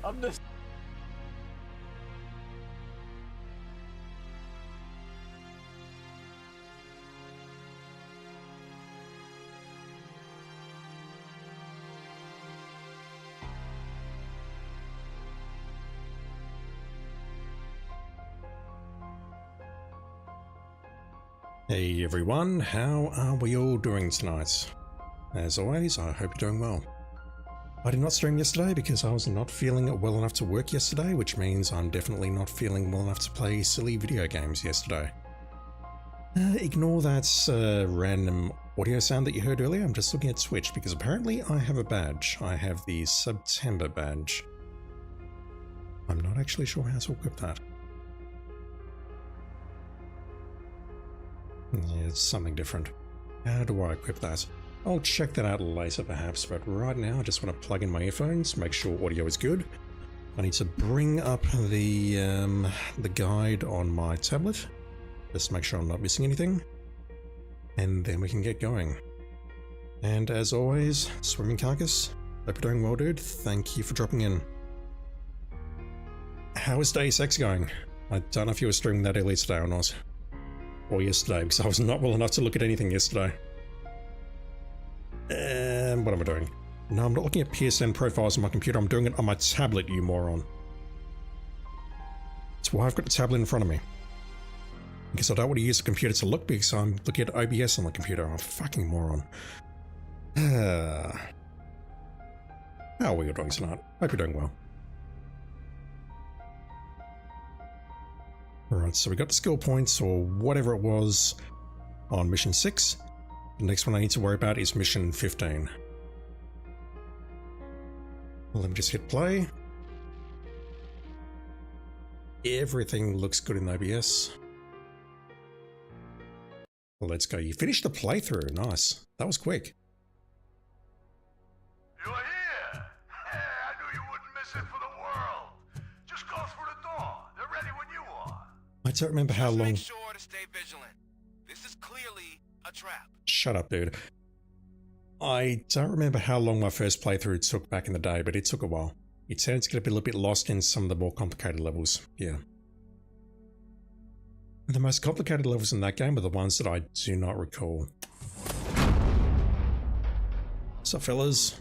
I'm just. Hey everyone, how are we all doing tonight? As always, I hope you're doing well. I did not stream yesterday because I was not feeling well enough to work yesterday, which means I'm definitely not feeling well enough to play silly video games yesterday. Ignore that random audio sound that you heard earlier. I'm just looking at Twitch because apparently I have a badge. I have the September badge. I'm not actually sure how to equip that. Yeah, it's something different. How do I equip that? I'll check that out later perhaps, but right now I just want to plug in my earphones, make sure audio is good. I need to bring up the guide on my tablet, just to make sure I'm not missing anything. And then we can get going. And as always, Swimming Carcass, hope you're doing well, dude. Thank you for dropping in. How is Deus Ex going? I don't know if you were streaming that early today or not. Or yesterday, because I was not well enough to look at anything yesterday. And what am I doing? No, I'm not looking at PSN profiles on my computer. I'm doing it on my tablet, you moron. That's why I've got the tablet in front of me. Because I don't want to use the computer to look, because I'm looking at OBS on the computer. I'm a fucking moron. How are we all doing tonight? Hope you're doing well. Alright, so we got the skill points, or whatever it was, on mission 6. The next one I need to worry about is mission 15. Well, let me just hit play. Everything looks good in OBS. Let's go. You finished the playthrough. Nice. That was quick. You're here! I knew you wouldn't miss it for the world. Just go through the door. They're ready when you are. I don't remember how long... Make sure to stay vigilant. This is clearly a trap. Shut up, dude. I don't remember how long my first playthrough took back in the day, but it took a while. It tends to get a little bit lost in some of the more complicated levels. Yeah. The most complicated levels in that game are the ones that I do not recall. What's up, fellas?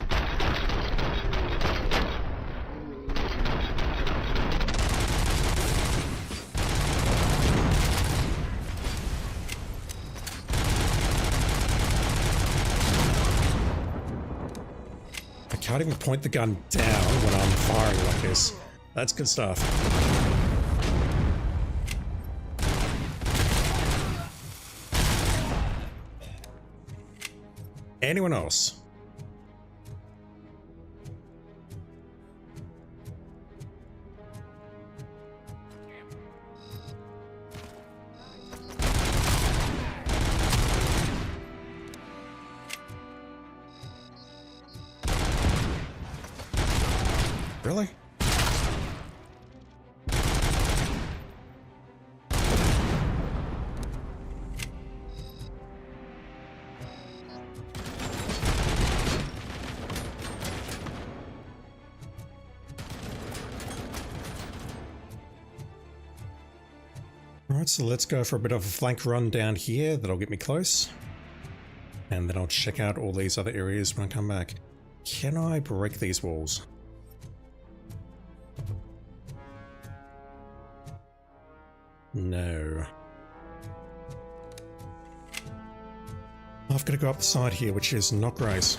I can't even point the gun down when I'm firing like this. That's good stuff. Anyone else? Really? Alright, so let's go for a bit of a flank run down here. That'll get me close. And then I'll check out all these other areas when I come back. Can I break these walls? No. I've got to go up the side here, which is not great.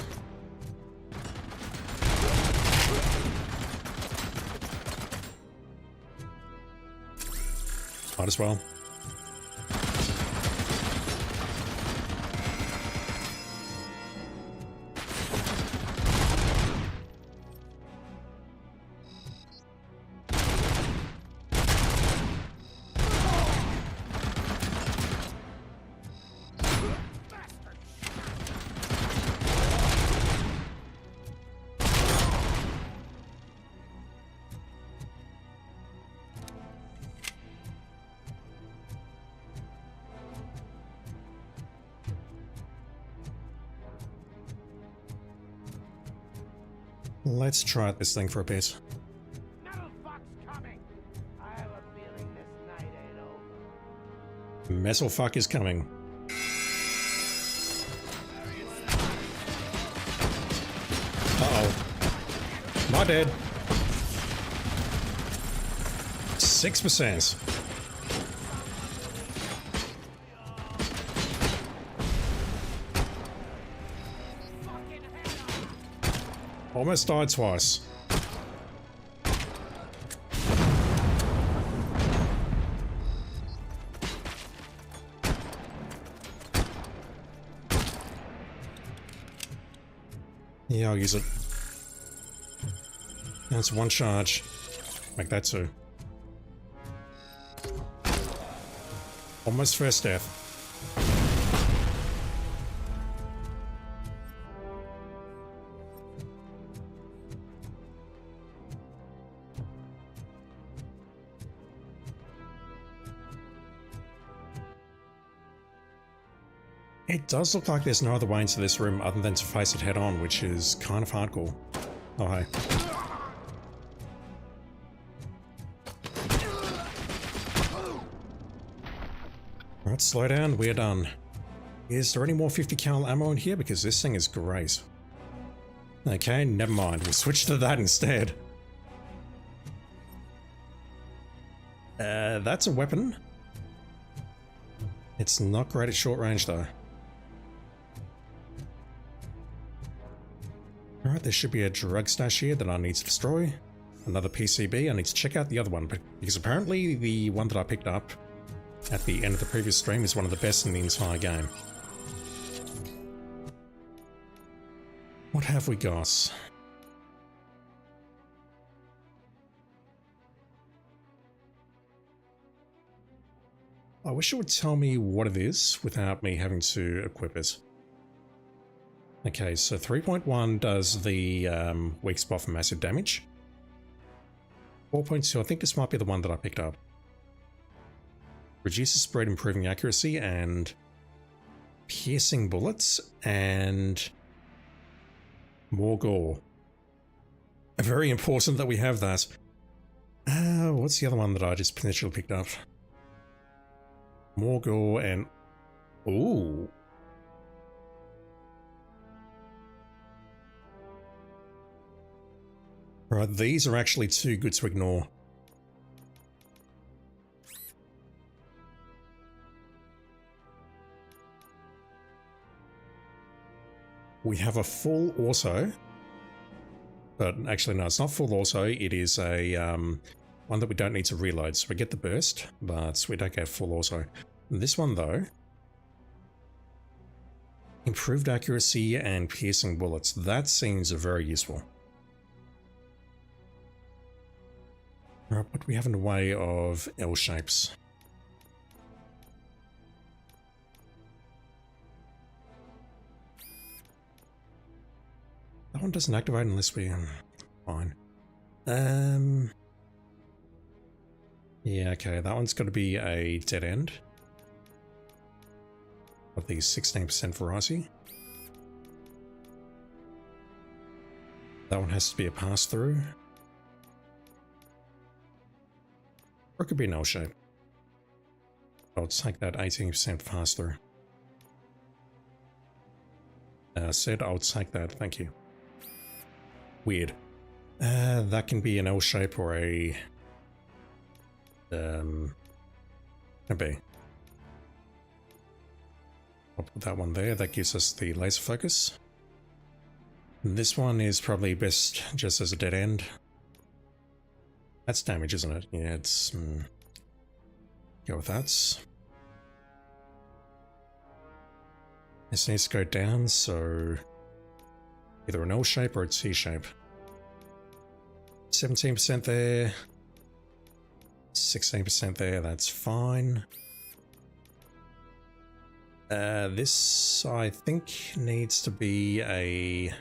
Might as well. Let's try out this thing for a bit. Messelfuck is coming. Uh-oh. Not dead. 6%. Almost died twice. Yeah, I'll use it. That's one charge. Make that two. Almost first death. It does look like there's no other way into this room other than to face it head on, which is kind of hardcore. Oh, hey. Alright, slow down, we're done. Is there any more 50 cal ammo in here? Because this thing is great. Okay, never mind, we'll switch to that instead. That's a weapon. It's not great at short range though. Alright, there should be a drug stash here that I need to destroy. Another PCB, I need to check out the other one, because apparently the one that I picked up at the end of the previous stream is one of the best in the entire game. What have we got? I wish it would tell me what it is without me having to equip it. Okay, so 3.1 does the weak spot for massive damage. 4.2, I think this might be the one that I picked up. Reduces spread, improving accuracy, and piercing bullets, and more gore. Very important that we have that. What's the other one that I just potentially picked up? More gore and... Ooh. Right, these are actually too good to ignore. We have a full auto, but actually no, it's not full auto, it is a one that we don't need to reload, so we get the burst, but we don't get full auto. This one though, improved accuracy and piercing bullets, that seems very useful. Right, what do we have in the way of L shapes? That one doesn't activate unless we... fine. Yeah, okay, that one's got to be a dead end. Of the 16% variety. That one has to be a pass-through. Or it could be an L shape. I'll take that 18% pass-through. Said I'll take that, thank you. Weird. That can be an L shape or a... a B. I'll put that one there, that gives us the laser focus. This one is probably best just as a dead end. That's damage, isn't it? Yeah, it's... go with that. This needs to go down, so... either an L shape or a T shape. 17% there. 16% there, that's fine. This, I think, needs to be a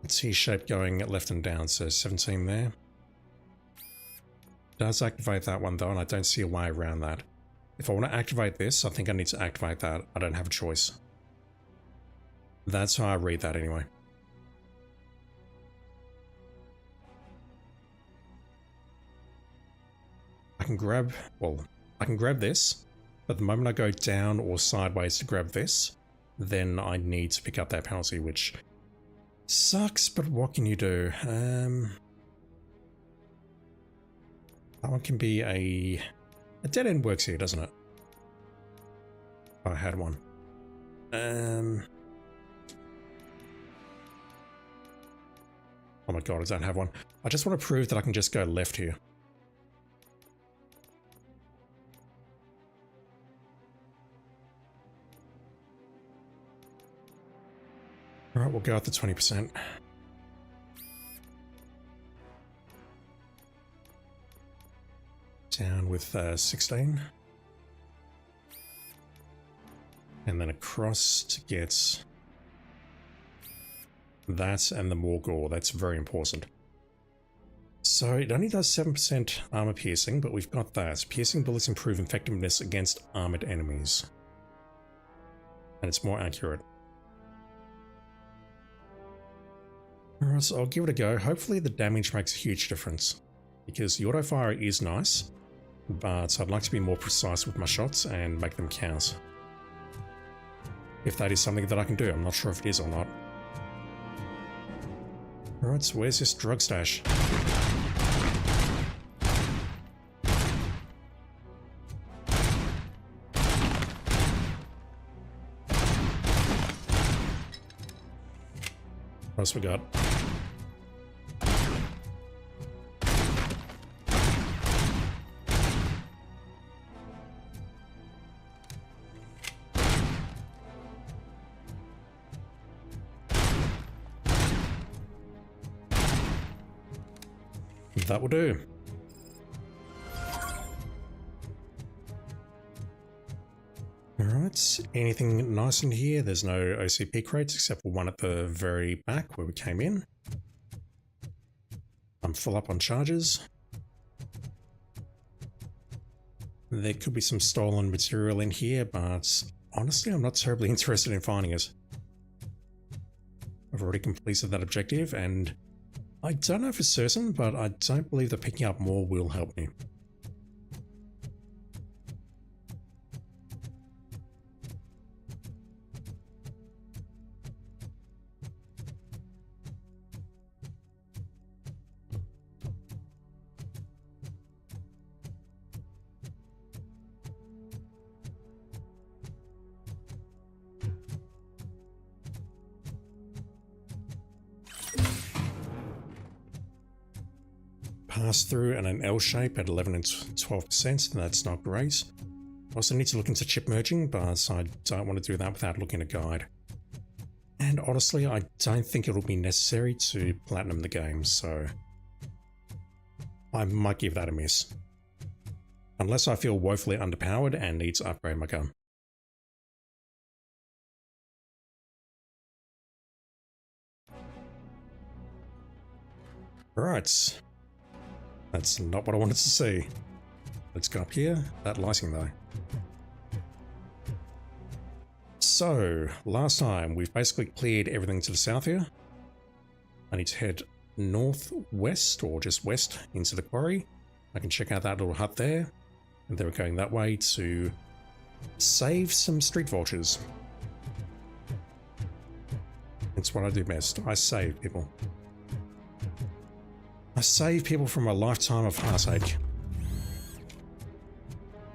T-shape going left and down, so 17 there. Does activate that one though, and I don't see a way around that. If I want to activate this, I think I need to activate that. I don't have a choice. That's how I read that anyway. can grab, well, I can grab this, but the moment I go down or sideways to grab this, then I need to pick up that penalty, which sucks, but what can you do? That one can be a dead end works here, doesn't it? I had one. Oh my god, I don't have one. I just want to prove that I can just go left here. Alright, we'll go at the 20%. Down with 16. And then across to get that and the more gore. That's very important. So it only does 7% armor piercing, but we've got that. Piercing bullets improve effectiveness against armored enemies. And it's more accurate. Alright, so I'll give it a go. Hopefully the damage makes a huge difference. Because the auto-fire is nice, but I'd like to be more precise with my shots and make them count. If that is something that I can do, I'm not sure if it is or not. Alright, so where's this drug stash? What else we got? That will do. Alright, anything nice in here? There's no OCP crates except for one at the very back where we came in. I'm full up on charges. There could be some stolen material in here, but honestly I'm not terribly interested in finding it. I've already completed that objective, and I don't know for certain, but I don't believe that picking up more will help me. Pass through and an L shape at 11 and 12%, that's not great. I also need to look into chip merging, but I don't want to do that without looking at a guide. And honestly, I don't think it'll be necessary to platinum the game, so I might give that a miss. Unless I feel woefully underpowered and need to upgrade my gun. Right. That's not what I wanted to see. Let's go up here. That lighting though. So, last time we've basically cleared everything to the south here. I need to head northwest or just west into the quarry. I can check out that little hut there. And then we're going that way to save some street vultures. It's what I do best. I save people. I save people from a lifetime of heartache.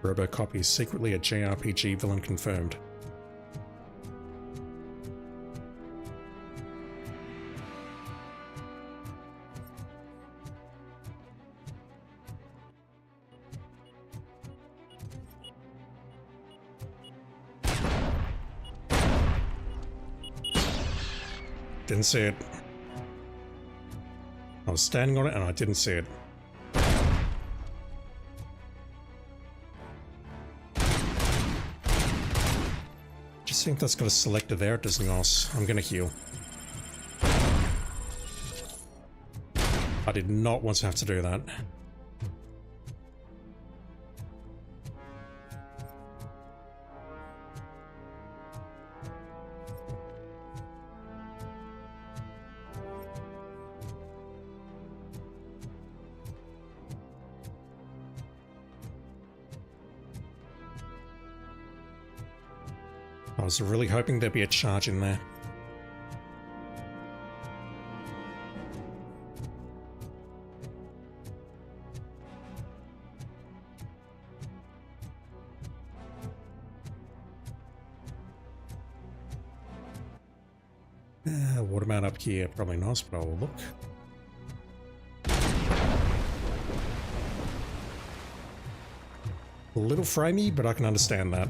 Robocop is secretly a JRPG villain confirmed. Didn't see it. I was standing on it and I didn't see it. Just think that's got a selector there, it does not. I'm gonna heal. I did not want to have to do that. I was really hoping there'd be a charge in there. What about up here? Probably not, but I'll look. A little framey, but I can understand that.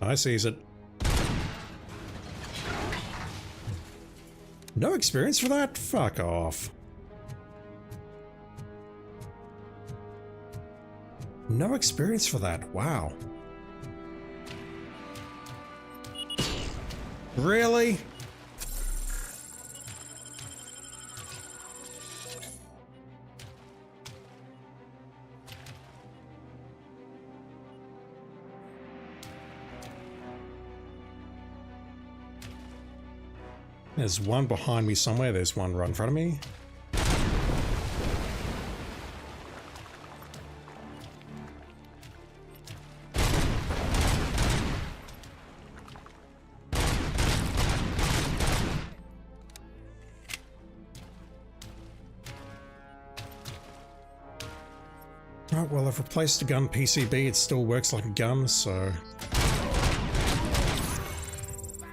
I sees it. No experience for that? Fuck off. No experience for that. Wow. Really? There's one behind me somewhere. There's one right in front of me. Right, well, I've replaced the gun PCB. It still works like a gun, so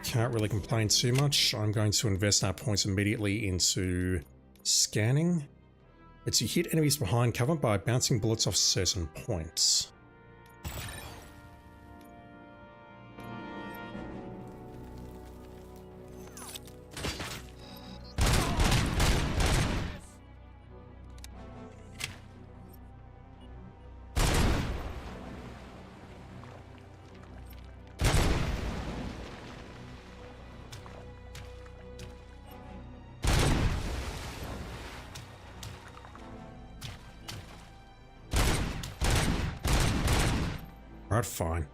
can't really complain too much. I'm going to invest our points immediately into scanning. It's you hit enemies behind cover by bouncing bullets off certain points. Right, fine.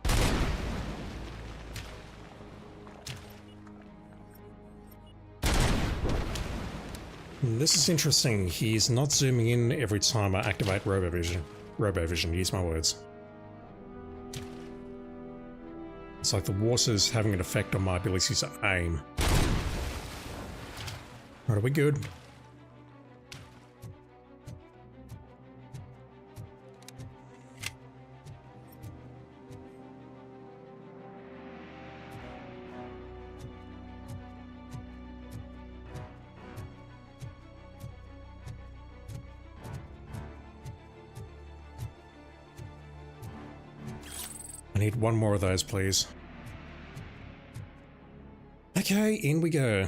This is interesting. He's not zooming in every time I activate Robovision. Robovision, use my words. It's like the water's having an effect on my ability to aim. Right, are we good? I need one more of those, please. Okay, in we go.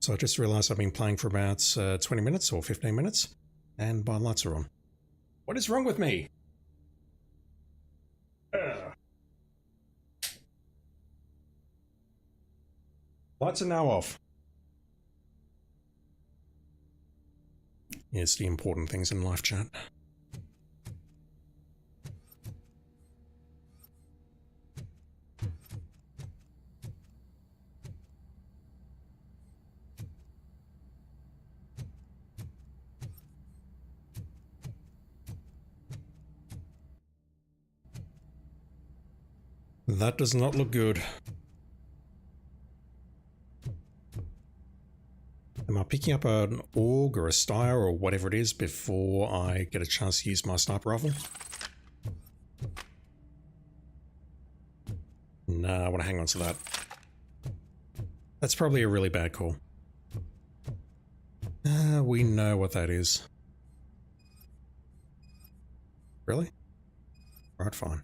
So I just realized I've been playing for about 20 minutes or 15 minutes, and my lights are on. What is wrong with me? Lights are now off. It's the important things in life, chat. That does not look good. Am I picking up an AUG or a STIR or whatever it is before I get a chance to use my sniper rifle? Nah, I want to hang on to that. That's probably a really bad call. We know what that is. Really? Right, fine.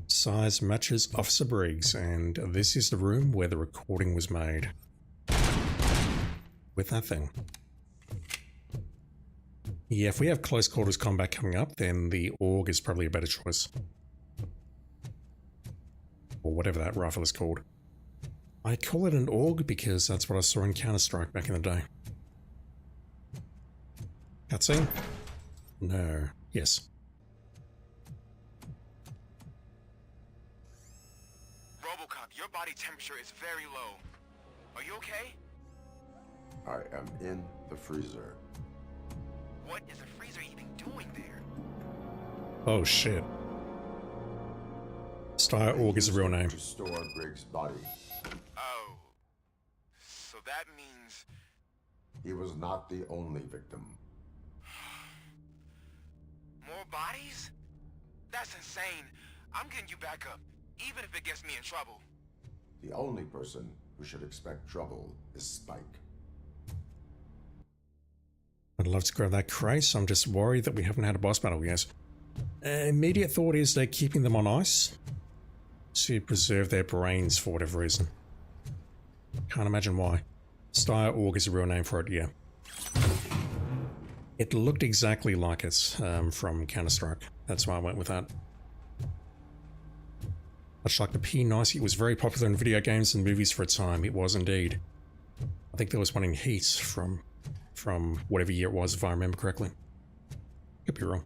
Size matches Officer Briggs, and this is the room where the recording was made. With that thing. Yeah, if we have close quarters combat coming up, then the AUG is probably a better choice. Or whatever that rifle is called. I call it an AUG because that's what I saw in Counter-Strike back in the day. Cutscene? No. Yes. Robocop, Your body temperature is very low. Are you okay? I am in the freezer. What is the freezer even doing there? Oh shit. Steyr Org is a real name. To store Griggs' body. Oh. So that means... He was not the only victim. more bodies? That's insane. I'm getting you back up, even if it gets me in trouble. The only person who should expect trouble is Spike. I'd love to grab that crate. I'm just worried that we haven't had a boss battle yet. Immediate thought is they're keeping them on ice to preserve their brains for whatever reason. Can't imagine why. Steyr Org is a real name for it, yeah. It looked exactly like it from Counter-Strike. That's why I went with that. Much like the P90, it was very popular in video games and movies for a time. It was indeed. I think there was one in Heat from whatever year it was, if I remember correctly. Could be wrong.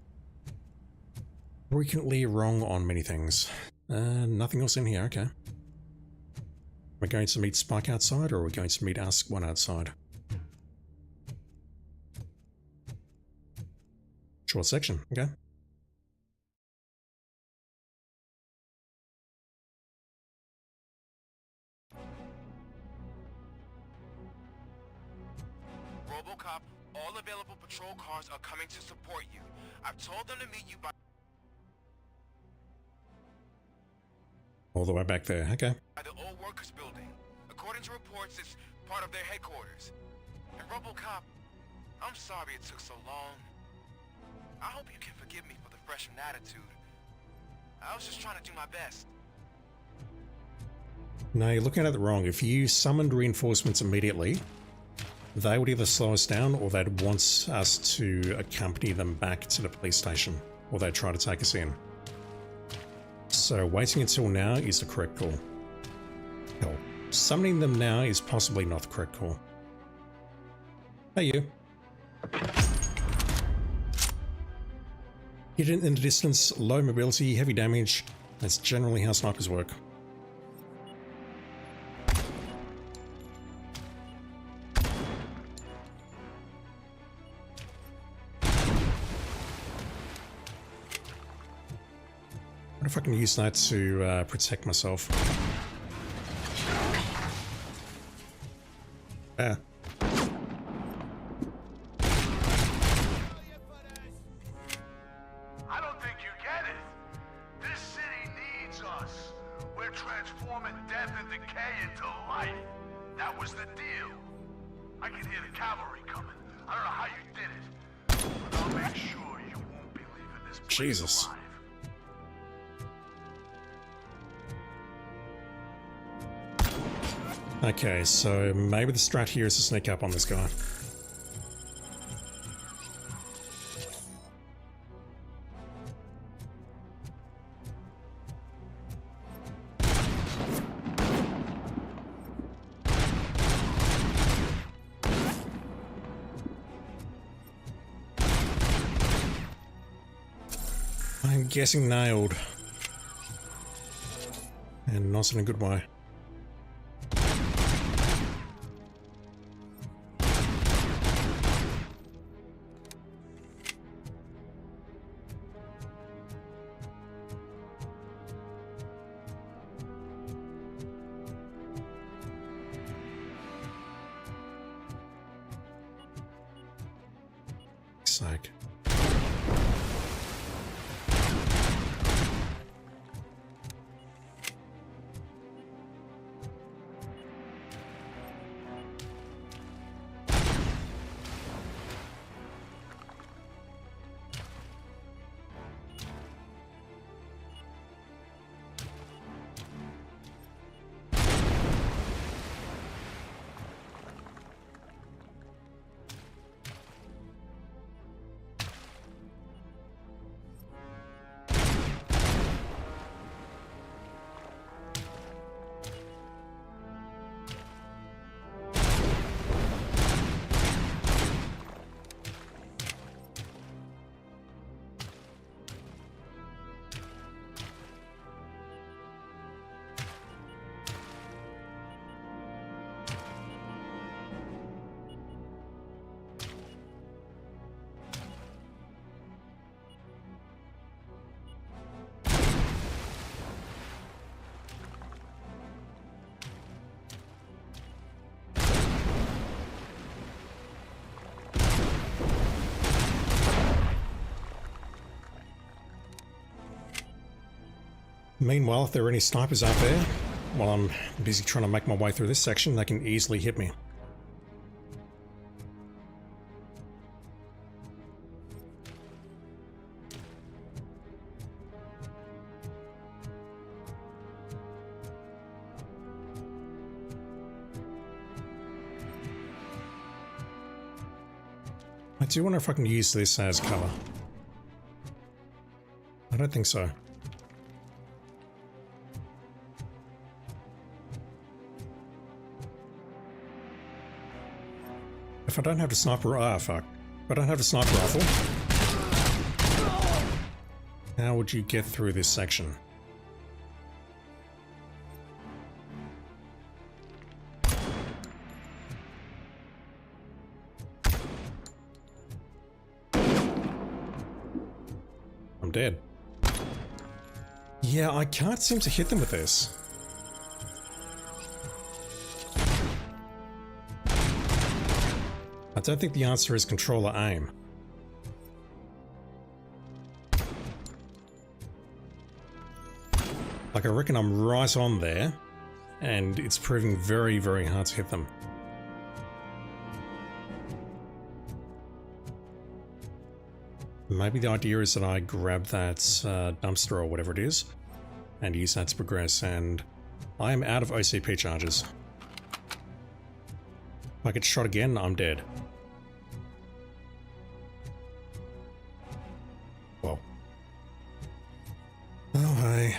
Frequently wrong on many things. Nothing else in here, okay. We're going to meet Spike outside, or are we going to meet Ask One outside? Short section, okay. Robocop, all available patrol cars are coming to support you. I've told them to meet you by All the way back there, okay. the old workers building. According to reports, it's part of their headquarters. And Robocop, I'm sorry it took so long. I hope you can forgive me for the freshman attitude. I was just trying to do my best. No, you're looking at it wrong. If you summoned reinforcements immediately, they would either slow us down or they'd want us to accompany them back to the police station, or they'd try to take us in. So waiting until now is the correct call. Hell, summoning them now is possibly not the correct call. Hey you. Hidden in the distance, low mobility, heavy damage. That's generally how snipers work. What if I can use that to protect myself? Ah. I don't think you get it. This city needs us. We're transforming death and decay into life. That was the deal. I can hear the cavalry coming. I don't know how you did it, but I'll make sure you won't be leaving this place Jesus. alive. Okay, so maybe the strat here is to sneak up on this guy. I'm guessing nailed. And not in a good way. Sake. Meanwhile, if there are any snipers out there, while I'm busy trying to make my way through this section, they can easily hit me. I do wonder if I can use this as cover. I don't think so. If I don't have a sniper, fuck. If I don't have a sniper rifle, how would you get through this section? I'm dead. Yeah, I can't seem to hit them with this. I don't think the answer is controller aim. Like, I reckon I'm right on there, and it's proving very, very hard to hit them. Maybe the idea is that I grab that dumpster or whatever it is, and use that to progress, and I am out of OCP charges. If I get shot again, I'm dead. Well. Oh, hey.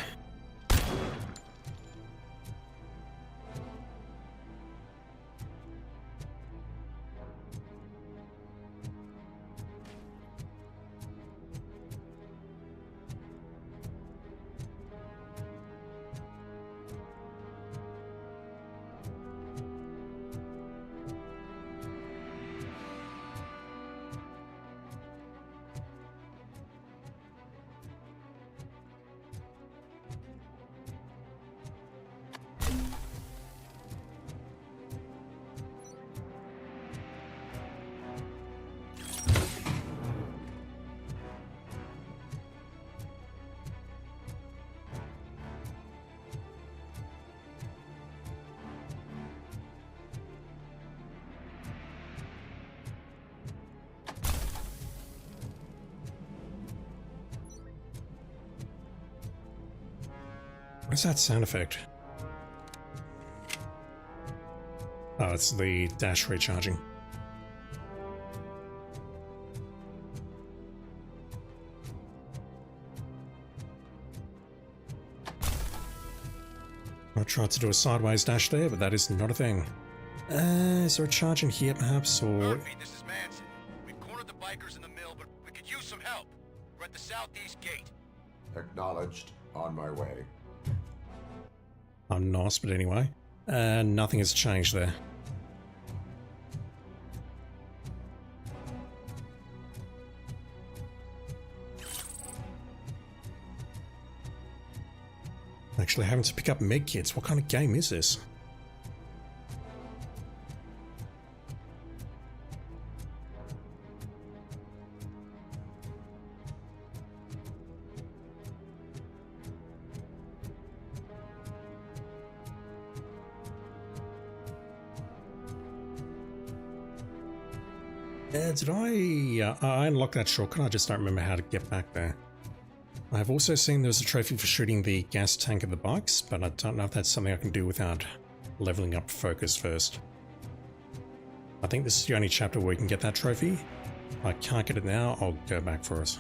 What is that sound effect? Oh, it's the dash recharging. I tried to do a sideways dash there, but that is not a thing. Is there a charge in here perhaps, or... Murphy, this is Manson. We've cornered the bikers in the mill, but we could use some help. We're at the southeast gate. Acknowledged. On my way. I'm nice, but anyway. Nothing has changed there. Actually having to pick up med kits. What kind of game is this? Did I unlocked that shortcut? I just don't remember how to get back there. I've also seen there's a trophy for shooting the gas tank of the bikes, but I don't know if that's something I can do without leveling up focus first. I think this is the only chapter where you can get that trophy. If I can't get it now, I'll go back for it.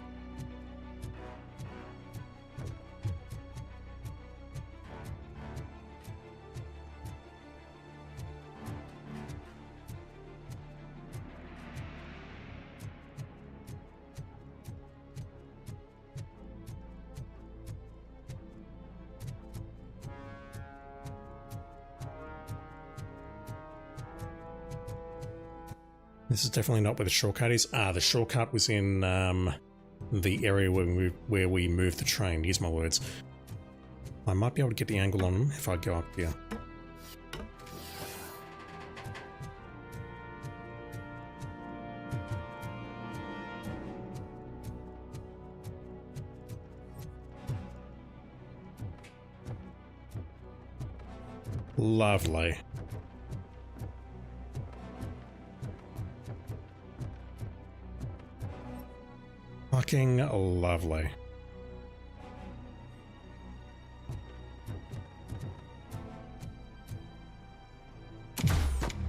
This is definitely not where the shortcut is. The shortcut was in the area where we moved the train. Use my words. I might be able to get the angle on them if I go up here. Lovely. Fucking lovely.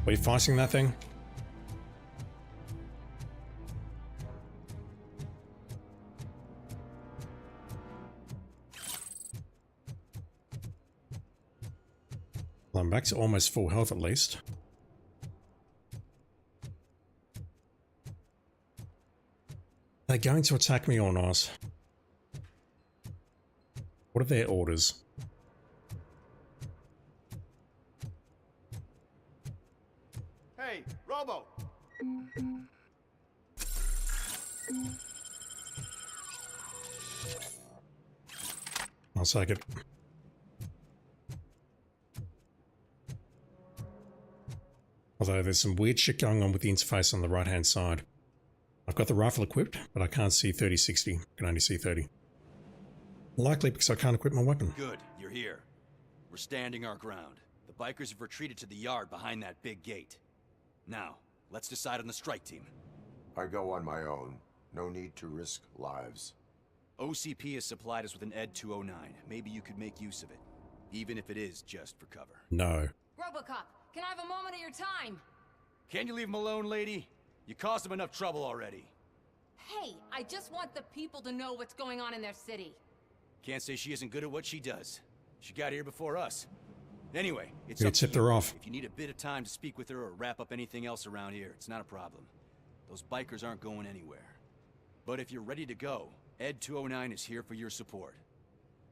Are you fighting that thing? Well, I'm back to almost full health at least. They're going to attack me or not? What are their orders? Hey, Robo! I'll take it. Although there's some weird shit going on with the interface on the right hand side. I've got the rifle equipped, but I can't see 30-60. I can only see 30. Likely because I can't equip my weapon. Good, you're here. We're standing our ground. The bikers have retreated to the yard behind that big gate. Now, let's decide on the strike team. I go on my own. No need to risk lives. OCP has supplied us with an ED 209. Maybe you could make use of it, even if it is just for cover. No. Robocop, can I have a moment of your time? Can you leave him alone, lady? You caused him enough trouble already. Hey, I just want the people to know what's going on in their city. Can't say she isn't good at what she does. She got here before us. Anyway, it's You up to tipped you. her off. If you need a bit of time to speak with her or wrap up anything else around here, it's not a problem. Those bikers aren't going anywhere. But if you're ready to go, ED 209 is here for your support.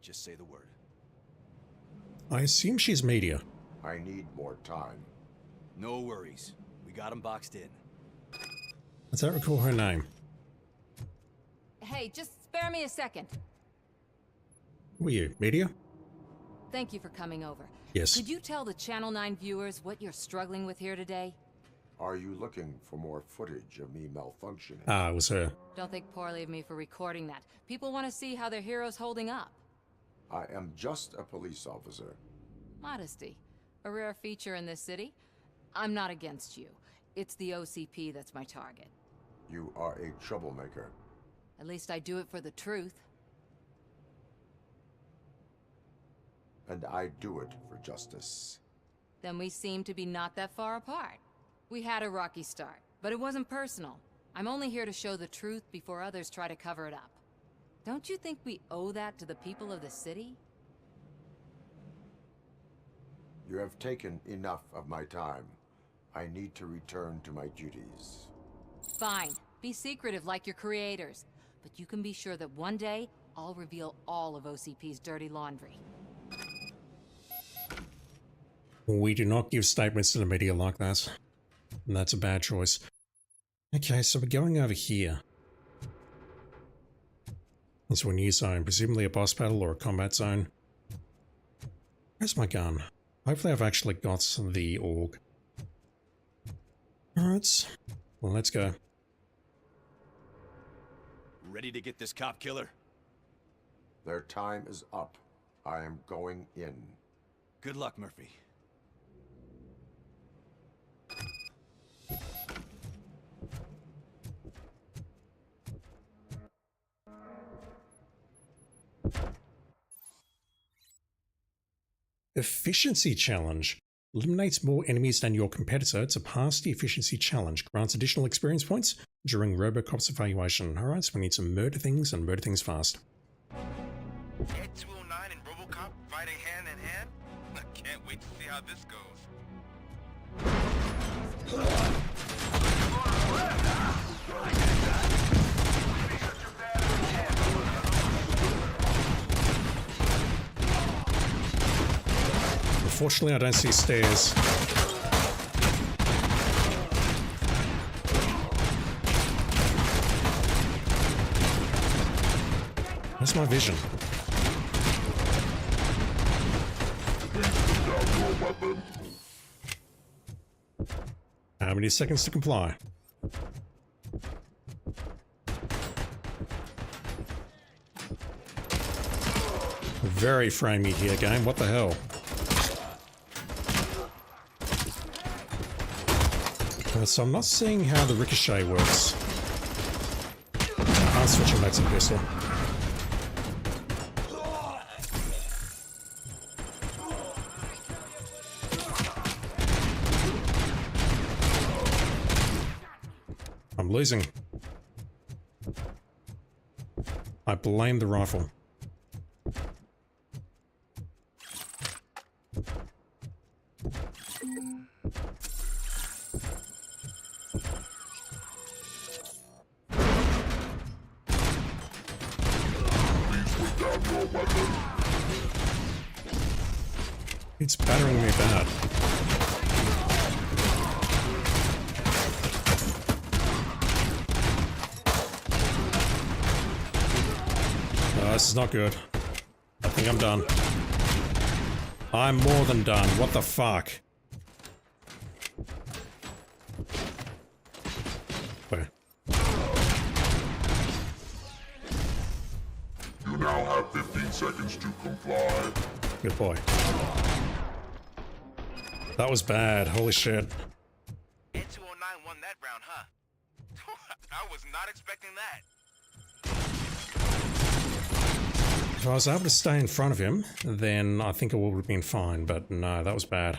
Just say the word. I assume she's media. I need more time. No worries. We got him boxed in. I don't recall her name. Hey, just spare me a second. Who are you? Media? Thank you for coming over. Yes. Could you tell the Channel 9 viewers what you're struggling with here today? Are you looking for more footage of me malfunctioning? Ah, it was her. Don't think poorly of me for recording that. People want to see how their hero's holding up. I am just a police officer. Modesty. A rare feature in this city. I'm not against you. It's the OCP that's my target. You are a troublemaker. At least I do it for the truth. And I do it for justice. Then we seem to be not that far apart. We had a rocky start, but it wasn't personal. I'm only here to show the truth before others try to cover it up. Don't you think we owe that to the people of the city? You have taken enough of my time. I need to return to my duties. Fine. Be secretive like your creators. But you can be sure that one day, I'll reveal all of OCP's dirty laundry. We do not give statements to the media like that. And that's a bad choice. Okay, so we're going over here. Into a new zone, presumably a boss battle or a combat zone. Where's my gun? Hopefully I've actually got the AUG. Alright, well, let's go. Ready to get this cop killer? Their time is up. I am going in. Good luck, Murphy. Efficiency challenge. Eliminates more enemies than your competitor to pass the efficiency challenge. Grants additional experience points during Robocop's evaluation. Alright, so we need to murder things and murder things fast. Ed 209 and Robocop fighting hand in hand? I can't wait to see how this goes. Unfortunately, I don't see stairs. Where's my vision? How many seconds to comply? Very framey here, game. What the hell? So I'm not seeing how the ricochet works. I'm switching back to the pistol. I'm losing. I blame the rifle. It's battering me bad. This is not good. I think I'm done. I'm more than done. What the fuck? Okay. You now have 15 seconds to comply. Good boy. That was bad. Holy shit. Ed 209 won that round, huh? I was not expecting that. If I was able to stay in front of him, then I think it would have been fine, but no, that was bad.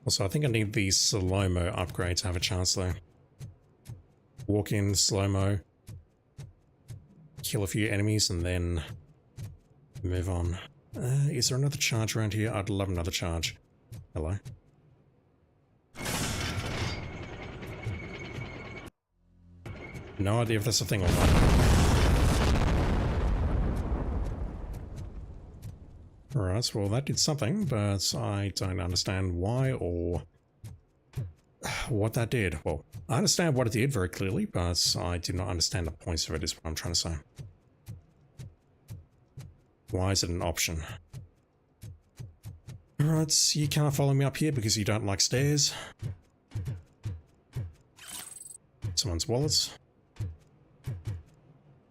Also, I think I need the slow-mo upgrade to have a chance though. Walk in, slow-mo, kill a few enemies, and then move on. Is there another charge around here? I'd love another charge. Hello? No idea if that's a thing or not. Alright, well that did something, but I don't understand why or what that did. Well, I understand what it did very clearly, but I do not understand the points of it is what I'm trying to say. Why is it an option? Alright, you can't follow me up here because you don't like stairs. Someone's wallets.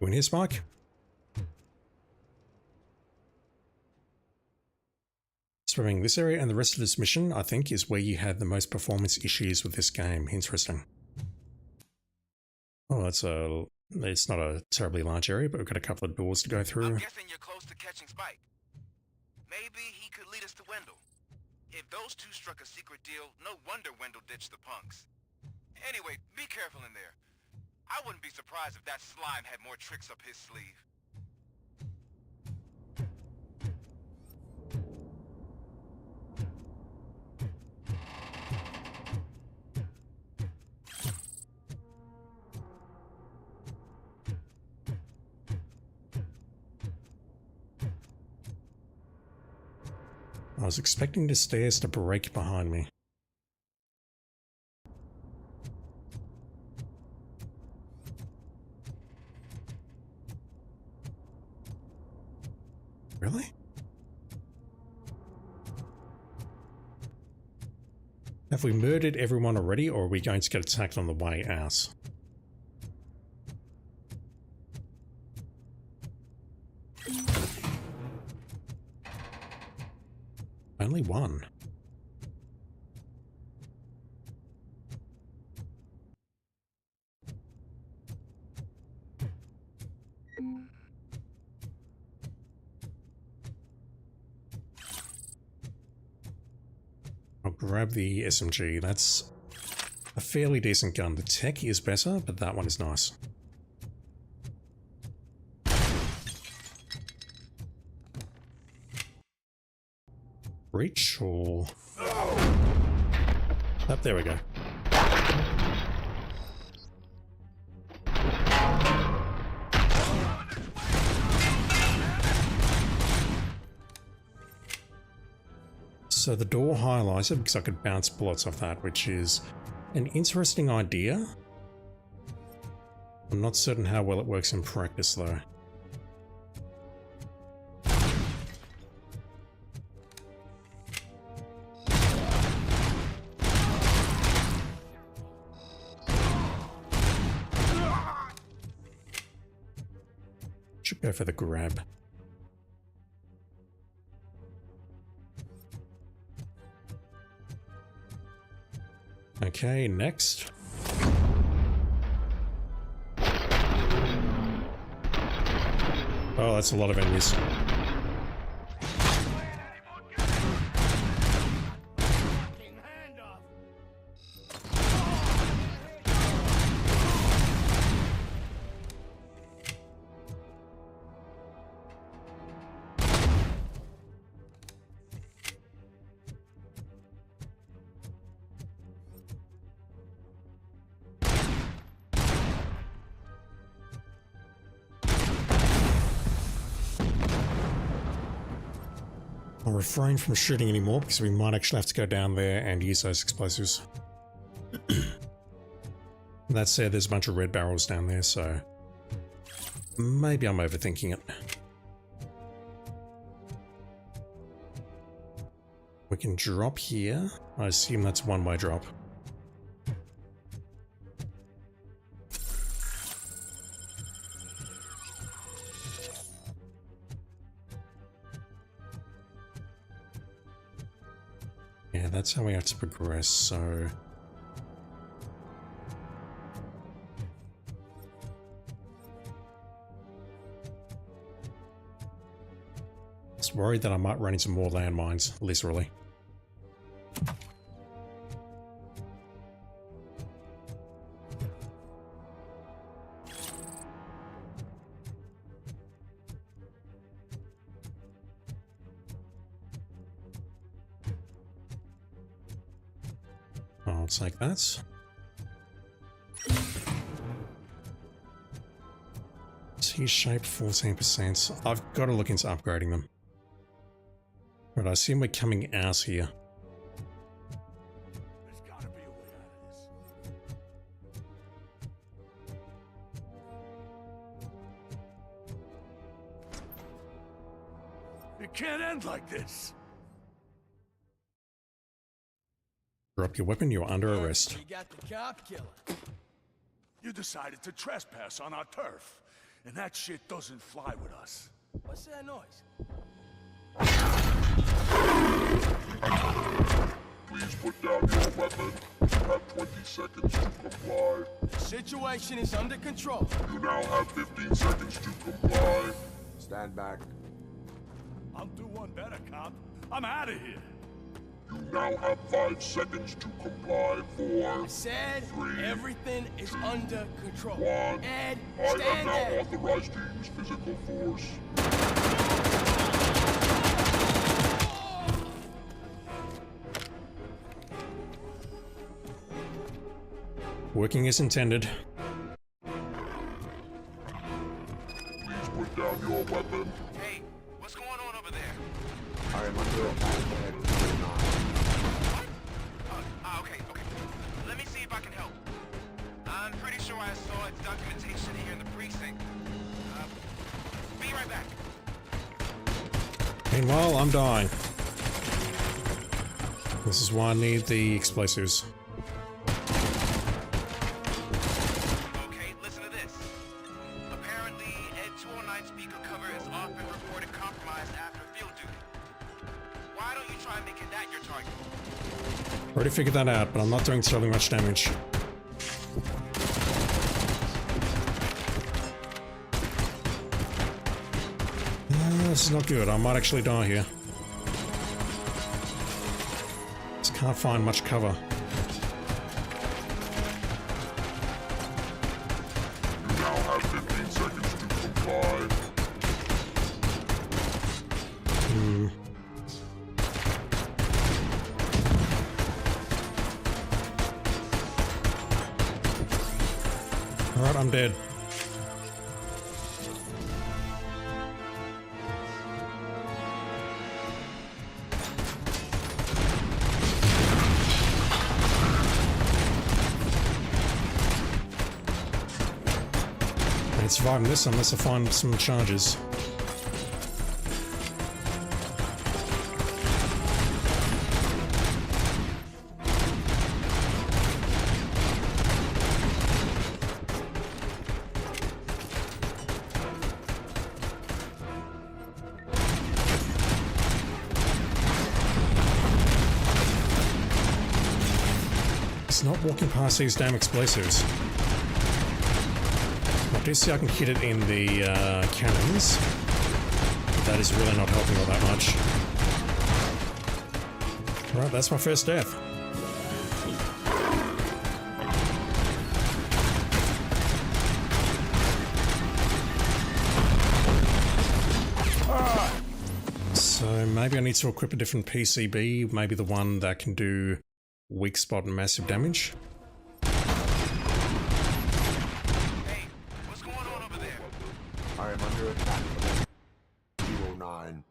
You in here, Spike? Swimming this area and the rest of this mission, I think, is where you had the most performance issues with this game. Interesting. Oh, it's not a terribly large area, but we've got a couple of doors to go through. I'm guessing you're close to catching Spike. Maybe he could lead us to Wendell. If those two struck a secret deal, no wonder Wendell ditched the punks. Anyway, be careful in there. I wouldn't be surprised if that slime had more tricks up his sleeve. I was expecting the stairs to break behind me. Really? Have we murdered everyone already, or are we going to get attacked on the way out? Only one. I'll grab the SMG. That's a fairly decent gun. The tech is better, but that one is nice. Reach or... Oh, there we go. So the door highlighted because I could bounce bullets off that, which is an interesting idea. I'm not certain how well it works in practice though. Should go for the grab. Okay, next. Oh, that's a lot of enemies. I'll refrain from shooting anymore because we might actually have to go down there and use those explosives. That said, there's a bunch of red barrels down there, so maybe I'm overthinking it. We can drop here. I assume that's a one-way drop. Yeah, that's how we have to progress, so... I was worried that I might run into more landmines, literally. I'll take that. T-shape 14%. I've got to look into upgrading them. But I assume we're coming out here. There's gotta be a way out of this. It can't end like this. Drop your weapon, you're under arrest. We got the cop killer. You decided to trespass on our turf, and that shit doesn't fly with us. What's that noise? Please put down your weapon. You have 20 seconds to comply. The situation is under control. You now have 15 seconds to comply. Stand back. I'll do one better, cop. I'm out of here. You now have 5 seconds to comply. 4, I said 3, everything is under control. 1. Ed, I am stand now there. authorized to use physical force. Working as intended. Please put down your weapon. Hey, what's going on over there? I am under attack at 209. What? Okay. Let me see if I can help. I'm pretty sure I saw its documentation here in the precinct. Be right back. Meanwhile, I'm dying. This is why I need the explosives. Okay, listen to this. Apparently, Ed 209 speaker cover is often reported compromised after field duty. Why don't you try making that your target? Already figured that out, but I'm not doing terribly much damage. This is not good. I might actually die here. Just can't find much cover. You now have 15 seconds to comply. Alright, I'm dead. I ain't surviving this unless I find some charges. It's not walking past these damn explosives. I do see I can hit it in the cannons. But that is really not helping all that much. Right, that's my first death. So maybe I need to equip a different PCB, maybe the one that can do weak spot and massive damage. Hey, what's going on over there? I am under attack from 209.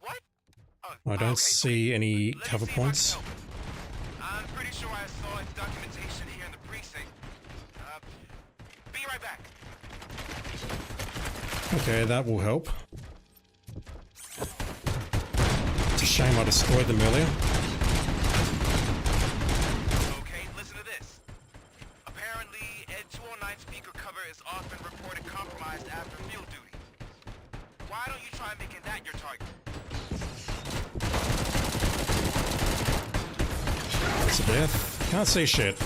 What? I don't see any cover points. I'm pretty sure I saw its documentation here in the precinct. Be right back. Okay, that will help. It's a shame I destroyed them earlier. Okay, listen to this. Apparently, Ed 209 speaker cover is often reported compromised after field duty. Why don't you try making that your target? It's a death. Can't see shit.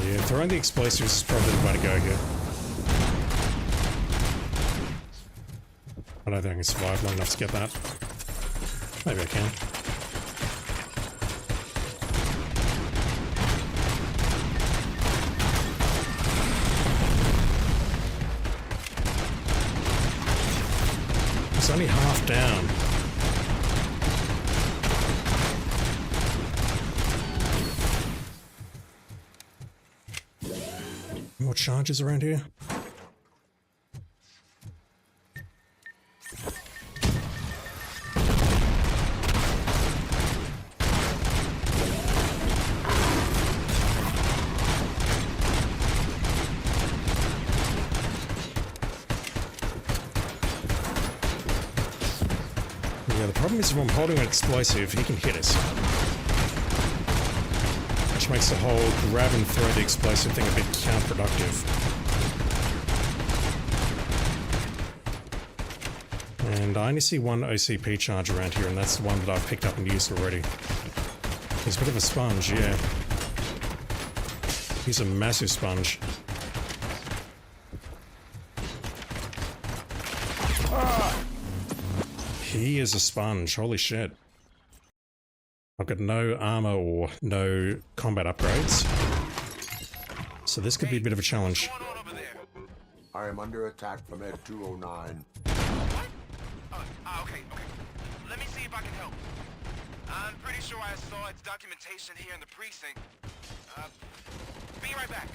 Yeah, throwing the explosives is probably the way to go here. I don't think I can survive long enough to get that. Maybe I can. It's only half down. More charges around here? Yeah, the problem is if I'm holding an explosive, he can hit us. Which makes the whole grab and throw the explosive thing a bit counterproductive. And I only see one OCP charge around here, and that's the one that I've picked up and used already. He's a bit of a sponge, yeah. He's a massive sponge. He is a sponge, holy shit. I've got no armor or no combat upgrades. So this could be a bit of a challenge. What's going on over there? I am under attack from Ed 209. What? Okay. Let me see if I can help. I'm pretty sure I saw its documentation here in the precinct. Be right back.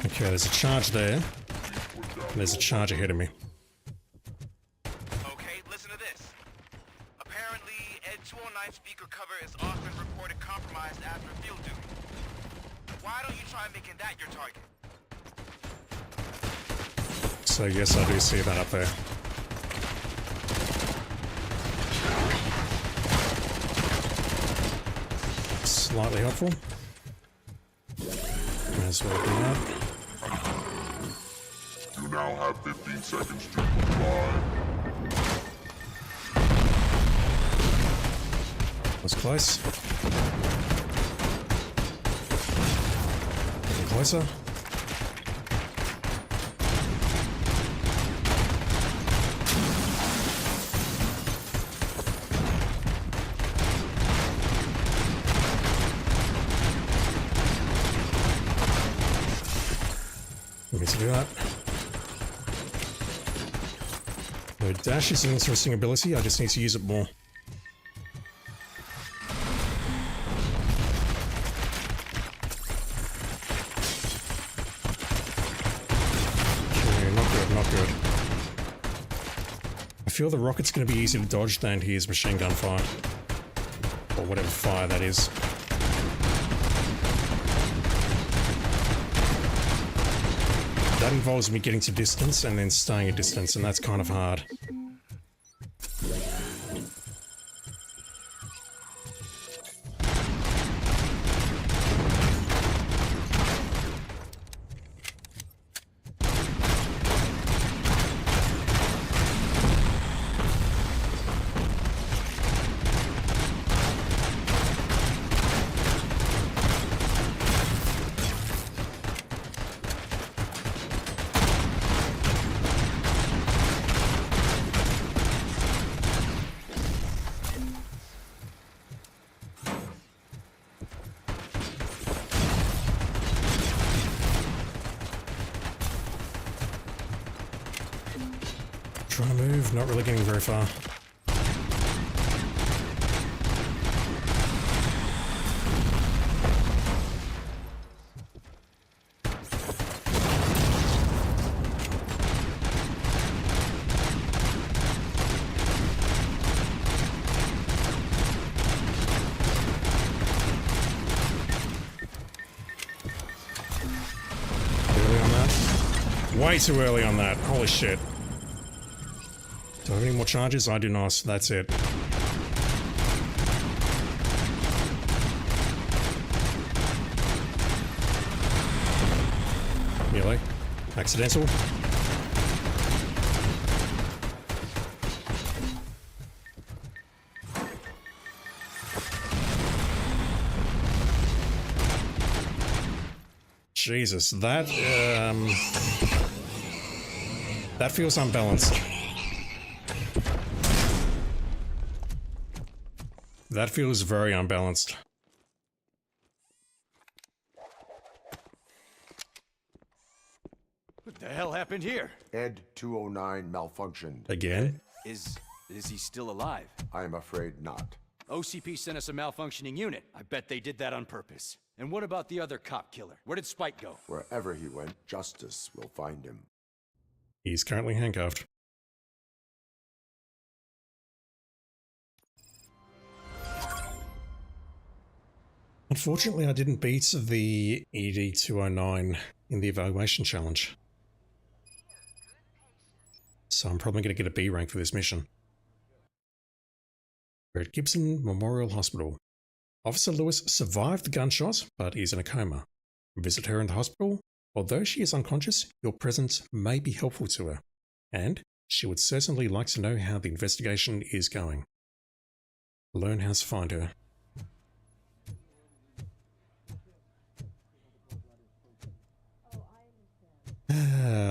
Okay, there's a charge there. And there's a charge ahead of me. Okay, listen to this. Apparently, Ed 209 speaker cover is often reported compromised after field duty. Why don't you try making that your target? So yes, I do see that up there. Slightly helpful. May as well do that. You now have 15 seconds to comply. Was close. Getting closer. Need to do that. The dash is an interesting ability, I just need to use it more. feel the rocket's going to be easy to dodge than his machine gun fire. Or whatever fire that is. That involves me getting to distance and then staying at distance, and that's kind of hard. Trying to move, not really getting very far. Early on that? Way too early on that. Holy shit. Do I have any more charges? I do not. That's it. Really? Accidental? Jesus, that feels unbalanced. That feels very unbalanced. What the hell happened here? Ed 209 malfunctioned. Again? Is he still alive? I am afraid not. OCP sent us a malfunctioning unit. I bet they did that on purpose. And what about the other cop killer? Where did Spike go? Wherever he went, justice will find him. He's currently handcuffed. Unfortunately, I didn't beat the ED209 in the evaluation challenge. So I'm probably going to get a B rank for this mission. We're at Gibson Memorial Hospital. Officer Lewis survived the gunshot, but is in a coma. Visit her in the hospital. Although she is unconscious, your presence may be helpful to her. And she would certainly like to know how the investigation is going. Learn how to find her.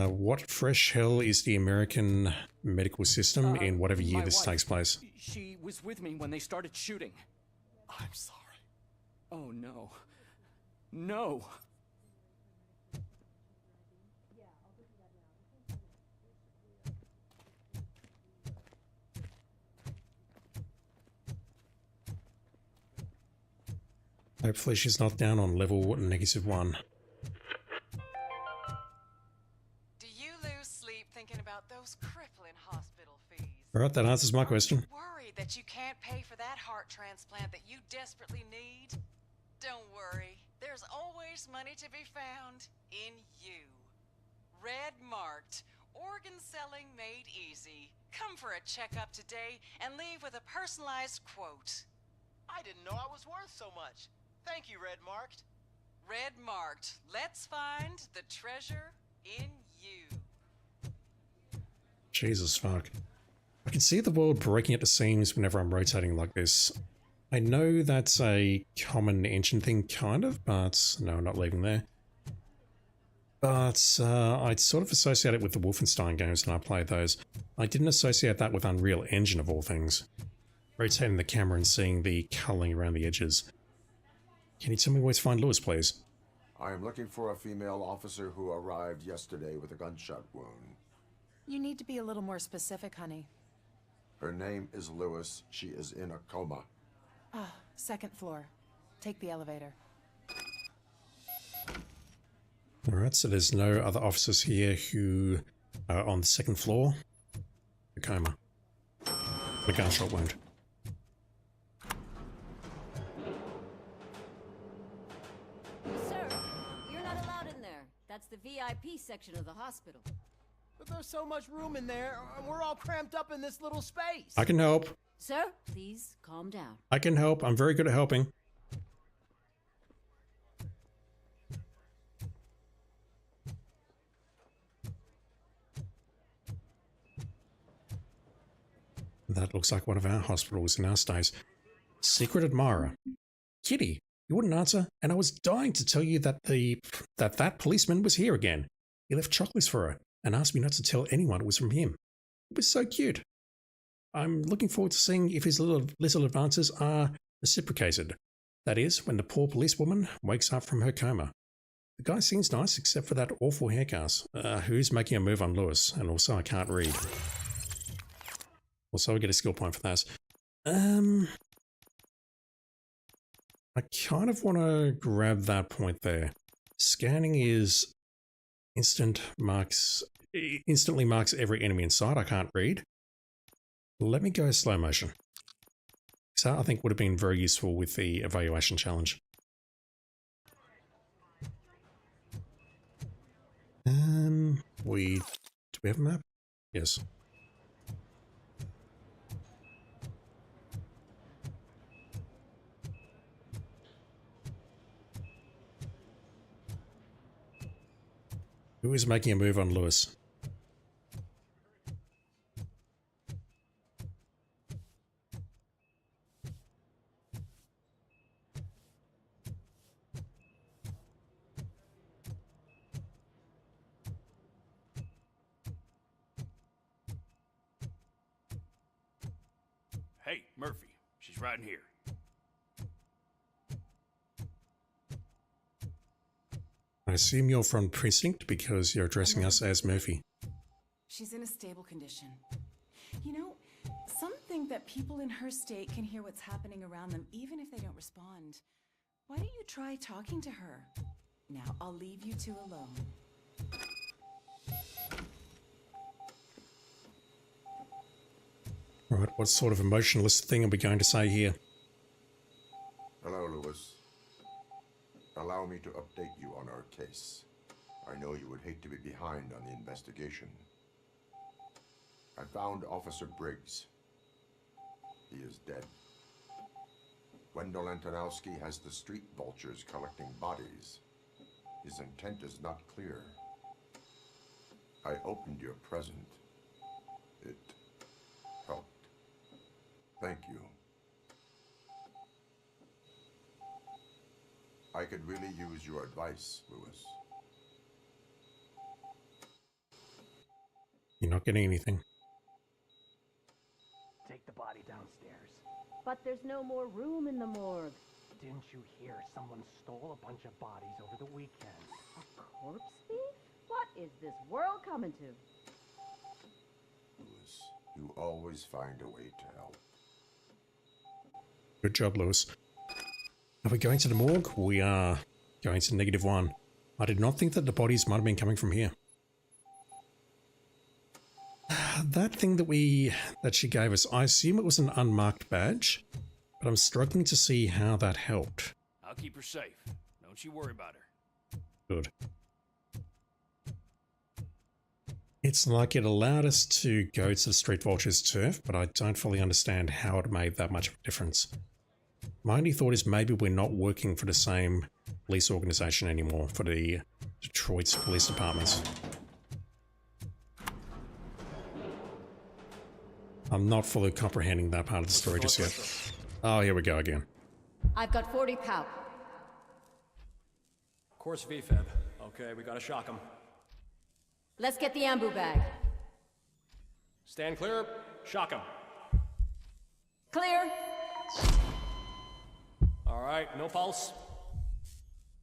What fresh hell is the American medical system in whatever year this takes place? She was with me when they started shooting. I'm sorry. Oh no. No. Hopefully she's not down on level -1. Do you lose sleep thinking about those crippling hospital fees? Alright, that answers my question. Worried that you can't pay for that heart transplant that you desperately need? Don't worry. There's always money to be found in you. Red marked. Organ selling made easy. Come for a checkup today and leave with a personalized quote. I didn't know I was worth so much. Thank you, Red Marked. Red marked. Let's find the treasure in you. Jesus fuck. I can see the world breaking at the seams whenever I'm rotating like this. I know that's a common engine thing, kind of, but no, not leaving there. But I'd sort of associate it with the Wolfenstein games when I played those. I didn't associate that with Unreal Engine of all things. Rotating the camera and seeing the colouring around the edges. Can you tell me where to find Lewis, please? I am looking for a female officer who arrived yesterday with a gunshot wound. You need to be a little more specific, honey. Her name is Lewis. She is in a coma. Ah, second floor. Take the elevator. Alright, so there's no other officers here who are on the second floor. A coma. A gunshot wound. Sir, you're not allowed in there. That's the VIP section of the hospital. But there's so much room in there, and we're all cramped up in this little space. I can help. Sir, please calm down. I can help. I'm very good at helping. That looks like one of our hospitals in our stays. Secret admirer. Kitty, you wouldn't answer, and I was dying to tell you that that policeman was here again. He left chocolates for her and asked me not to tell anyone it was from him. It was so cute. I'm looking forward to seeing if his little advances are reciprocated. That is, when the poor policewoman wakes up from her coma. The guy seems nice, except for that awful haircut. Who's making a move on Lewis? And also, I can't read. Also, I get a skill point for that. I kind of want to grab that point there. Scanning is instantly marks every enemy in sight. I can't read. Let me go slow motion. So I think would have been very useful with the evaluation challenge. Do we have a map? Yes. Who is making a move on Lewis? Hey, Murphy. She's right in here. I assume you're from Precinct because you're addressing us as Murphy. She's in a stable condition. You know, some think that people in her state can hear what's happening around them even if they don't respond. Why don't you try talking to her? Now, I'll leave you two alone. Right, what sort of emotionless thing are we going to say here? Hello, Lewis. Allow me to update you on our case. I know you would hate to be behind on the investigation. I found Officer Briggs. He is dead. Wendell Antonowski has the street vultures collecting bodies. His intent is not clear. I opened your present. It helped. Thank you. I could really use your advice, Lewis. You're not getting anything. Take the body downstairs. But there's no more room in the morgue. Didn't you hear someone stole a bunch of bodies over the weekend? A corpse thief? What is this world coming to? Lewis, you always find a way to help. Good job, Lewis. Are we going to the morgue? We are going to -1. I did not think that the bodies might have been coming from here. That thing that she gave us, I assume it was an unmarked badge, but I'm struggling to see how that helped. I'll keep her safe. Don't you worry about her. Good. It's like it allowed us to go to the Street Vultures turf, but I don't fully understand how it made that much of a difference. My only thought is maybe we're not working for the same police organization anymore, for the Detroit's police departments. I'm not fully comprehending that part of the story just yet. Oh, here we go again. I've got 40 pow. Course VFib. Okay, we gotta shock him. Let's get the ambu bag. Stand clear. Shock him. Clear. All right, no pulse.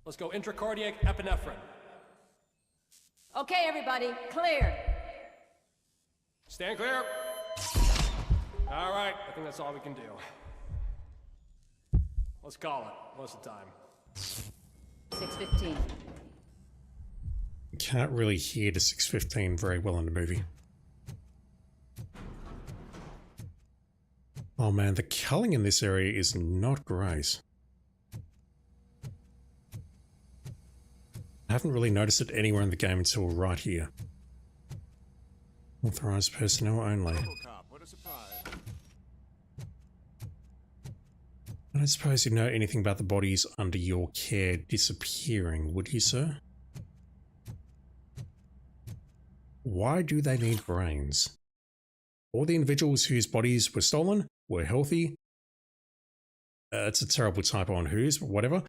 Let's go intracardiac epinephrine. Okay, everybody, clear. Stand clear. All right, I think that's all we can do. Let's call it. What's the time? 6:15. Can't really hear the 6:15 very well in the movie. Oh man, the culling in this area is not great. I haven't really noticed it anywhere in the game until right here. Authorized personnel only. Robocop, what a surprise. I don't suppose you know anything about the bodies under your care disappearing, would you, sir? Why do they need brains? All the individuals whose bodies were stolen were healthy. It's a terrible typo on whose, but whatever.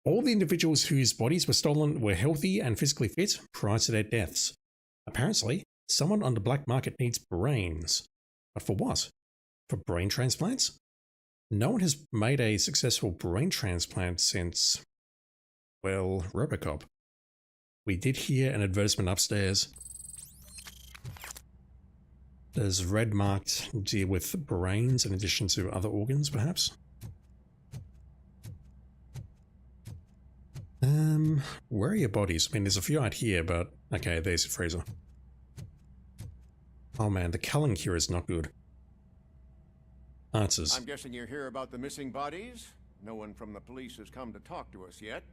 All the individuals whose bodies were stolen were healthy and physically fit prior to their deaths. Apparently, someone on the black market needs brains. But for what? For brain transplants? No one has made a successful brain transplant since, well, Robocop. We did hear an advertisement upstairs. Does red marked deal with brains in addition to other organs, perhaps? Where are your bodies? I mean, there's a few out here, but okay, there's a freezer. Oh man, the culling here is not good. Answers. I'm guessing you're here about the missing bodies? No one from the police has come to talk to us yet.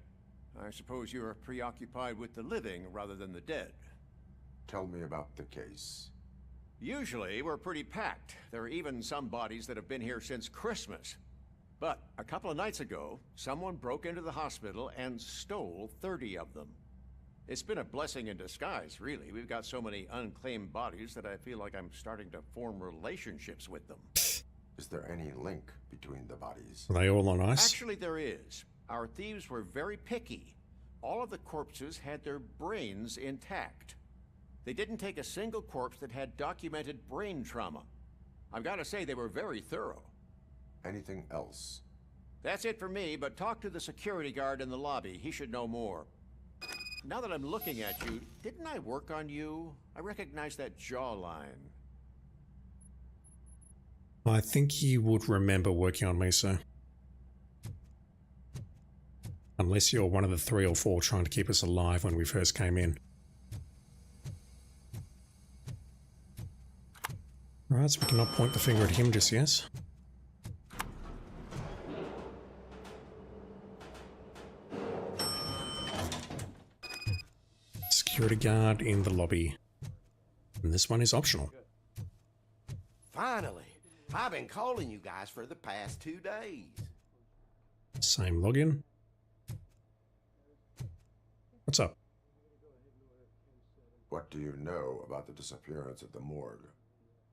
I suppose you're preoccupied with the living rather than the dead. Tell me about the case. Usually, we're pretty packed. There are even some bodies that have been here since Christmas. But a couple of nights ago, someone broke into the hospital and stole 30 of them. It's been a blessing in disguise, really. We've got so many unclaimed bodies that I feel like I'm starting to form relationships with them. Is there any link between the bodies? Are they all on ice? Actually, there is. Our thieves were very picky. All of the corpses had their brains intact. They didn't take a single corpse that had documented brain trauma. I've got to say, they were very thorough. Anything else? That's it for me, but talk to the security guard in the lobby. He should know more. Now that I'm looking at you, didn't I work on you? I recognize that jawline. I think he would remember working on me, sir. Unless you're one of the 3 or 4 trying to keep us alive when we first came in. Alright, so we cannot point the finger at him just yet. Security guard in the lobby. And this one is optional. Finally! I've been calling you guys for the past 2 days. Same login. What's up? What do you know about the disappearance at the morgue?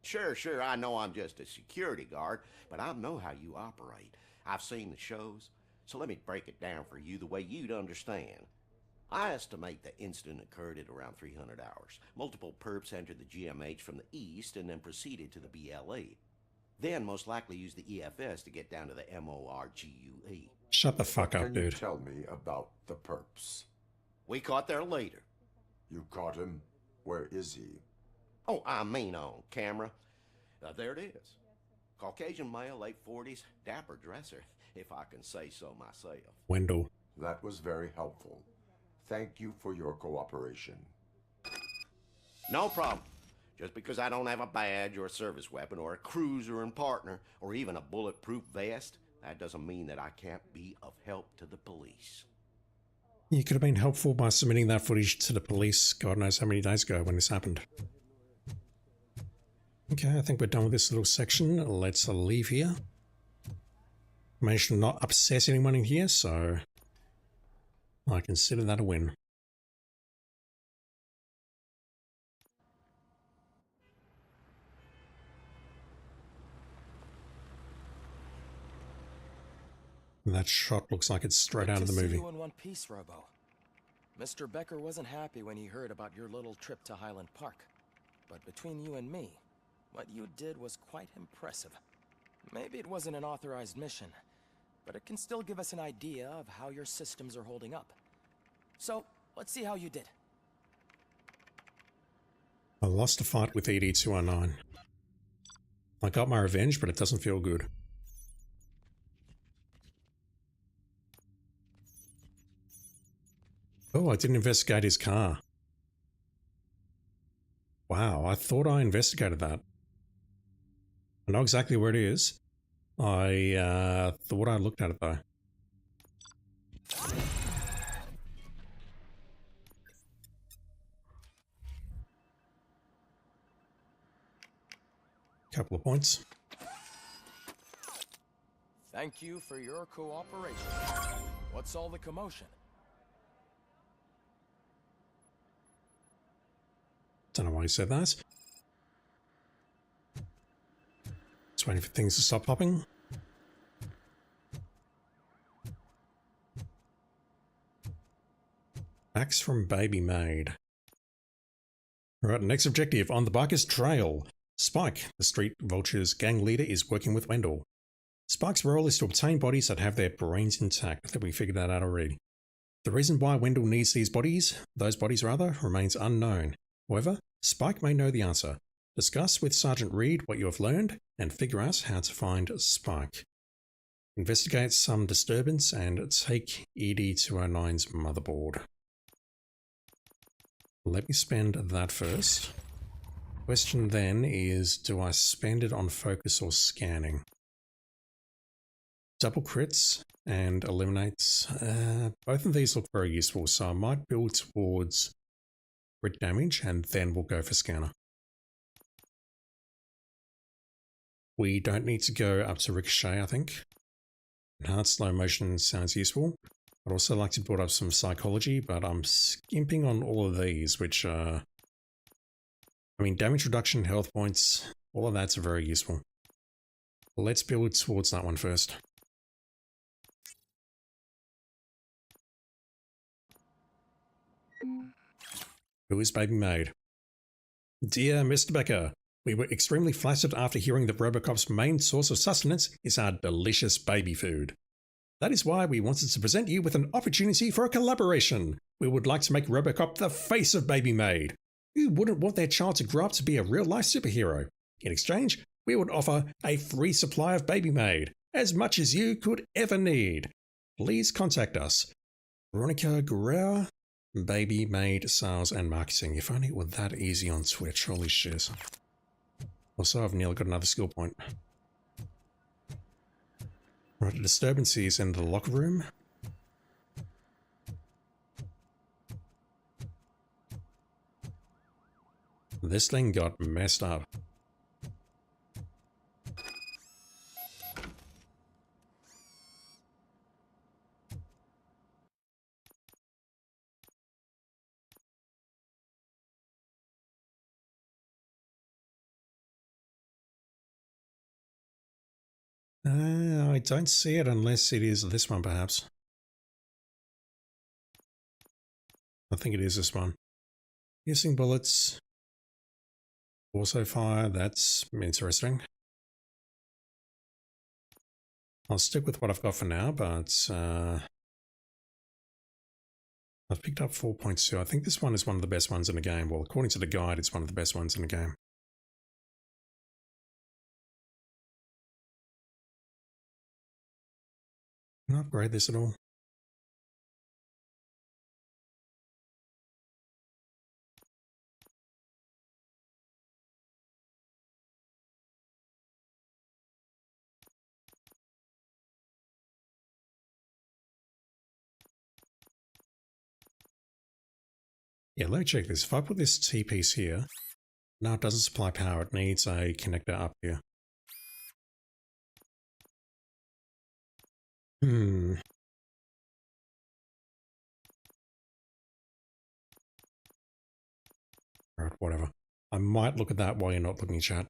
Sure, I know I'm just a security guard, but I know how you operate. I've seen the shows, so let me break it down for you the way you'd understand. I estimate the incident occurred at around 300 hours. Multiple perps entered the GMH from the east and then proceeded to the BLE. Then most likely used the EFS to get down to the MORGUE. Shut the fuck up, Can you dude. tell me about the perps? We caught there later. You caught him? Where is he? Oh, I mean on camera. There it is. Caucasian male, late 40s, dapper dresser, if I can say so myself. Wendell. That was very helpful. Thank you for your cooperation. No problem. Just because I don't have a badge or a service weapon or a cruiser and partner or even a bulletproof vest, that doesn't mean that I can't be of help to the police. You could have been helpful by submitting that footage to the police God knows how many days ago when this happened. Okay, I think we're done with this little section. Let's leave here. Managed to not upset anyone in here, so I consider that a win. That shot looks like it's straight out of the movie. See you in one piece, Robo. Mr. Becker wasn't happy when he heard about your little trip to Highland Park. But between you and me, what you did was quite impressive. Maybe it wasn't an authorized mission, but it can still give us an idea of how your systems are holding up. So, let's see how you did. I lost a fight with ED-209. I got my revenge, but it doesn't feel good. Oh, I didn't investigate his car. Wow, I thought I investigated that. I know exactly where it is. I thought I looked at it though. Couple of points. Thank you for your cooperation. What's all the commotion? Don't know why he said that. Just waiting for things to stop popping. Facts from Baby Maid. Alright, next objective on the Biker's Trail. Spike, the Street Vulture's gang leader, is working with Wendell. Spike's role is to obtain bodies that have their brains intact. I think we figured that out already. The reason why Wendell needs those bodies remains unknown. However, Spike may know the answer. Discuss with Sergeant Reed what you have learned and figure out how to find Spike. Investigate some disturbance and take ED-209's motherboard. Let me spend that first. Question then is, do I spend it on focus or scanning? Double crits and eliminates. Both of these look very useful, so I might build towards crit damage and then we'll go for scanner. We don't need to go up to ricochet, I think. Enhanced slow motion sounds useful. I'd also like to build up some psychology, but I'm skimping on all of these, which I mean, damage reduction, health points, all of that's very useful. Let's build towards that one first. Who is Baby Maid? Dear Mr. Becker, we were extremely flattered after hearing that Robocop's main source of sustenance is our delicious baby food. That is why we wanted to present you with an opportunity for a collaboration. We would like to make Robocop the face of Baby Maid. Who wouldn't want their child to grow up to be a real-life superhero? In exchange, we would offer a free supply of Baby Maid, as much as you could ever need. Please contact us. Veronica Guerrero, Baby Maid Sales and Marketing. If only it were that easy on Twitch, holy shit. Also, I've nearly got another skill point. Right, disturbances in the locker room. This thing got messed up. I don't see it unless it is this one, perhaps. I think it is this one. Piercing bullets. Also fire, that's interesting. I'll stick with what I've got for now, but I've picked up 4.2. I think this one is one of the best ones in the game. Well, according to the guide, it's one of the best ones in the game. Can I upgrade this at all? Yeah, let me check this. If I put this T-piece here, no, it doesn't supply power. It needs a connector up here. Alright, whatever. I might look at that while you're not looking, chat.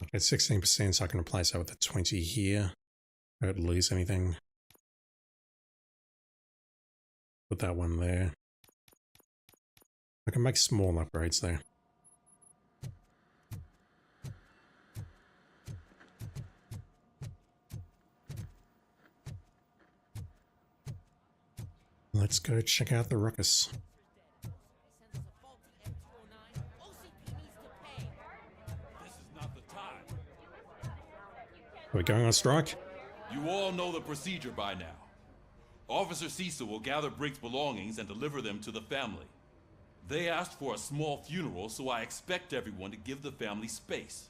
Okay, 16%, so I can replace that with a 20 here. I don't lose anything. Put that one there. I can make small upgrades there. Let's go check out the ruckus. Are we going on strike? You all know the procedure by now. Officer Cecil will gather Briggs' belongings and deliver them to the family. They asked for a small funeral, so I expect everyone to give the family space.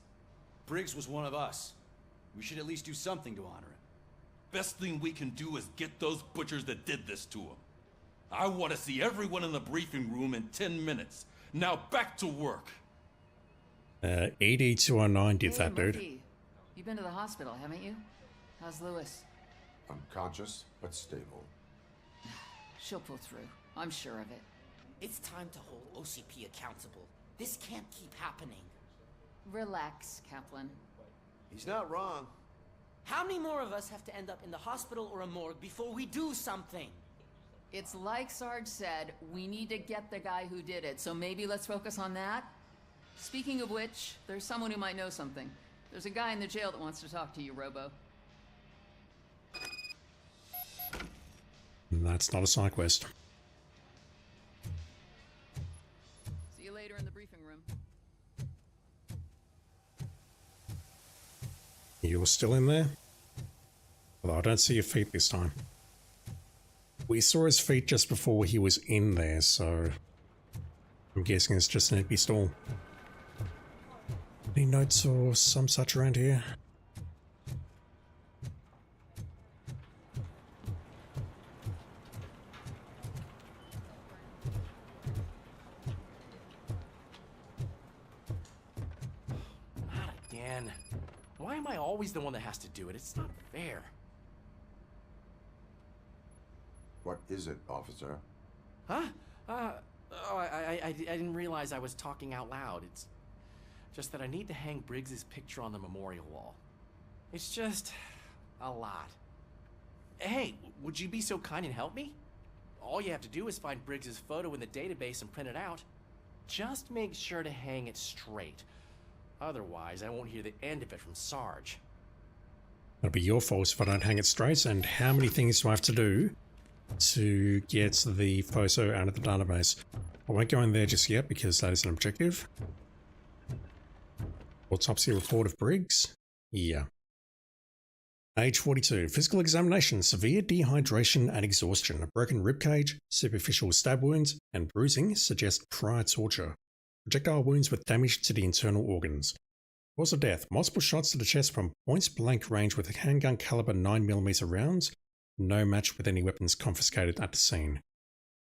Briggs was one of us. We should at least do something to honor him. Best thing we can do is get those butchers that did this to him. I want to see everyone in the briefing room in 10 minutes. Now back to work. ED209 did that, dude. Murphy, you've been to the hospital, haven't you? How's Lewis? Unconscious, but stable. She'll pull through. I'm sure of it. It's time to hold OCP accountable. This can't keep happening. Relax, Kaplan. He's not wrong. How many more of us have to end up in the hospital or a morgue before we do something? It's like Sarge said, we need to get the guy who did it, so maybe let's focus on that? Speaking of which, there's someone who might know something. There's a guy in the jail that wants to talk to you, Robo. That's not a side quest. See you later in the briefing room. You're still in there? Although I don't see your feet this time. We saw his feet just before he was in there, so I'm guessing it's just an empty stall. Any notes or some such around here? Not again. Why am I always the one that has to do it? It's not fair. What is it, officer? Huh? I didn't realize I was talking out loud. It's just that I need to hang Briggs's picture on the memorial wall. It's just a lot. Hey, would you be so kind and help me? All you have to do is find Briggs's photo in the database and print it out. Just make sure to hang it straight. Otherwise, I won't hear the end of it from Sarge. It'll be your fault if I don't hang it straight. And how many things do I have to do to get the photo out of the database? I won't go in there just yet because that is an objective. Autopsy report of Briggs? Yeah. Age 42. Physical examination. Severe dehydration and exhaustion. A broken ribcage, superficial stab wounds, and bruising suggest prior torture. Projectile wounds with damage to the internal organs. Cause of death. Multiple shots to the chest from point-blank range with a handgun caliber 9mm rounds. No match with any weapons confiscated at the scene.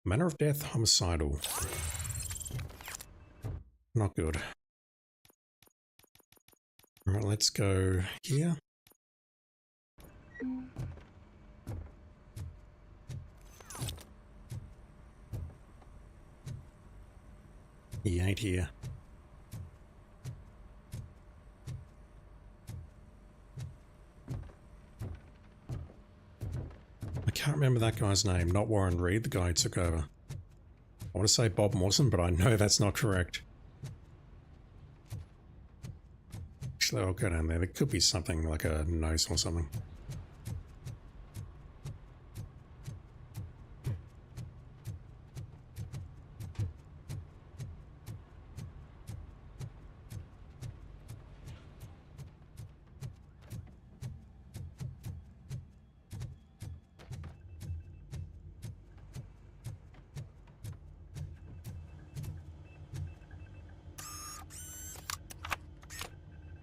Manner of death. Homicidal. Not good. Alright, let's go here. He ain't here. I can't remember that guy's name. Not Warren Reed, the guy who took over. I want to say Bob Morrison, but I know that's not correct. Actually, I'll go down there. There could be something like a nose or something.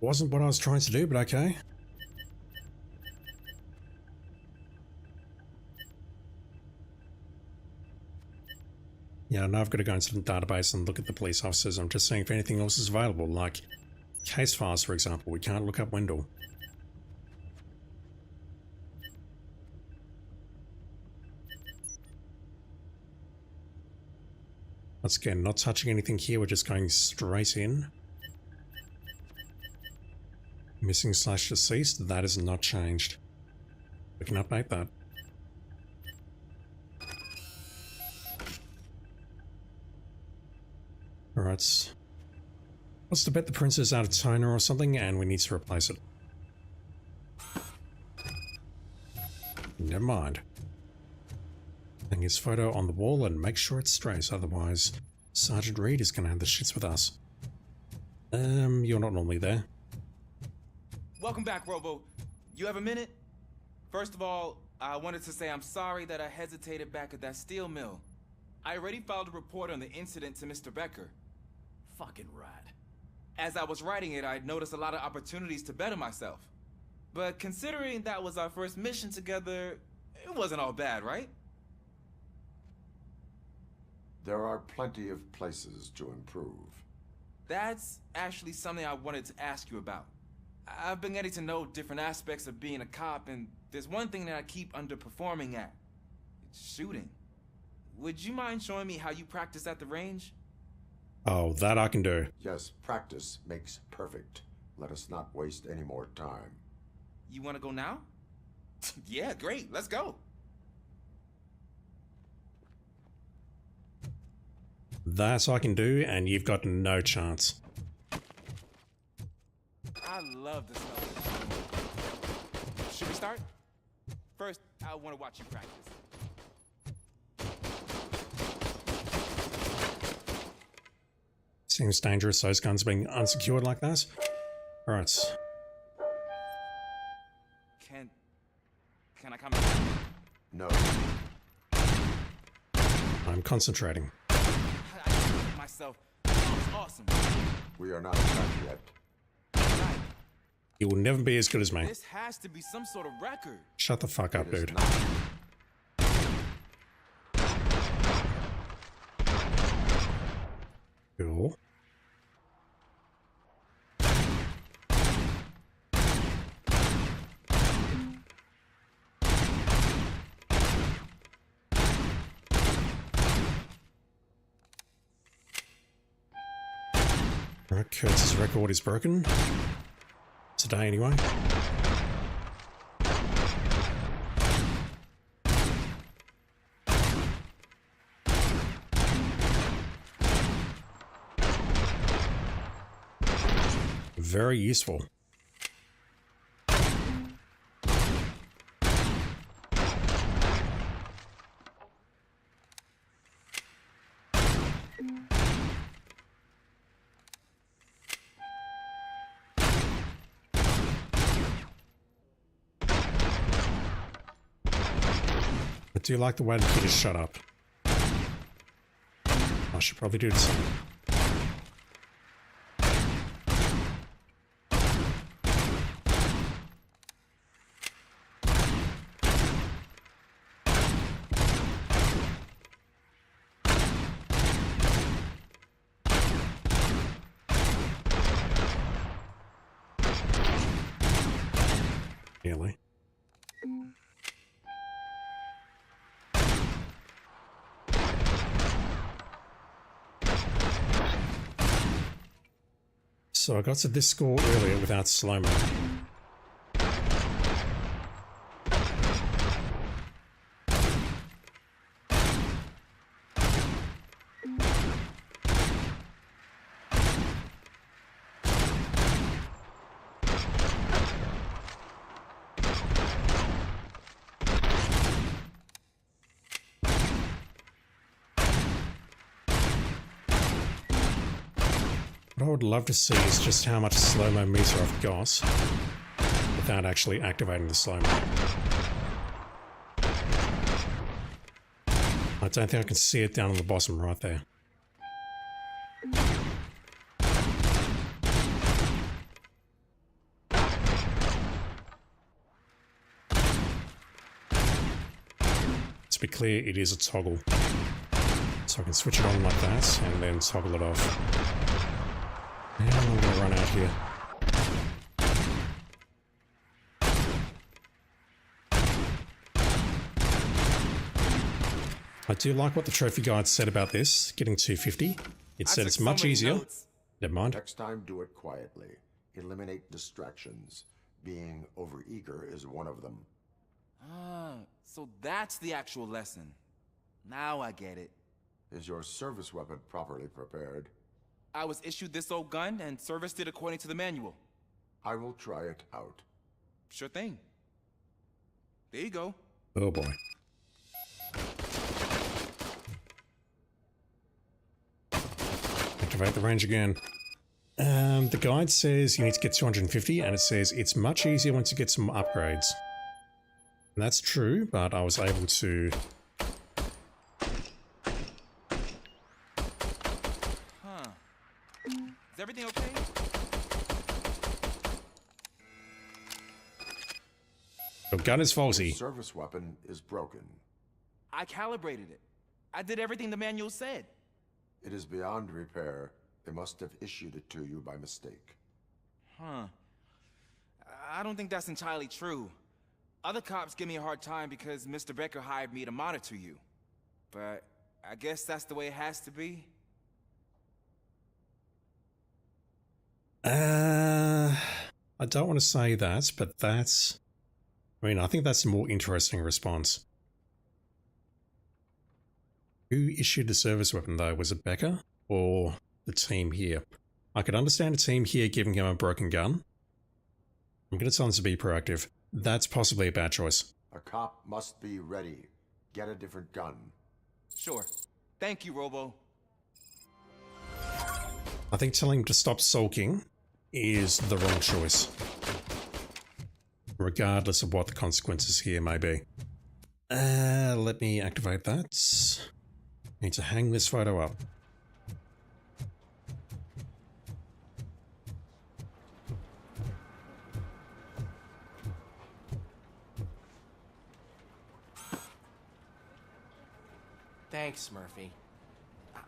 Wasn't what I was trying to do, but okay. Yeah, now I've got to go into the database and look at the police officers. I'm just seeing if anything else is available, like case files, for example. We can't look up Wendell. Once again, not touching anything here, we're just going straight in. Missing / deceased, that has not changed. We can update that. Alright. What's to bet the printer's out of toner or something and we need to replace it. Never mind. Hang his photo on the wall and make sure it's straight, otherwise Sergeant Reed is gonna have the shits with us. You're not normally there. Welcome back, Robo. You have a minute? First of all, I wanted to say I'm sorry that I hesitated back at that steel mill. I already filed a report on the incident to Mr. Becker. Fucking rad. As I was writing it, I noticed a lot of opportunities to better myself. But considering that was our first mission together, it wasn't all bad, right? There are plenty of places to improve. That's actually something I wanted to ask you about. I've been getting to know different aspects of being a cop, and there's one thing that I keep underperforming at. It's shooting. Would you mind showing me how you practice at the range? Oh, that I can do. Yes, practice makes perfect. Let us not waste any more time. You want to go now? Yeah, great. Let's go. That I can do, and you've got no chance. I love this stuff. Should we start? First, I want to watch you practice. Seems dangerous, those guns being unsecured like that. Alright. Can I come in? No. I'm concentrating. I did myself. That was awesome. We are not done yet. You will never be as good as me. This has to be some sort of record. Shut the fuck up, dude. Cool. Alright, Kurtz's record is broken. Today, anyway. Very useful. I do like the way the kid is shut up. I should probably do the same. Nearly. So I got to this score earlier without slow-mo. What I would love to see is just how much slow-mo meter I've got without actually activating the slow-mo. I don't think I can see it down on the bottom right there. To be clear, it is a toggle. So I can switch it on like that and then toggle it off. And I'm gonna run out here. I do like what the trophy guide said about this, getting 250. It said it's much easier. Never mind. Next time, do it quietly. Eliminate distractions. Being overeager is one of them. Ah, so that's the actual lesson. Now I get it. Is your service weapon properly prepared? I was issued this old gun and serviced it according to the manual. I will try it out. Sure thing. There you go. Oh boy. Activate the range again. The guide says you need to get 250, and it says it's much easier once you get some upgrades. And that's true, but I was able to... Is everything okay? Your gun is faulty. Your service weapon is broken. I calibrated it. I did everything the manual said. It is beyond repair. They must have issued it to you by mistake. Huh. I don't think that's entirely true. Other cops give me a hard time because Mr. Becker hired me to monitor you. But I guess that's the way it has to be. I don't want to say that, but that's... I mean, I think that's a more interesting response. Who issued the service weapon, though? Was it Becker or the team here? I could understand a team here giving him a broken gun. I'm going to tell him to be proactive. That's possibly a bad choice. A cop must be ready. Get a different gun. Sure. Thank you, Robo. I think telling him to stop sulking is the wrong choice, regardless of what the consequences here may be. Let me activate that. Need to hang this photo up. Thanks, Murphy.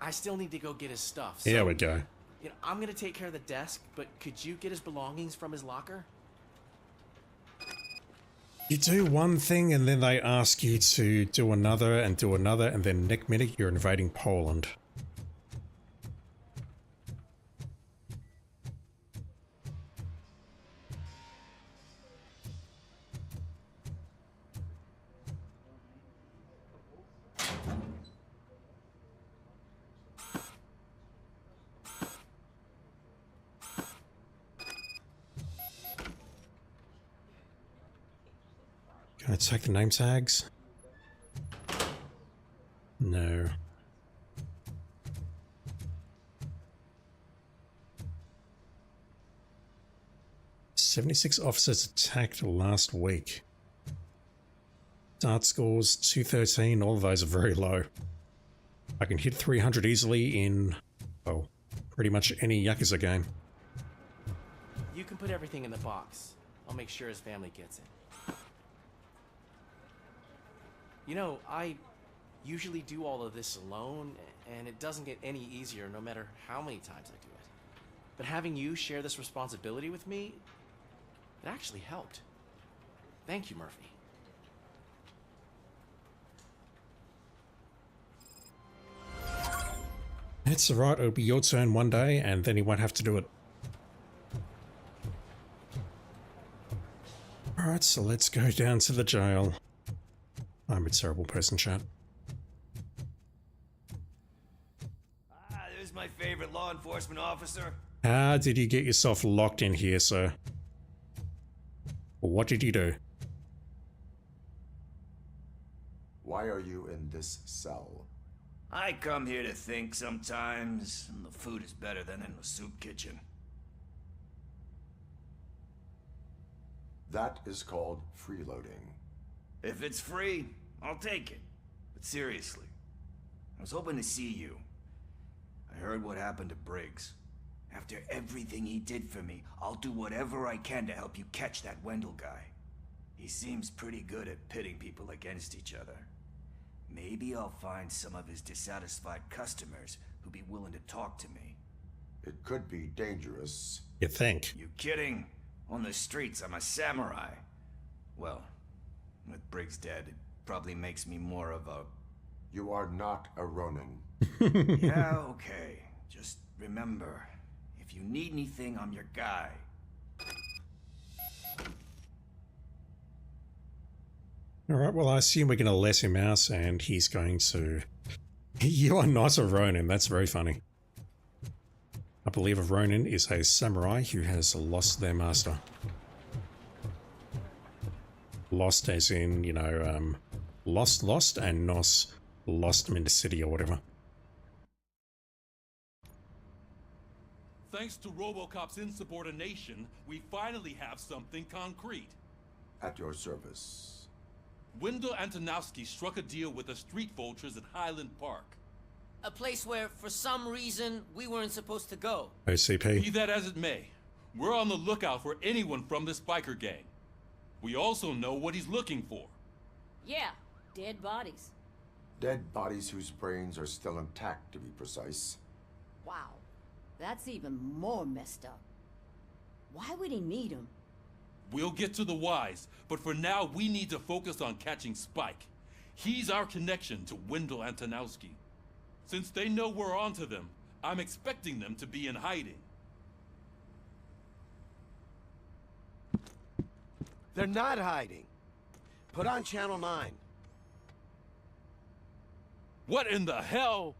I still need to go get his stuff. So, here we go. You know, I'm gonna take care of the desk, but could you get his belongings from his locker? You do one thing and then they ask you to do another, and then next minute you're invading Poland. Can I check the name tags? No. "76 officers attacked last week. Start scores 213, all of those are very low. I can hit 300 easily in, well, pretty much any Yakuza game. You can put everything in the box. I'll make sure his family gets it. You know, I usually do all of this alone, and it doesn't get any easier no matter how many times I do it. But having you share this responsibility with me, it actually helped. Thank you, Murphy. It's alright, it'll be your turn one day, and then you won't have to do it. Alright, so let's go down to the jail. I'm a terrible person, chat. There's my favorite law enforcement officer. How did you get yourself locked in here, sir? What did you do? Why are you in this cell? I come here to think sometimes, and the food is better than in the soup kitchen. That is called freeloading. If it's free, I'll take it. But seriously, I was hoping to see you. I heard what happened to Briggs. After everything he did for me, I'll do whatever I can to help you catch that Wendell guy. He seems pretty good at pitting people against each other. Maybe I'll find some of his dissatisfied customers who'd be willing to talk to me. It could be dangerous. You think? You kidding? On the streets, I'm a samurai. Well, with Briggs dead, it probably makes me more of a... You are not a Ronin. Yeah, okay. Just remember, if you need anything, I'm your guy. Alright, well I assume we're going to let him out and he's going to... You are not a Ronin, that's very funny. I believe a Ronin is a samurai who has lost their master. Lost as in, you know, lost, and nos, lost them in the city or whatever. Thanks to Robocop's insubordination, we finally have something concrete. At your service. Wendell Antonowski struck a deal with the street vultures at Highland Park. A place where, for some reason, we weren't supposed to go. OCP. Be that as it may, we're on the lookout for anyone from this biker gang. We also know what he's looking for. Yeah, dead bodies. Dead bodies whose brains are still intact, to be precise. Wow, that's even more messed up. Why would he need them? We'll get to the whys, but for now we need to focus on catching Spike. He's our connection to Wendell Antonowski. Since they know we're onto them, I'm expecting them to be in hiding. They're not hiding. Put on Channel 9. What in the hell?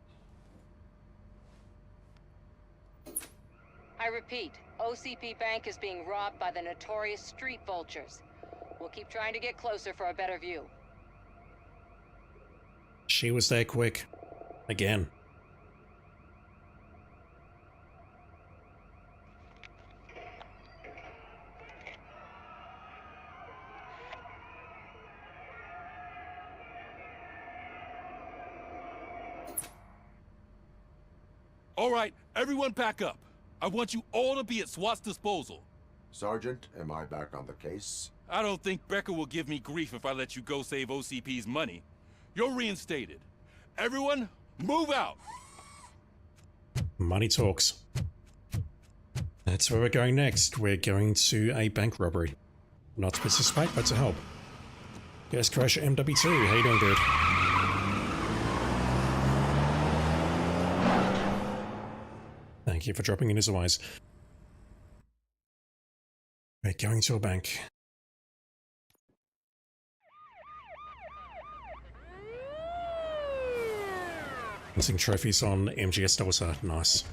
I repeat, OCP Bank is being robbed by the notorious street vultures. We'll keep trying to get closer for a better view. She was there quick. Again. All right, everyone back up. I want you all to be at SWAT's disposal. Sergeant, am I back on the case? I don't think Becker will give me grief if I let you go save OCP's money. You're reinstated. Everyone, move out! Money talks. That's where we're going next. We're going to a bank robbery. Not to participate, but to help. Guest Crusher MW2, how you doing, dude? Thank you for dropping in as always. We're going to a bank. Missing trophies on MGS Delta. Nice.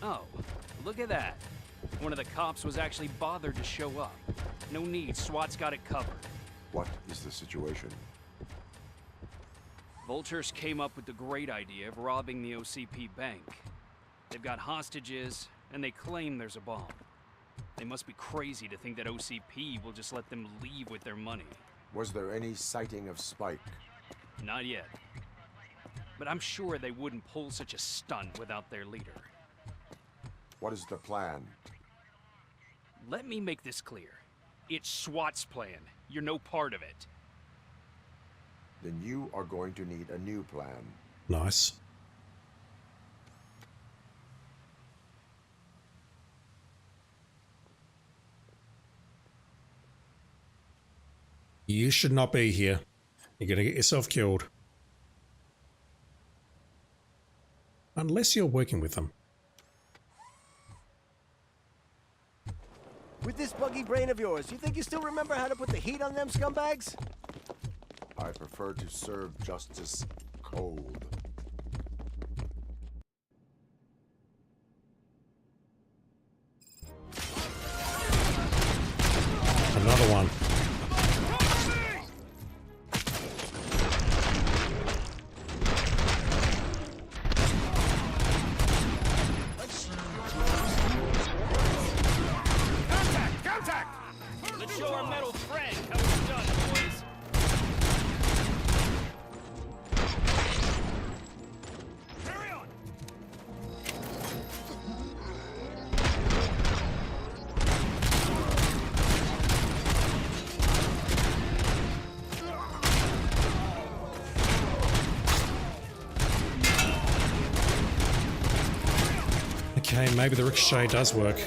Oh, look at that. One of the cops was actually bothered to show up. No need, SWAT's got it covered. What is the situation? Vultures came up with the great idea of robbing the OCP bank. They've got hostages, and they claim there's a bomb. They must be crazy to think that OCP will just let them leave with their money. Was there any sighting of Spike? Not yet. But I'm sure they wouldn't pull such a stunt without their leader. What is the plan? Let me make this clear. It's SWAT's plan. You're no part of it. Then you are going to need a new plan. Nice. You should not be here. You're gonna get yourself killed. Unless you're working with them. With this buggy brain of yours, you think you still remember how to put the heat on them scumbags? I prefer to serve justice cold. Another one. Let's show our metal friend how it's done, boys. Carry on. Okay, maybe the ricochet does work.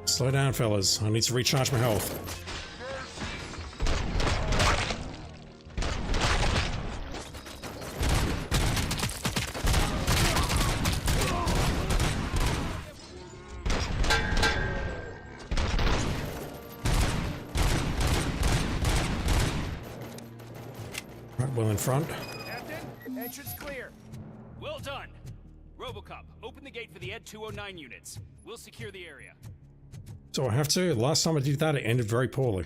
Slow down, fellas. I need to recharge my health. Right, well in front. Captain, entrance clear. Well done. Robocop, open the gate for the Ed 209 units. We'll secure the area. Do I have to? Last time I did that, it ended very poorly.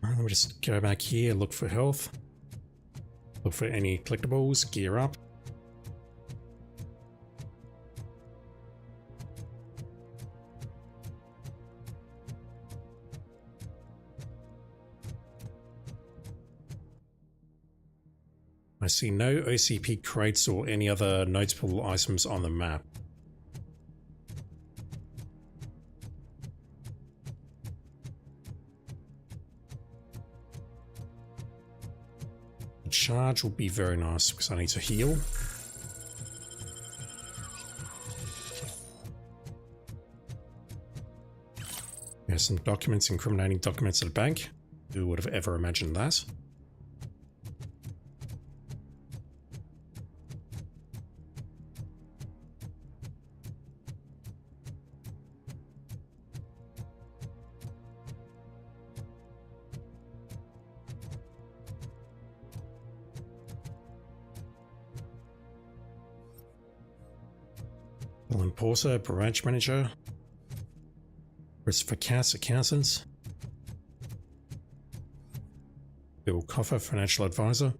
Alright, let me just go back here, look for health. Look for any collectibles, gear up. I see no OCP crates or any other notable items on the map. A charge would be very nice because I need to heal. There's some documents, incriminating documents at a bank. Who would have ever imagined that? Alan Porter, branch manager. Christopher Cass, accountants. Bill Coffer, financial advisor.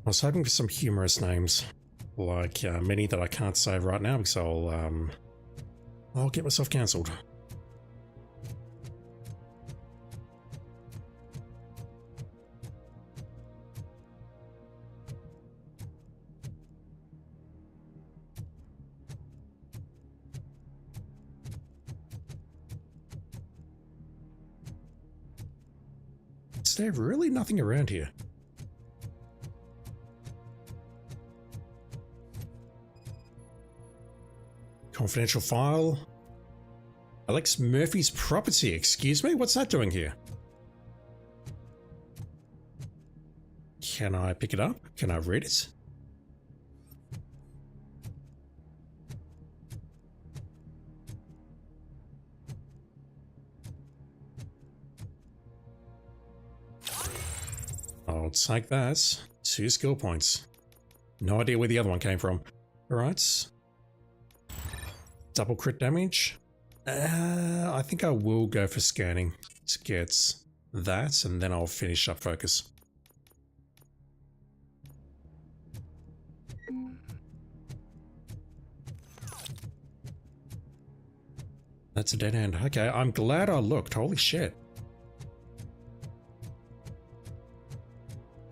I was hoping for some humorous names, like many that I can't say right now because I'll get myself cancelled. Is there really nothing around here? Confidential file. Alex Murphy's property. Excuse me? What's that doing here? Can I pick it up? Can I read it? I'll take that. 2 skill points. No idea where the other one came from. Alright. Double crit damage. I think I will go for scanning to get that, and then I'll finish up focus. That's a dead end. Okay, I'm glad I looked. Holy shit.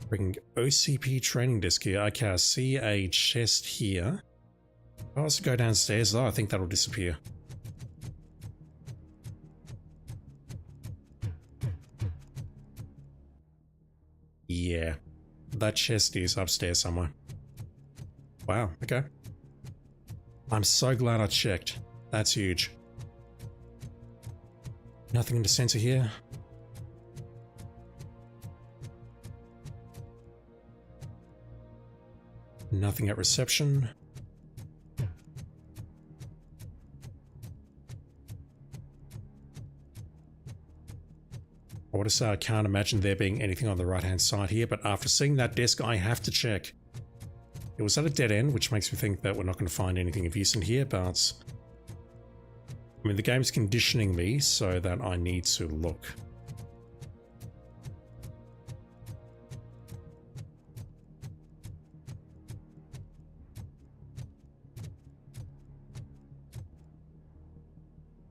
Bring OCP training disc here. Okay, I see a chest here. If I was to go downstairs though, I think that'll disappear. Yeah, that chest is upstairs somewhere. Wow, okay. I'm so glad I checked. That's huge. Nothing in the center here. Nothing at reception. I want to say I can't imagine there being anything on the right hand side here, but after seeing that desk I have to check. It was at a dead end, which makes me think that we're not going to find anything of use in here, but I mean the game's conditioning me so that I need to look.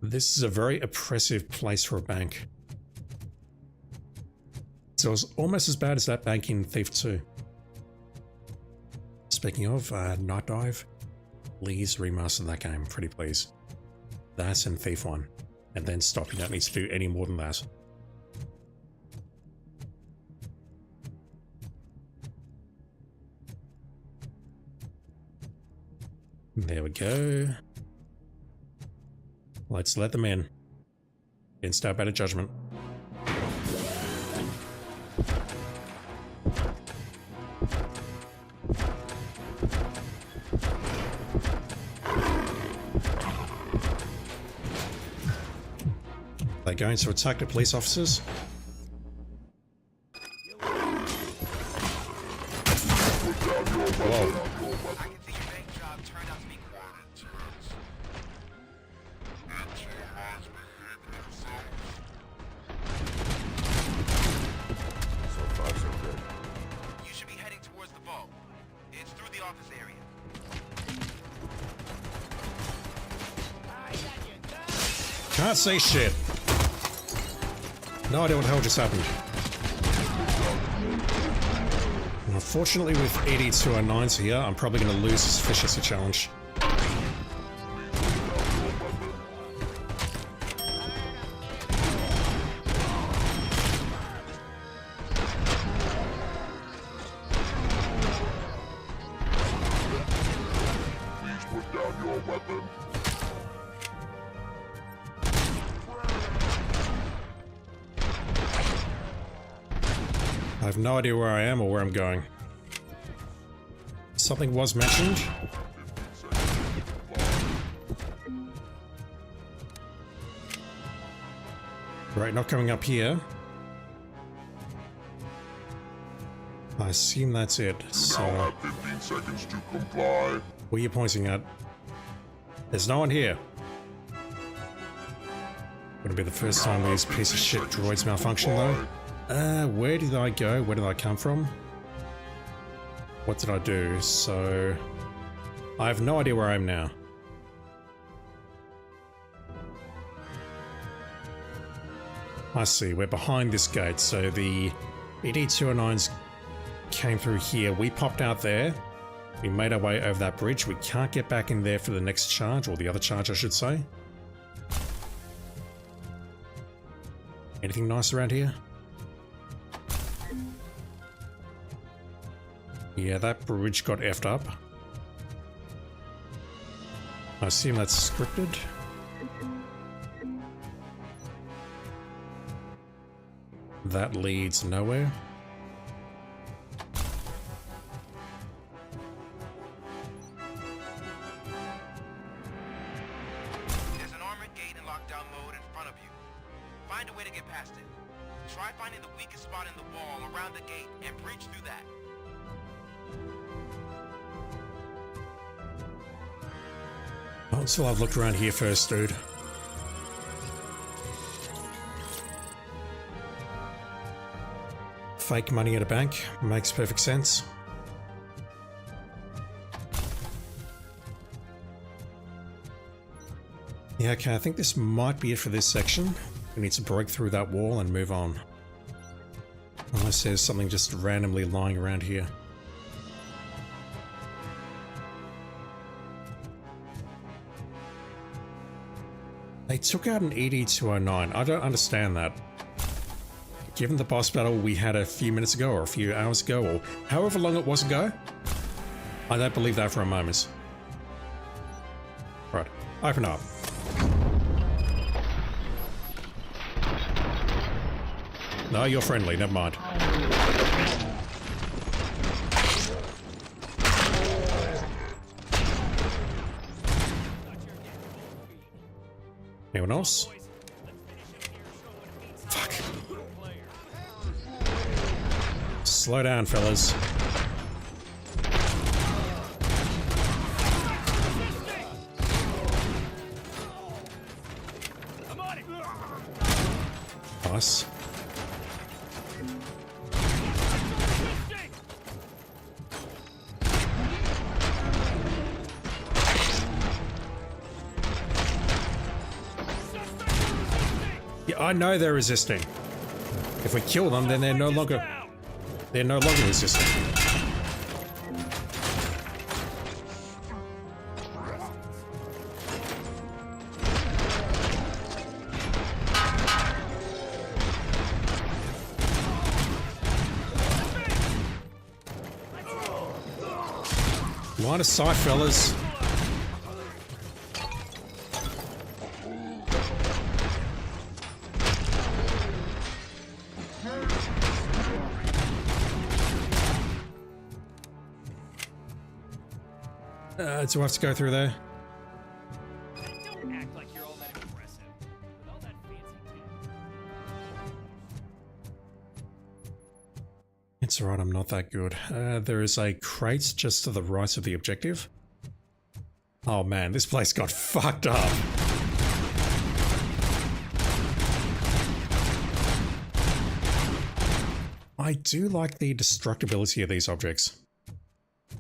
This is a very oppressive place for a bank. So it's almost as bad as that bank in Thief 2. Speaking of, Night Dive, please remaster that game, pretty please. That and Thief 1. And then stop, you don't need to do any more than that. There we go. Let's let them in. Against our better judgment. They're going to attack the police officers. Whoa. Can't say shit. No idea what the hell just happened. Unfortunately, with 8209s here, I'm probably going to lose this efficiency challenge. Please put down your weapon. I have no idea where I am or where I'm going. Something was mentioned. Right, not coming up here. I assume that's it. So, Now have 15 seconds to comply. where are you pointing at? There's no one here. Wouldn't be the first time these piece of shit droids malfunction though. Where did I go? Where did I come from? What did I do? So, I have no idea where I am now. I see, we're behind this gate, so the ED-209s came through here. We popped out there. We made our way over that bridge. We can't get back in there for the next charge, or the other charge I should say. Anything nice around here? Yeah, that bridge got effed up. I assume that's scripted. That leads nowhere. There's an armored gate in lockdown mode in front of you. Find a way to get past it. Try finding the weakest spot in the wall around the gate and breach through that. Oh, so I've looked around here first, dude. Fake money at a bank makes perfect sense. Yeah, okay, I think this might be it for this section. We need to break through that wall and move on. Unless there's something just randomly lying around here. They took out an ED-209. I don't understand that. Given the boss battle we had a few minutes ago, or a few hours ago, or however long it was ago, I don't believe that for a moment. Right, open up. No, you're friendly, never mind. Anyone else? Fuck. Slow down, fellas. Nice. Yeah, I know they're resisting. If we kill them, then they're no longer resisting. Line of sight, fellas. Do I have to go through there? Don't act like you're all that impressive. With all that fancy It's alright, I'm not that good. There is a crate just to the right of the objective. Oh man, this place got fucked up. I do like the destructibility of these objects.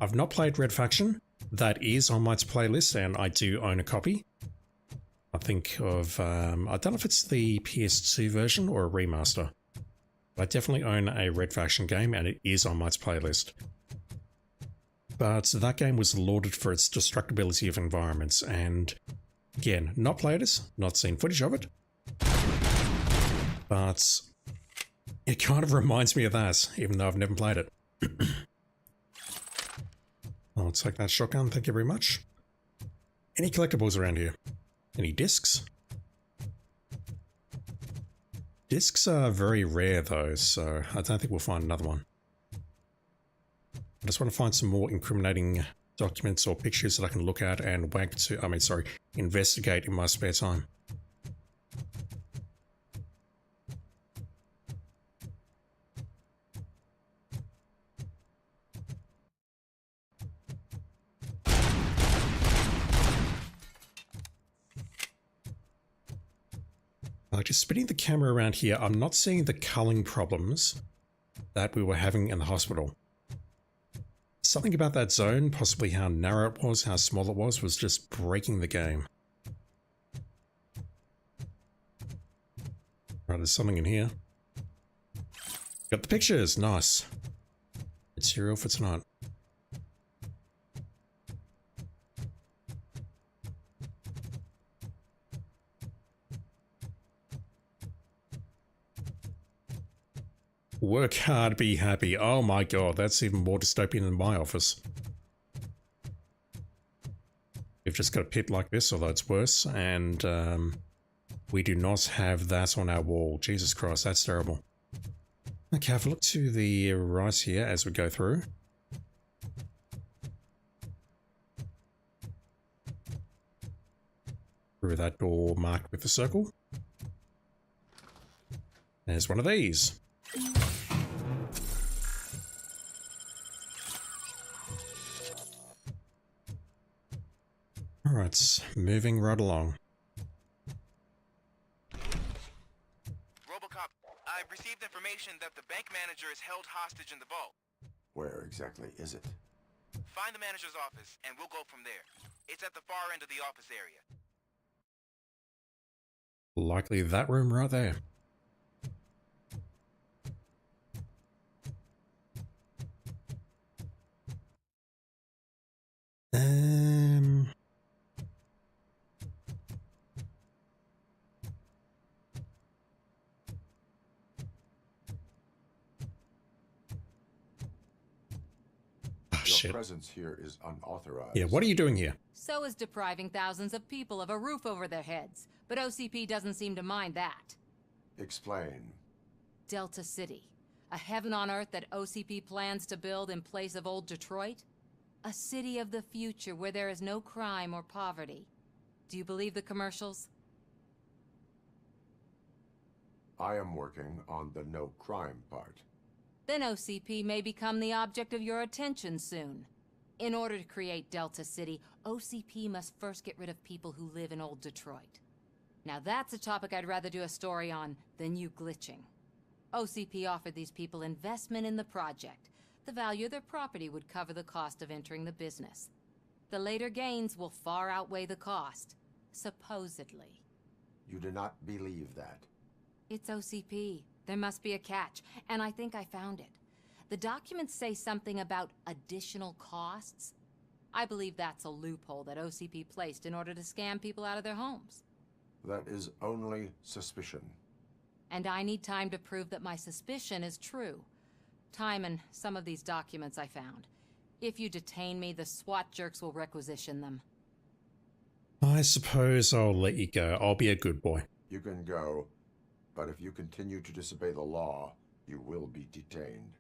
I've not played Red Faction. That is on my playlist, and I do own a copy. I think of, I don't know if it's the PS2 version or a remaster. I definitely own a Red Faction game, and it is on my playlist. But that game was lauded for its destructibility of environments, and again, not played it, not seen footage of it, but it kind of reminds me of that, even though I've never played it. I'll take that shotgun, thank you very much. Any collectibles around here? Any discs? Discs are very rare though, so I don't think we'll find another one. I just want to find some more incriminating documents or pictures that I can look at and investigate in my spare time. Just spinning the camera around here, I'm not seeing the culling problems that we were having in the hospital. Something about that zone, possibly how narrow it was, how small it was just breaking the game. Right, there's something in here. Got the pictures, nice. Material for tonight. Work hard, be happy. Oh my god, that's even more dystopian than my office. We've just got a pit like this, although it's worse, and we do not have that on our wall. Jesus Christ, that's terrible. Okay, have a look to the right here as we go through. Through that door marked with the circle. There's one of these. Alright, moving right along. Robocop, I've received information that the bank manager is held hostage in the vault. Where exactly is it? Find the manager's office, and we'll go from there. It's at the far end of the office area. Likely that room right there. Your presence here is unauthorized. Yeah, what are you doing here? So is depriving thousands of people of a roof over their heads. But OCP doesn't seem to mind that. Explain. Delta City. A heaven on earth that OCP plans to build in place of old Detroit? A city of the future where there is no crime or poverty. Do you believe the commercials? I am working on the no crime part. Then OCP may become the object of your attention soon. In order to create Delta City, OCP must first get rid of people who live in old Detroit. Now that's a topic I'd rather do a story on than you glitching. OCP offered these people investment in the project. The value of their property would cover the cost of entering the business. The later gains will far outweigh the cost, supposedly. You do not believe that? It's OCP. There must be a catch, and I think I found it. The documents say something about additional costs. I believe that's a loophole that OCP placed in order to scam people out of their homes. That is only suspicion. And I need time to prove that my suspicion is true. Time and some of these documents I found. If you detain me, the SWAT jerks will requisition them. I suppose I'll let you go. I'll be a good boy. You can go, but if you continue to disobey the law, you will be detained.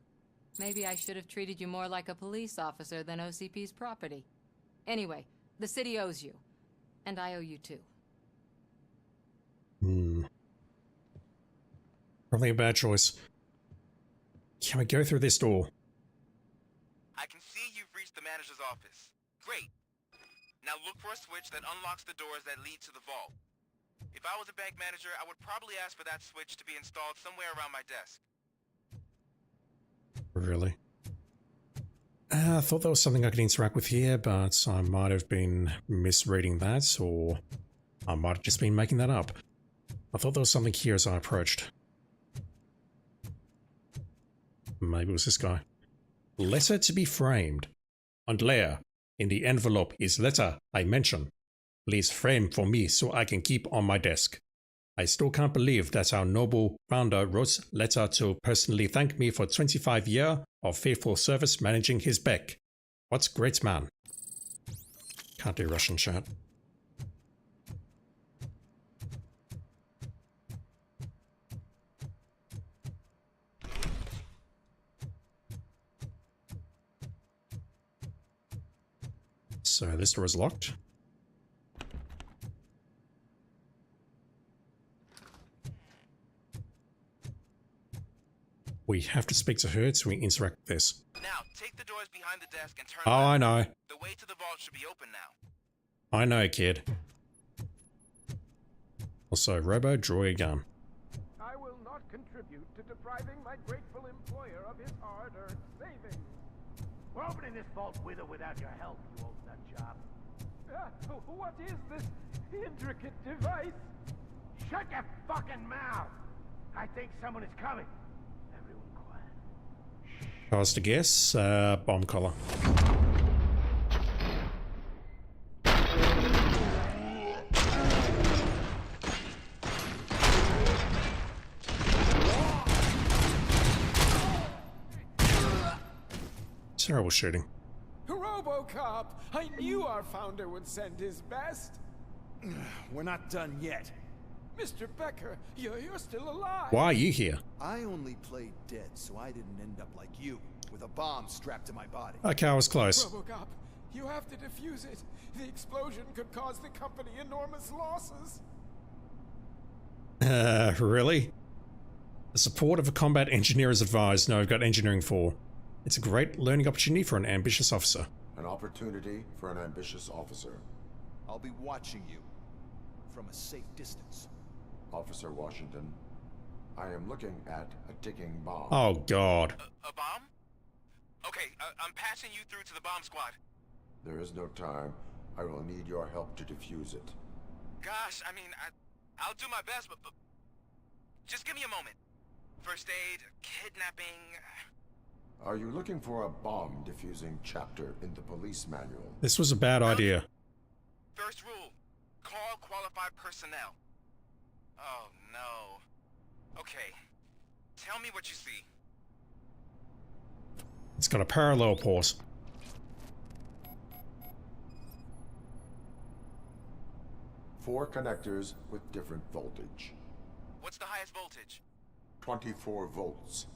Maybe I should have treated you more like a police officer than OCP's property. Anyway, the city owes you. And I owe you too. Probably a bad choice. Can we go through this door? I can see you've reached the manager's office. Great. Now look for a switch that unlocks the doors that lead to the vault. If I was a bank manager, I would probably ask for that switch to be installed somewhere around my desk. Really? I thought there was something I could interact with here, but I might have been misreading that, or I might have just been making that up. I thought there was something here as I approached. Maybe it was this guy. Letter to be framed. And Leia, in the envelope is letter I mention. Please frame for me so I can keep on my desk. I still can't believe that our noble founder wrote letter to personally thank me for 25 years of faithful service managing his Beck. What great man. Can't do Russian chat. So this door is locked. We have to speak to her to interact with this. Now, take the doors behind the desk and turn Oh, left. I know. The way to the vault should be open now. I know, kid. Also, Robo, draw your gun. I will not contribute to depriving my grateful employer of his hard-earned savings. We're opening this vault with or without your help, you old nut job. What is this intricate device? Shut your fucking mouth! I think someone is coming. Everyone quiet. Cast a guess, bomb collar. Terrible shooting. Robocop! I knew our founder would send his best. We're not done yet. Mr. Becker, you're still alive. Why are you here? I only played dead, so I didn't end up like you, with a bomb strapped to my body. Okay, I was close. Robocop, you have to defuse it. The explosion could cause the company enormous losses. Really? The support of a combat engineer is advised. No, I've got engineering 4. It's a great learning opportunity for an ambitious officer. An opportunity for an ambitious officer. I'll be watching you from a safe distance. Officer Washington, I am looking at a ticking bomb. Oh, God. A bomb? Okay, I'm passing you through to the bomb squad. There is no time. I will need your help to defuse it. Gosh, I mean, I'll do my best, but just give me a moment. First aid, kidnapping... Are you looking for a bomb defusing chapter in the police manual? This was a bad idea. First rule, call qualified personnel. Oh, no. Okay, tell me what you see. It's got a parallel port. Four connectors with different voltage. What's the highest voltage? 24 volts.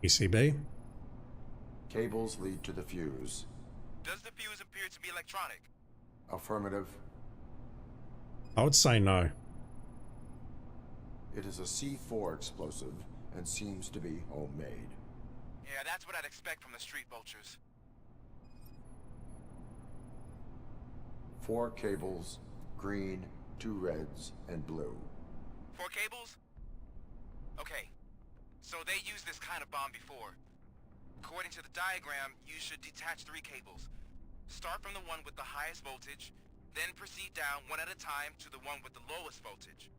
PCB. Cables lead to the fuse. Does the fuse appear to be electronic? Affirmative. I would say no. It is a C4 explosive and seems to be homemade. Yeah, that's what I'd expect from the street vultures. 4 cables, green, 2 reds, and blue. 4 cables? Okay, so they used this kind of bomb before. According to the diagram, you should detach 3 cables. Start from the one with the highest voltage, then proceed down one at a time to the one with the lowest voltage.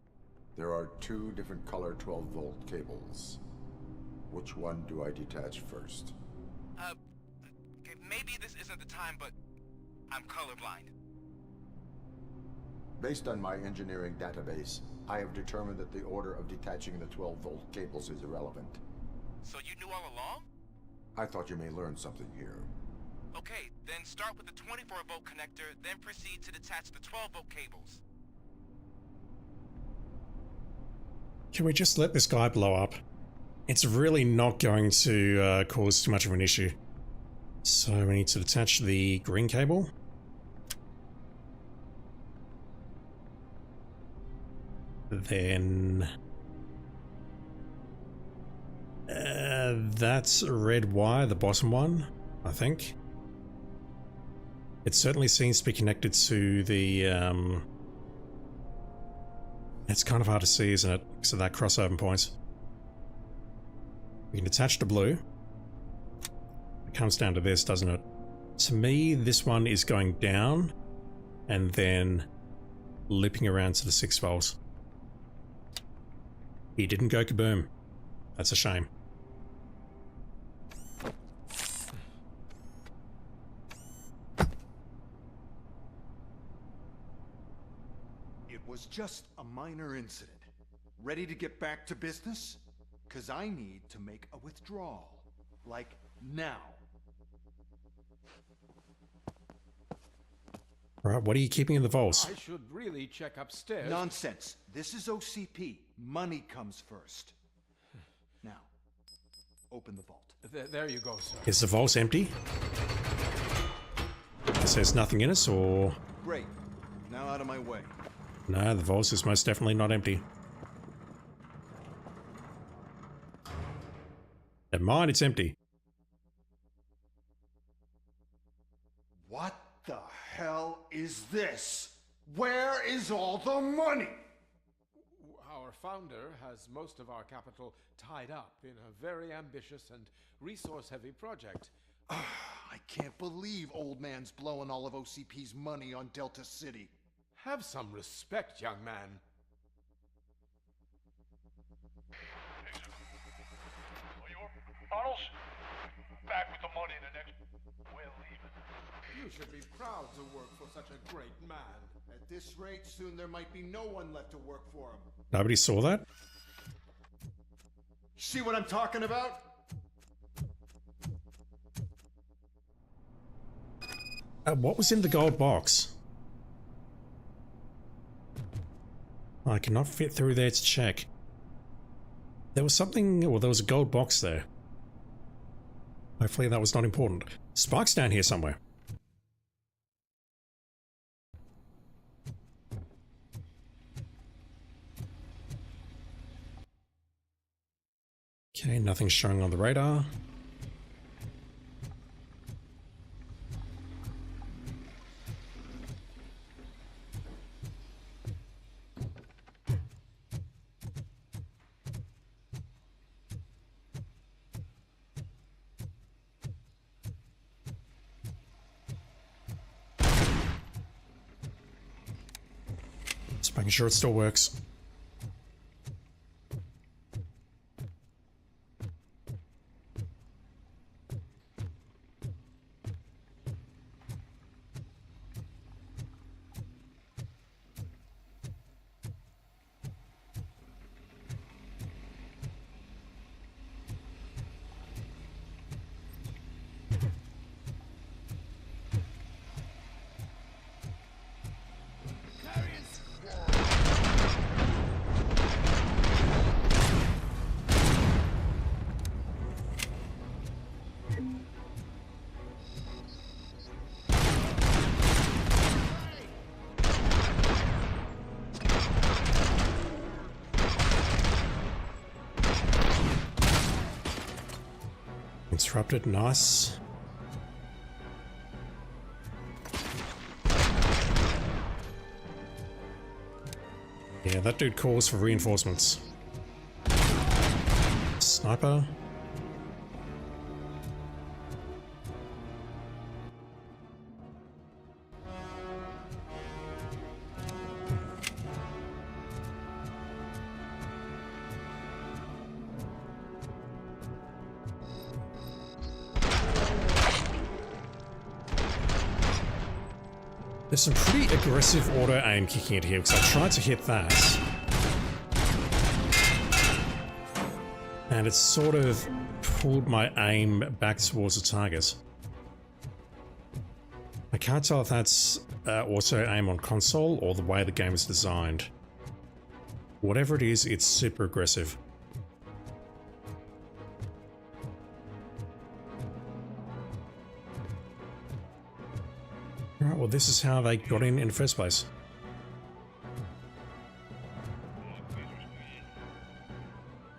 There are 2 different color 12-volt cables. Which one do I detach first? Okay, maybe this isn't the time, but I'm colorblind. Based on my engineering database, I have determined that the order of detaching the 12-volt cables is irrelevant. So you knew all along? I thought you may learn something here. Okay, then start with the 24-volt connector, then proceed to detach the 12-volt cables. Can we just let this guy blow up? It's really not going to cause too much of an issue. So we need to detach the green cable. Then... that's a red wire, the bottom one, I think. It certainly seems to be connected to the... It's kind of hard to see, isn't it? Because of that crossover point. We can attach the blue. It comes down to this, doesn't it? To me, this one is going down and then looping around to the 6 volts. He didn't go kaboom. That's a shame. It was just a minor incident. Ready to get back to business? 'Cause I need to make a withdrawal. Like, now. Right, what are you keeping in the vaults? I should really check upstairs. Nonsense. This is OCP. Money comes first. Now, open the vault. There you go, sir. Is the vault empty? It says nothing in it, or... Great. Now out of my way. No, the vault is most definitely not empty. Never mind, it's empty. What the hell is this? Where is all the money? Our founder has most of our capital tied up in a very ambitious and resource-heavy project. I can't believe old man's blowing all of OCP's money on Delta City. Have some respect, young man. Bottles? Back with the money in the next... We're leaving. You should be proud to work for such a great man. At this rate, soon there might be no one left to work for him. Nobody saw that? See what I'm talking about? What was in the gold box? I cannot fit through there to check. There was something, well, there was a gold box there. Hopefully that was not important. Spike's down here somewhere. Okay, nothing's showing on the radar. Just making sure it still works. Interrupted, nice. Yeah, that dude calls for reinforcements. Sniper. There's some pretty aggressive auto aim kicking it here because I tried to hit that. And it's sort of pulled my aim back towards the target. I can't tell if that's auto aim on console or the way the game is designed. Whatever it is, it's super aggressive. Alright, well this is how they got in the first place.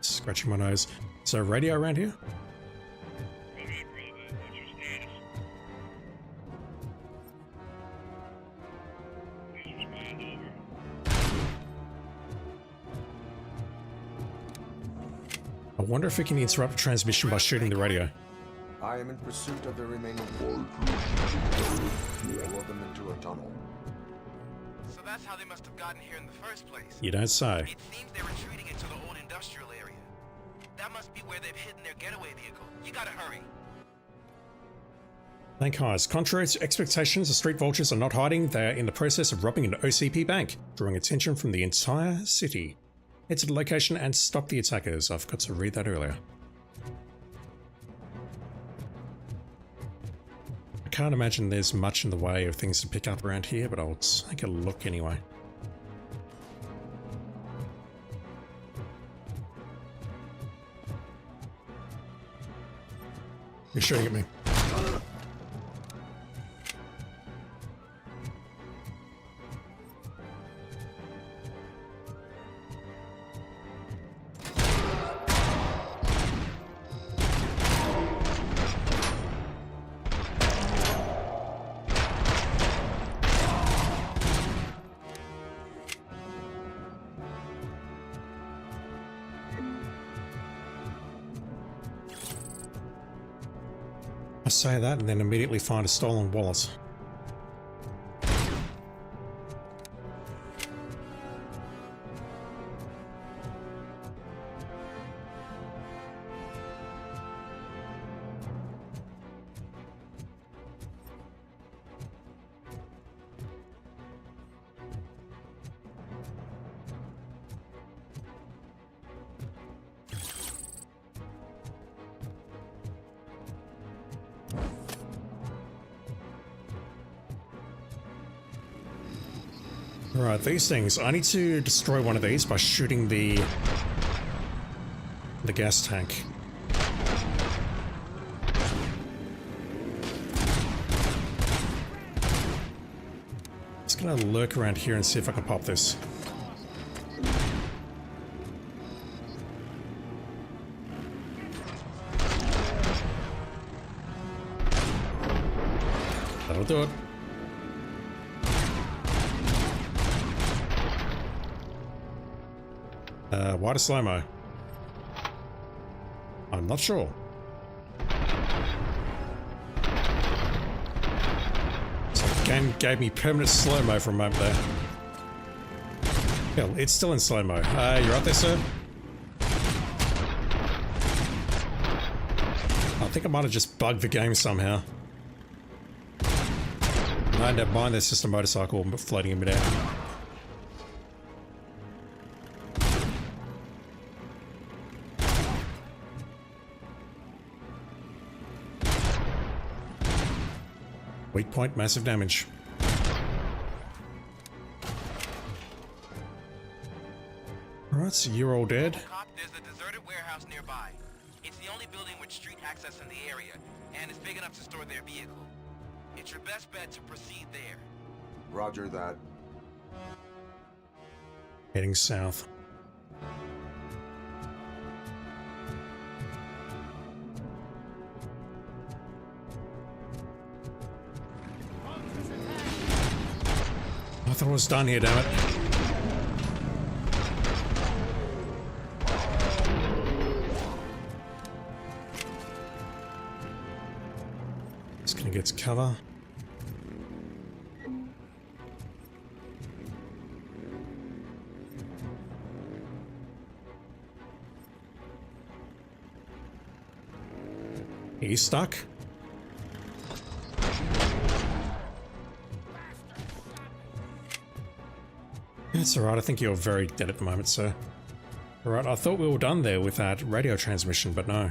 Scratching my nose. Is there a radio around here? I wonder if we can interrupt transmission by shooting the radio. I am in pursuit of the remaining all of them into a tunnel. So that's how they must have gotten here in the first place. You don't say. It seems they're retreating into the old industrial area. That must be where they've hidden their getaway vehicle. You gotta hurry. Bank heist. Contrary to expectations, the street vultures are not hiding. They are in the process of robbing an OCP bank, drawing attention from the entire city. Head to the location and stop the attackers. I forgot to read that earlier. I can't imagine there's much in the way of things to pick up around here, but I'll take a look anyway. You're shooting at me. Say that and then immediately find a stolen wallet. Right, these things. I need to destroy one of these by shooting the gas tank. Just gonna lurk around here and see if I can pop this. That'll do it. Why the slow-mo? I'm not sure. So the game gave me permanent slow-mo for a moment there. Hell, it's still in slow-mo. You right there, sir? I think I might have just bugged the game somehow. No, never mind, there's just a motorcycle floating in midair. Weak point, massive damage. Alright, so you're all dead. There's a deserted warehouse nearby. It's the only building with street access in the area, and it's big enough to store their vehicle. It's your best bet to proceed there. Roger that. Heading south. I thought I was done here, damn it. Just gonna get to cover. He's stuck. It's alright, I think you're very dead at the moment, sir. Alright, I thought we were done there with that radio transmission, but no.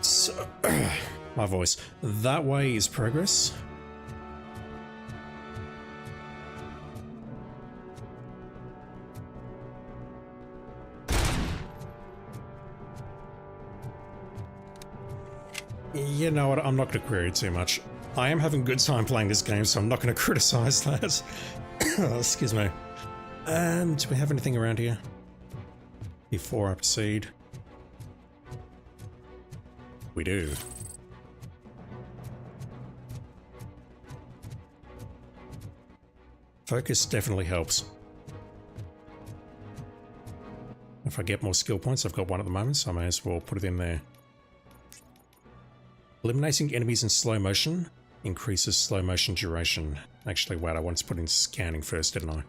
So, my voice. That way is progress. You know what, I'm not going to query too much. I am having a good time playing this game, so I'm not going to criticize that. Excuse me. Do we have anything around here? Before I proceed. We do. Focus definitely helps. If I get more skill points, I've got one at the moment, so I may as well put it in there. Eliminating enemies in slow motion increases slow motion duration. Actually, wait, I wanted to put in scanning first, didn't I? I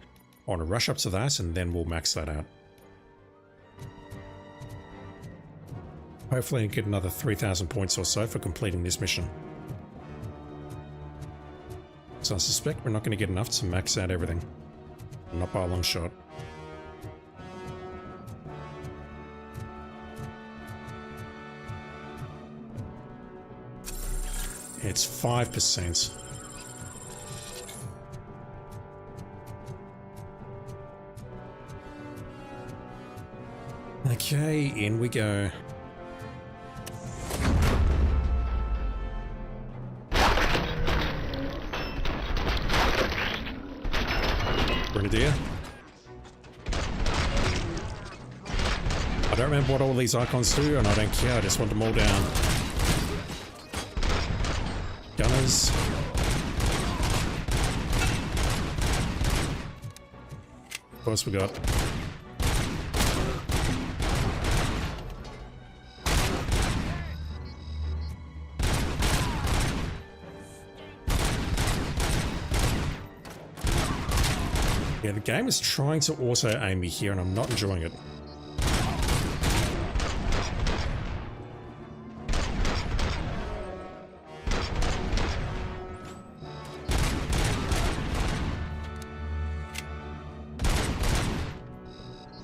want to rush up to that and then we'll max that out. Hopefully I get another 3,000 points or so for completing this mission. So I suspect we're not going to get enough to max out everything. Not by a long shot. It's 5%. Okay, in we go. Grenadier. I don't remember what all these icons do, and I don't care, I just want them all down. Gunners. Of course we got. Yeah, the game is trying to auto-aim me here and I'm not enjoying it.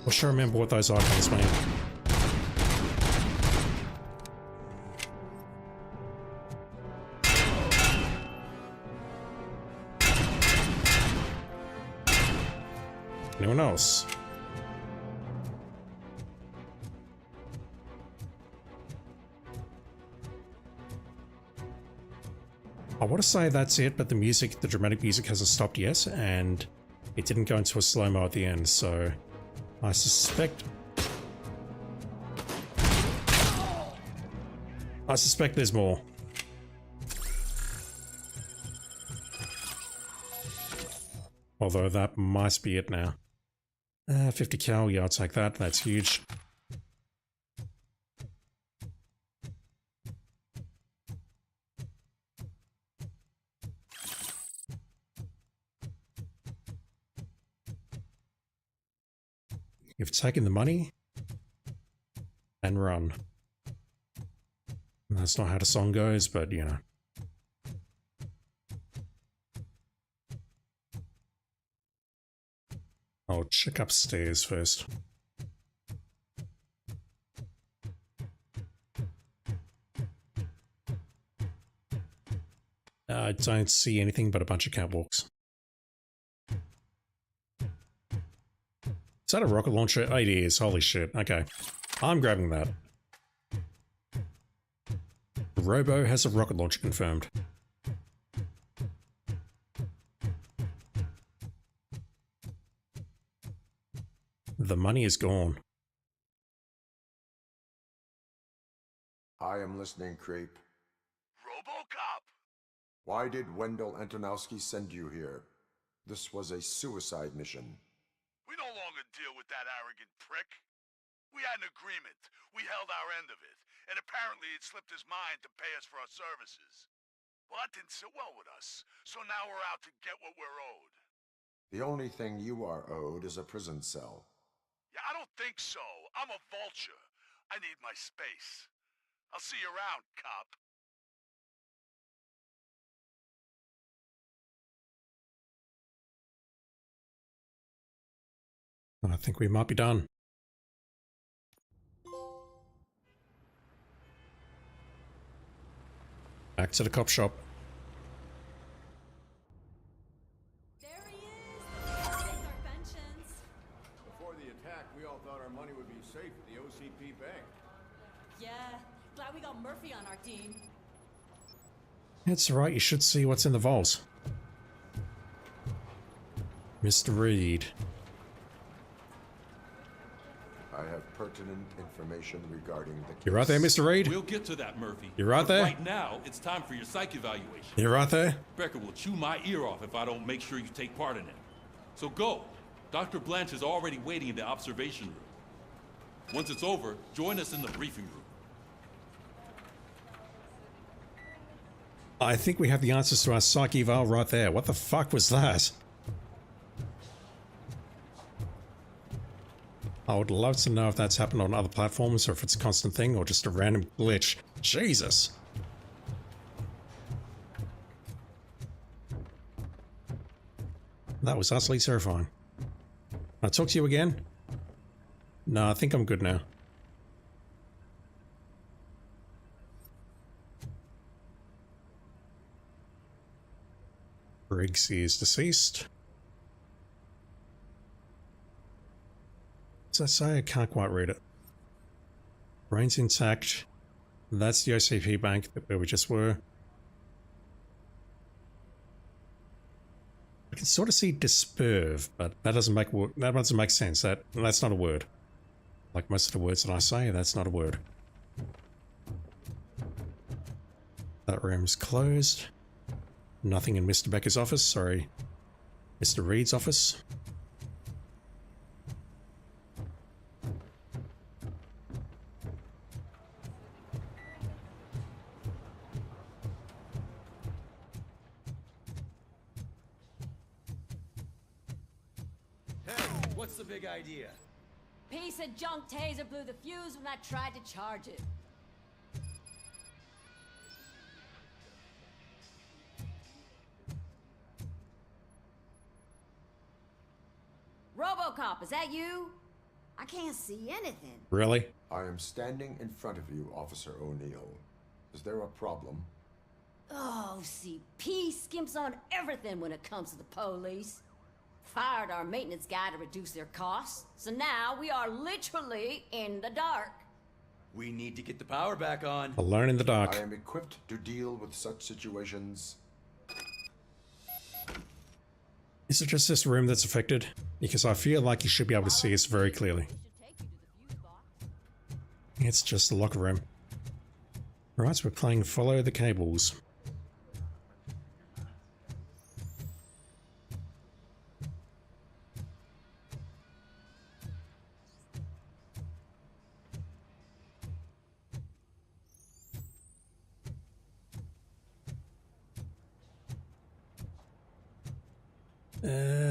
I sure remember what those icons mean. Anyone else? I want to say that's it, but the music, the dramatic music hasn't stopped yet, and it didn't go into a slow-mo at the end, so I suspect there's more. Although that might be it now. 50 cal, yeah, I'll take that. That's huge. You've taken the money and run. That's not how the song goes, but you know. I'll check upstairs first. I don't see anything but a bunch of catwalks. Is that a rocket launcher? Oh, it is. Holy shit. Okay. I'm grabbing that. Robo has a rocket launcher confirmed. The money is gone. I am listening, Creep. Robocop! Why did Wendell Antonowski send you here? This was a suicide mission. We no longer deal with that arrogant prick. We had an agreement. We held our end of it. And apparently it slipped his mind to pay us for our services. Well, that didn't sit well with us. So now we're out to get what we're owed. The only thing you are owed is a prison cell. Yeah, I don't think so. I'm a vulture. I need my space. I'll see you around, cop. I think we might be done. Back to the cop shop. There he is! Our pensions. Before the attack, we all thought our money would be safe at the OCP bank. Yeah, glad we got Murphy on our team. It's alright, you should see what's in the vault. Mr. Reed. I have pertinent information regarding the case. You right there, Mr. Reed? We'll get to that, Murphy. You right But there? Right now, it's time for your psych evaluation. You right there? Becker will chew my ear off if I don't make sure you take part in it. So go. Dr. Blanche is already waiting in the observation room. Once it's over, join us in the briefing room. I think we have the answers to our psych eval right there. What the fuck was that? I would love to know if that's happened on other platforms or if it's a constant thing or just a random glitch. Jesus. That was utterly terrifying. Can I talk to you again? No, I think I'm good now. Briggs is deceased. Does that say? I can't quite read it. Brain's intact. That's the OCP bank where we just were. I can sort of see disperve, but that doesn't make sense. That's not a word. Like most of the words that I say, that's not a word. That room's closed. Nothing in Mr. Becker's office, sorry. Mr. Reed's office. Hey, what's the big idea? Piece of junk taser blew the fuse when I tried to charge it. Robocop, is that you? I can't see anything. Really? I am standing in front of you, Officer O'Neill. Is there a problem? Oh, CP skimps on everything when it comes to the police. Fired our maintenance guy to reduce their costs, so now we are literally in the dark. We need to get the power back on. Alone in the dark. I am equipped to deal with such situations. Is it just this room that's affected? Because I feel like you should be able to see us very clearly. It's just the locker room. Right, so we're playing Follow the Cables.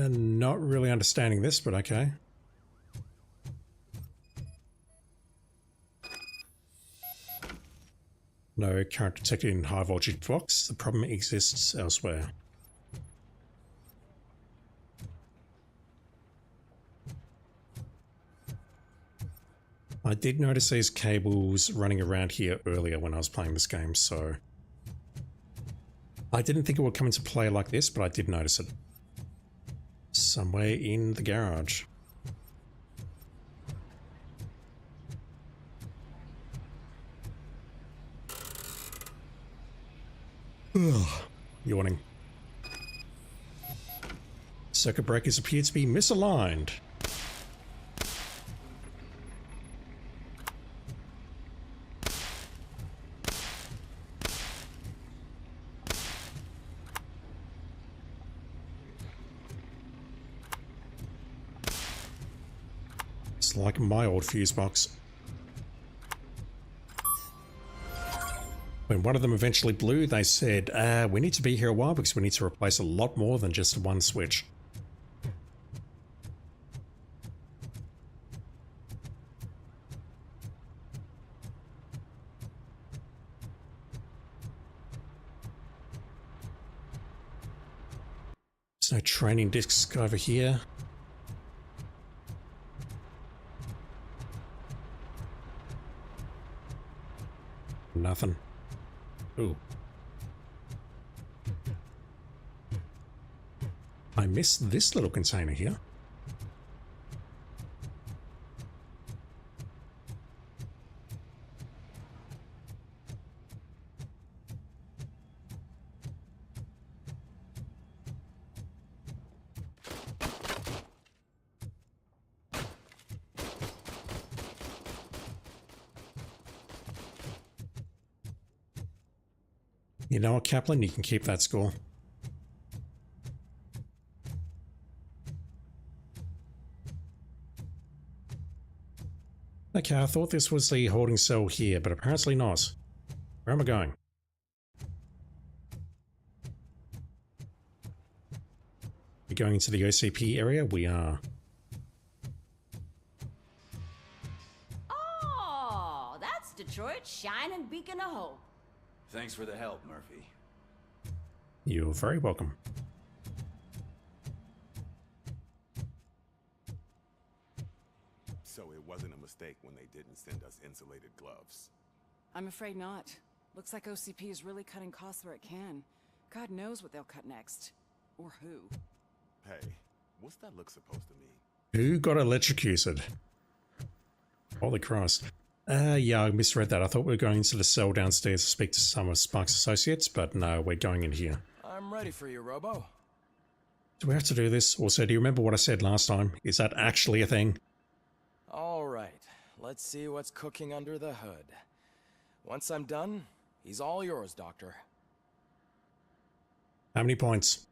Not really understanding this, but okay. No current detected in high voltage box. The problem exists elsewhere. I did notice these cables running around here earlier when I was playing this game, so I didn't think it would come into play like this, but I did notice it. Somewhere in the garage. Ugh, yawning. Circuit breakers appear to be misaligned. It's like my old fuse box. When one of them eventually blew, they said, we need to be here a while because we need to replace a lot more than just one switch. There's no training discs over here. Nothing. Ooh. I missed this little container here. You know what, Kaplan? You can keep that score. Okay, I thought this was the holding cell here, but apparently not. Where am I going? We're going into the OCP area? We are. Oh, that's Detroit's shining beacon of hope. Thanks for the help, Murphy. You're very welcome. So it wasn't a mistake when they didn't send us insulated gloves. I'm afraid not. Looks like OCP is really cutting costs where it can. God knows what they'll cut next. Or who. Hey, what's that look supposed to mean? Who got electrocuted? Holy Christ. Yeah, I misread that. I thought we were going into the cell downstairs to speak to some of Spark's associates, but no, we're going in here. I'm ready for you, Robo. Do we have to do this? Also, do you remember what I said last time? Is that actually a thing? All right, let's see what's cooking under the hood. Once I'm done, he's all yours, Doctor. How many points?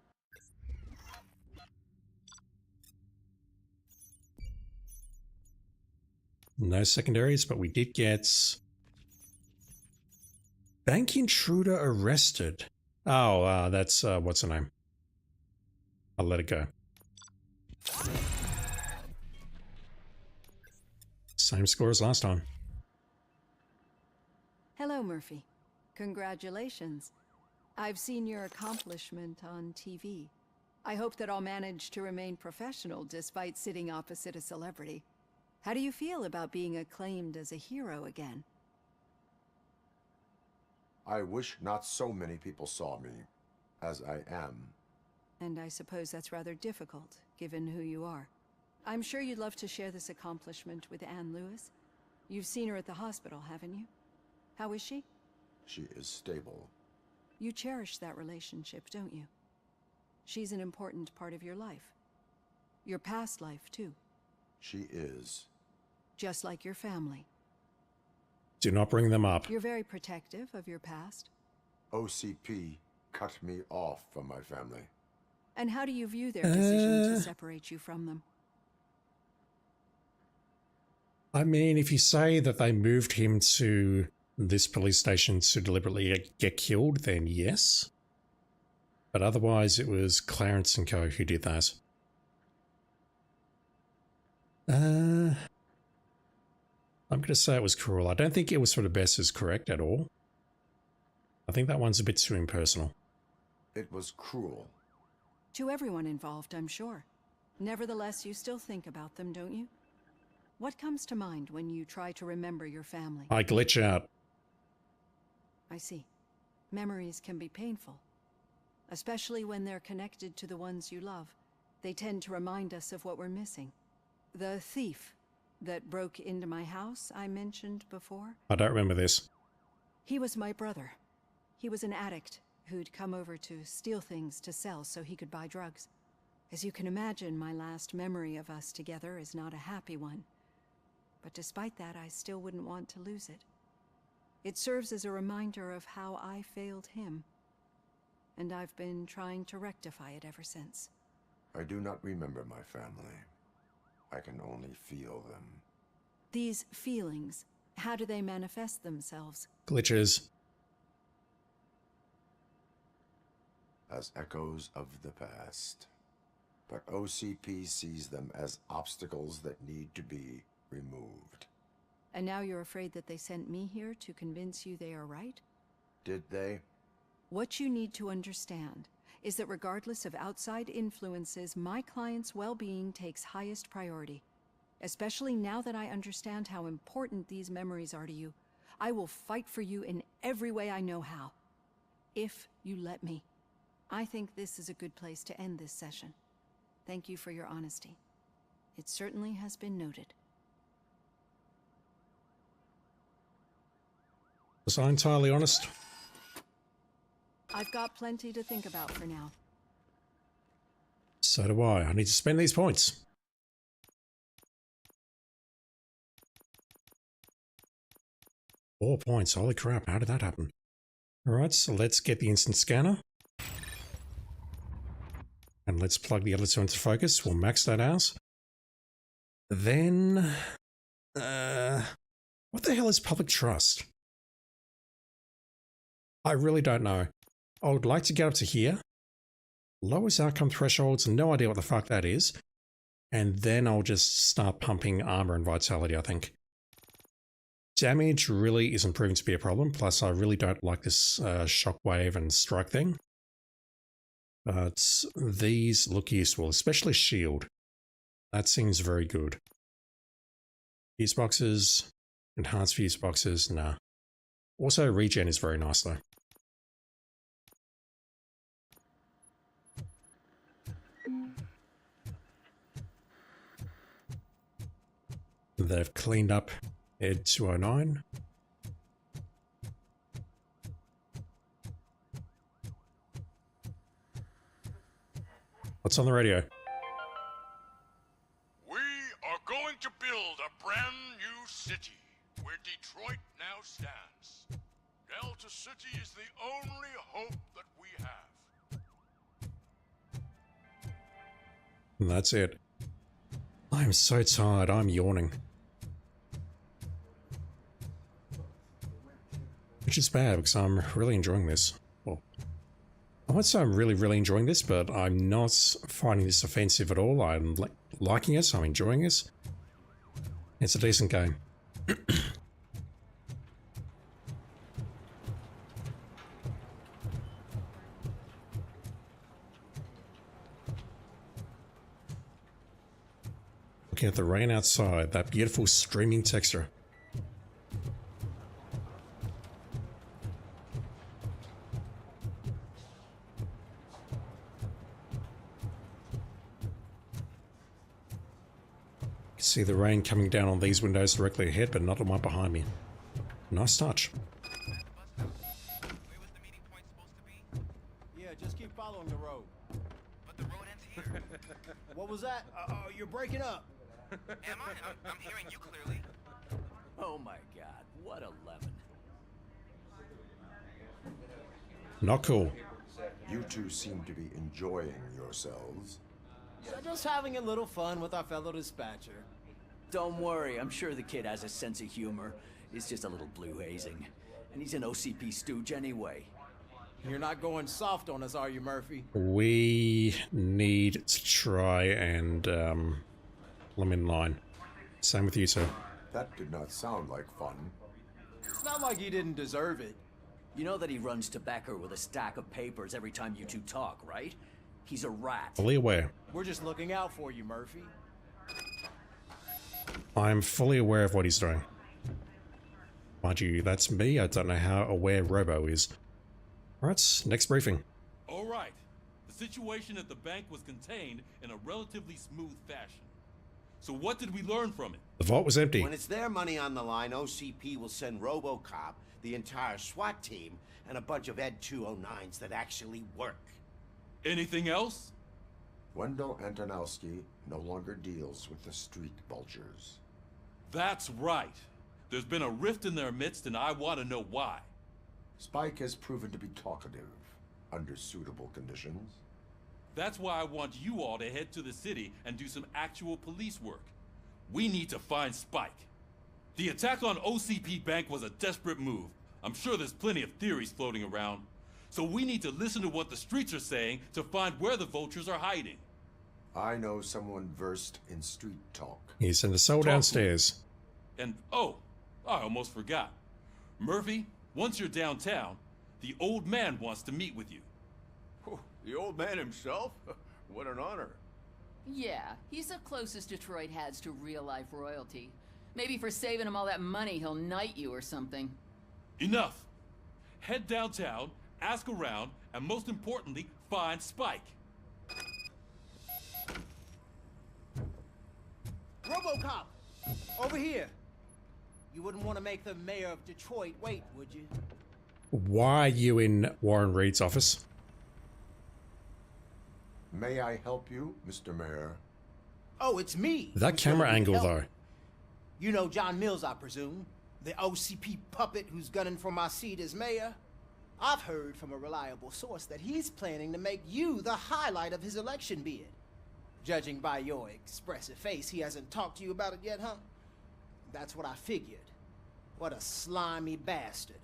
No secondaries, but we did get... Bank intruder arrested. Oh, that's, what's her name? I'll let it go. Same score as last time. Hello, Murphy. Congratulations. I've seen your accomplishment on TV. I hope that I'll manage to remain professional despite sitting opposite a celebrity. How do you feel about being acclaimed as a hero again? I wish not so many people saw me as I am. And I suppose that's rather difficult, given who you are. I'm sure you'd love to share this accomplishment with Anne Lewis. You've seen her at the hospital, haven't you? How is she? She is stable. You cherish that relationship, don't you? She's an important part of your life. Your past life, too. She is. Just like your family. Do not bring them up. You're very protective of your past. OCP cut me off from my family. And how do you view their decision to separate you from them? I mean, if you say that they moved him to this police station to deliberately get killed, then yes. But otherwise, it was Clarence and Co. who did that. I'm going to say it was cruel. I don't think it was for the best is correct at all. I think that one's a bit too impersonal. It was cruel. To everyone involved, I'm sure. Nevertheless, you still think about them, don't you? What comes to mind when you try to remember your family? I glitch out. I see. Memories can be painful. Especially when they're connected to the ones you love. They tend to remind us of what we're missing. The thief that broke into my house I mentioned before? I don't remember this. He was my brother. He was an addict who'd come over to steal things to sell so he could buy drugs. As you can imagine, my last memory of us together is not a happy one. But despite that, I still wouldn't want to lose it. It serves as a reminder of how I failed him. And I've been trying to rectify it ever since. I do not remember my family. I can only feel them. These feelings, how do they manifest themselves? Glitches. As echoes of the past. But OCP sees them as obstacles that need to be removed. And now you're afraid that they sent me here to convince you they are right? Did they? What you need to understand is that regardless of outside influences, my client's well-being takes highest priority. Especially now that I understand how important these memories are to you. I will fight for you in every way I know how. If you let me. I think this is a good place to end this session. Thank you for your honesty. It certainly has been noted. Was I entirely honest? I've got plenty to think about for now. So do I. I need to spend these points. Four points. Holy crap. How did that happen? Alright, so let's get the instant scanner. And let's plug the other two into focus. We'll max that out. Then... What the hell is public trust? I really don't know. I would like to get up to here. Lowest outcome thresholds, no idea what the fuck that is. And then I'll just start pumping armor and vitality, I think. Damage really isn't proving to be a problem, plus I really don't like this shockwave and strike thing. But these look useful, especially shield. That seems very good. Fuse boxes, enhanced fuse boxes, nah. Also regen is very nice though. They've cleaned up Ed 209. What's on the radio? We are going to build a brand new city where Detroit now stands. Delta City is the only hope that we have. And that's it. I'm so tired, I'm yawning. Which is bad because I'm really enjoying this. Well, I won't say I'm really enjoying this, but I'm not finding this offensive at all. I'm liking it, I'm enjoying this. It's a decent game. Looking at the rain outside, that beautiful streaming texture. See the rain coming down on these windows directly ahead, but not on one behind me. Nice touch. Yeah, just keep following the road. But the road ends here. What was that? You're breaking up. Am I? I'm hearing you clearly. Oh my god, what a lemon. Not cool. You two seem to be enjoying yourselves. So just having a little fun with our fellow dispatcher. Don't worry, I'm sure the kid has a sense of humor. It's just a little blue hazing. And he's an OCP stooge anyway. You're not going soft on us, are you, Murphy? We need to try and pull him in line. Same with you, sir. That did not sound like fun. It's not like he didn't deserve it. You know that he runs to Becker with a stack of papers every time you two talk, right? He's a rat. Fully aware. We're just looking out for you, Murphy. I'm fully aware of what he's doing. Mind you, that's me. I don't know how aware Robo is. Alright, next briefing. Alright. The situation at the bank was contained in a relatively smooth fashion. So what did we learn from it? The vault was empty. When it's their money on the line, OCP will send Robocop, the entire SWAT team, and a bunch of Ed 209s that actually work. Anything else? Wendell Antonowski no longer deals with the street vultures. That's right. There's been a rift in their midst, and I want to know why. Spike has proven to be talkative, under suitable conditions. That's why I want you all to head to the city and do some actual police work. We need to find Spike. The attack on OCP Bank was a desperate move. I'm sure there's plenty of theories floating around. So we need to listen to what the streets are saying to find where the vultures are hiding. I know someone versed in street talk. He's in the cell downstairs. And oh, I almost forgot. Murphy, once you're downtown, the old man wants to meet with you. Oh, the old man himself? What an honor. Yeah, he's the closest Detroit has to real-life royalty. Maybe for saving him all that money, he'll knight you or something. Enough. Head downtown, ask around, and most importantly, find Spike. Robocop! Over here! You wouldn't want to make the mayor of Detroit wait, would you? Why are you in Warren Reed's office? May I help you, Mr. Mayor? Oh, it's me! That camera angle, though. You know John Mills, I presume? The OCP puppet who's gunning for my seat as mayor? I've heard from a reliable source that he's planning to make you the highlight of his election bid. Judging by your expressive face, he hasn't talked to you about it yet, huh? That's what I figured. What a slimy bastard.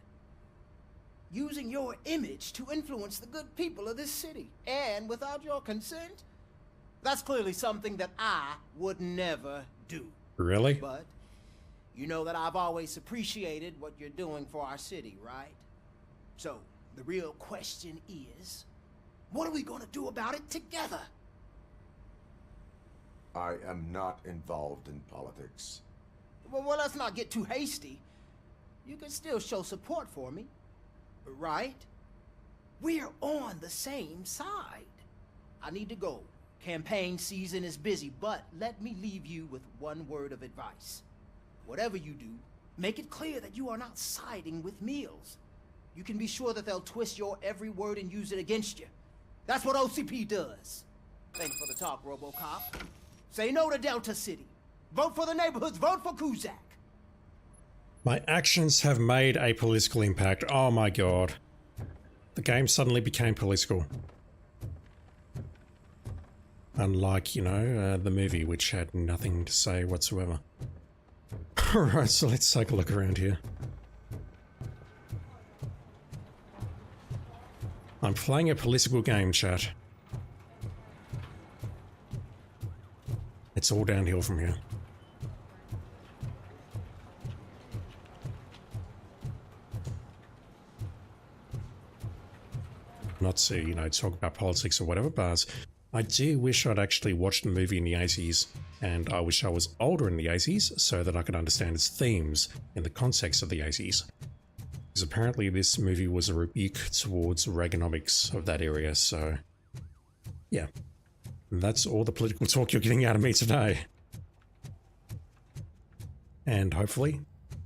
Using your image to influence the good people of this city, and without your consent? That's clearly something that I would never do. Really? But you know that I've always appreciated what you're doing for our city, right? So, the real question is, what are we gonna do about it together? I am not involved in politics. Well, let's not get too hasty. You can still show support for me, right? We're on the same side. I need to go. Campaign season is busy, but let me leave you with one word of advice. Whatever you do, make it clear that you are not siding with Mills. You can be sure that they'll twist your every word and use it against you. That's what OCP does. Thanks for the talk, Robocop. Say no to Delta City. Vote for the neighborhoods. Vote for Kuzak. My actions have made a political impact. Oh my god. The game suddenly became political. Unlike, you know, the movie, which had nothing to say whatsoever. Alright, so let's take a look around here. I'm playing a political game, chat. It's all downhill from here. Not to, you know, talk about politics or whatever, but I do wish I'd actually watched the movie in the 80s, and I wish I was older in the 80s so that I could understand its themes in the context of the 80s. Because apparently this movie was a rebuke towards Reaganomics of that area, so yeah. And that's all the political talk you're getting out of me today. And hopefully,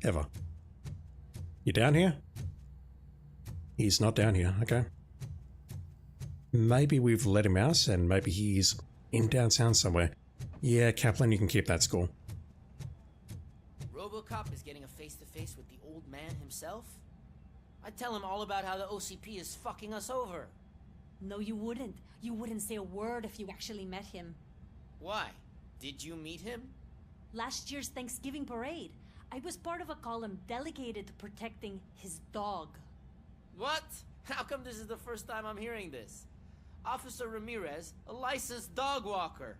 ever. You down here? He's not down here, okay. Maybe we've let him out and maybe he's in downtown somewhere. Yeah, Kaplan, you can keep that score. Robocop is getting a face-to-face with the old man himself? I'd tell him all about how the OCP is fucking us over. No, you wouldn't. You wouldn't say a word if you actually met him. Why? Did you meet him? Last year's Thanksgiving parade, I was part of a column delegated to protecting his dog. What? How come this is the first time I'm hearing this? Officer Ramirez, a licensed dog walker.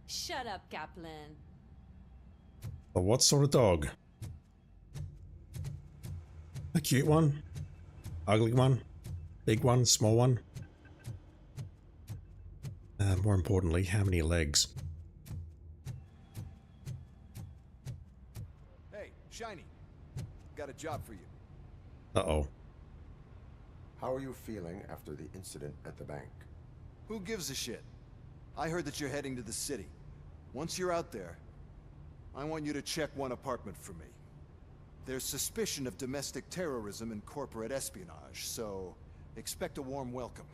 Shut up, Kaplan. But what sort of dog? A cute one? Ugly one? Big one? Small one? More importantly, how many legs? Hey, Shiny. Got a job for you. Uh-oh. How are you feeling after the incident at the bank? Who gives a shit? I heard that you're heading to the city. Once you're out there, I want you to check one apartment for me. There's suspicion of domestic terrorism and corporate espionage, so expect a warm welcome.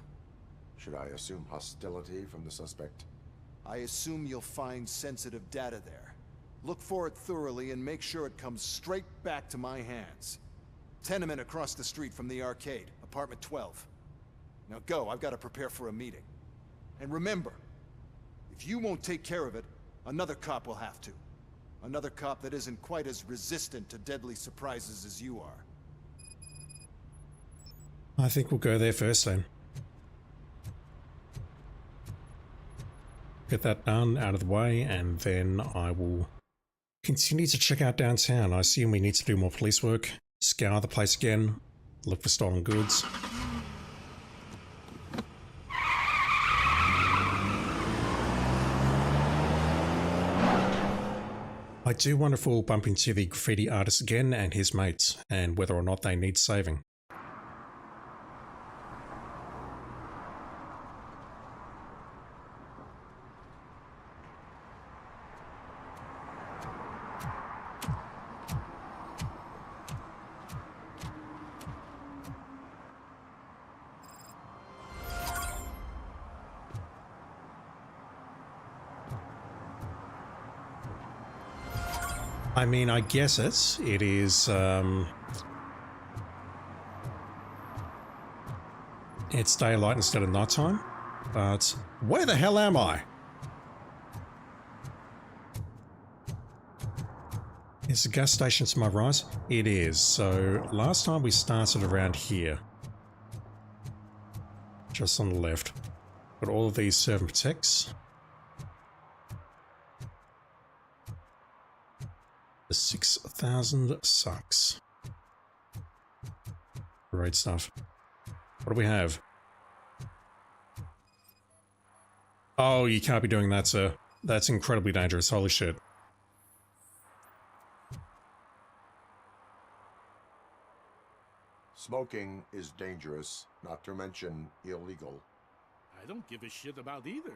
Should I assume hostility from the suspect? I assume you'll find sensitive data there. Look for it thoroughly and make sure it comes straight back to my hands. Tenement across the street from the arcade, apartment 12. Now go, I've got to prepare for a meeting. And remember, if you won't take care of it, another cop will have to. Another cop that isn't quite as resistant to deadly surprises as you are. I think we'll go there first then. Get that done, out of the way, and then I will continue to check out downtown. I assume we need to do more police work, scour the place again, look for stolen goods. I do wonder if we'll bump into the graffiti artist again and his mates, and whether or not they need saving. I mean, I guess it is, it's daylight instead of nighttime, but where the hell am I? Is the gas station to my right? It is. So last time we started around here. Just on the left. Got all of these serve and protects. The 6,000 sucks. Great stuff. What do we have? Oh, you can't be doing that, sir. That's incredibly dangerous. Holy shit. Smoking is dangerous, not to mention illegal. I don't give a shit about either.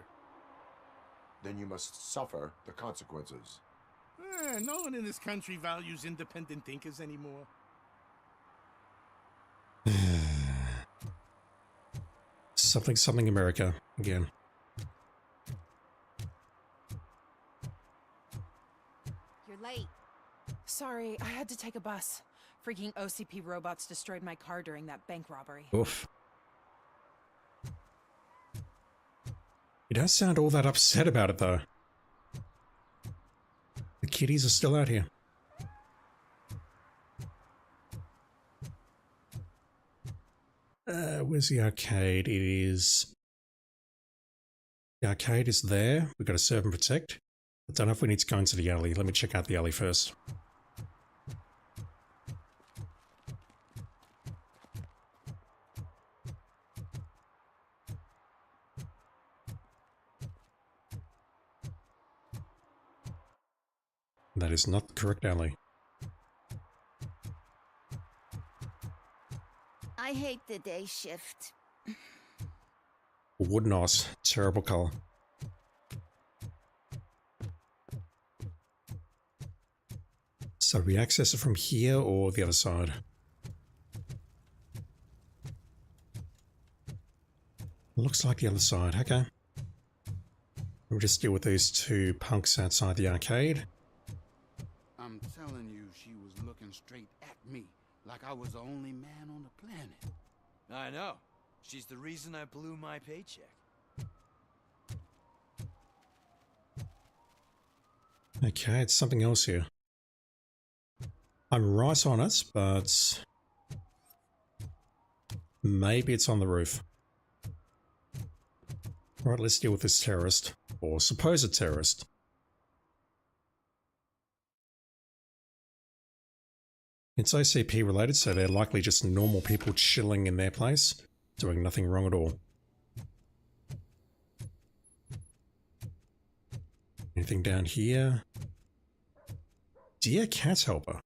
Then you must suffer the consequences. No one in this country values independent thinkers anymore. Something America again. You're late. Sorry, I had to take a bus. Freaking OCP robots destroyed my car during that bank robbery. Oof. You don't sound all that upset about it, though. The kiddies are still out here. Where's the arcade? It is... The arcade is there. We've got to serve and protect. I don't know if we need to go into the alley. Let me check out the alley first. That is not the correct alley. I hate the day shift. Would not. Terrible color. So we access it from here or the other side? Looks like the other side. Okay. We'll just deal with these two punks outside the arcade. I'm telling you, she was looking straight at me, like I was the only man on the planet. I know. She's the reason I blew my paycheck. Okay, it's something else here. I'm right on it, but maybe it's on the roof. Right, let's deal with this terrorist, or supposed terrorist. It's OCP related, so they're likely just normal people chilling in their place, doing nothing wrong at all. Anything down here? Dear cat helper.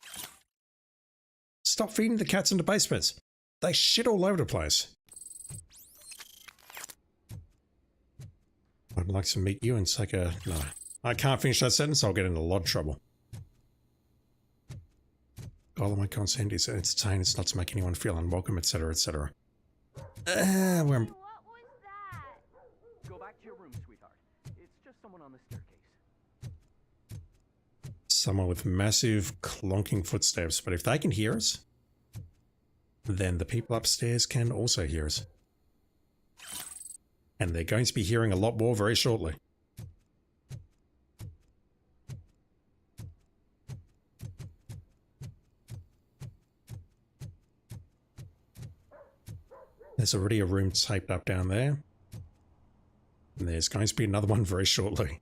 Stop feeding the cats in the basements. They shit all over the place. I'd like to meet you and take a... No. I can't finish that sentence, I'll get into a lot of trouble. All of my consent is to entertain, it's not to make anyone feel unwelcome, etc., etc. We're... Go back to your room, sweetheart. It's just someone on the staircase. Someone with massive clonking footsteps, but if they can hear us, then the people upstairs can also hear us. And they're going to be hearing a lot more very shortly. There's already a room taped up down there. And there's going to be another one very shortly.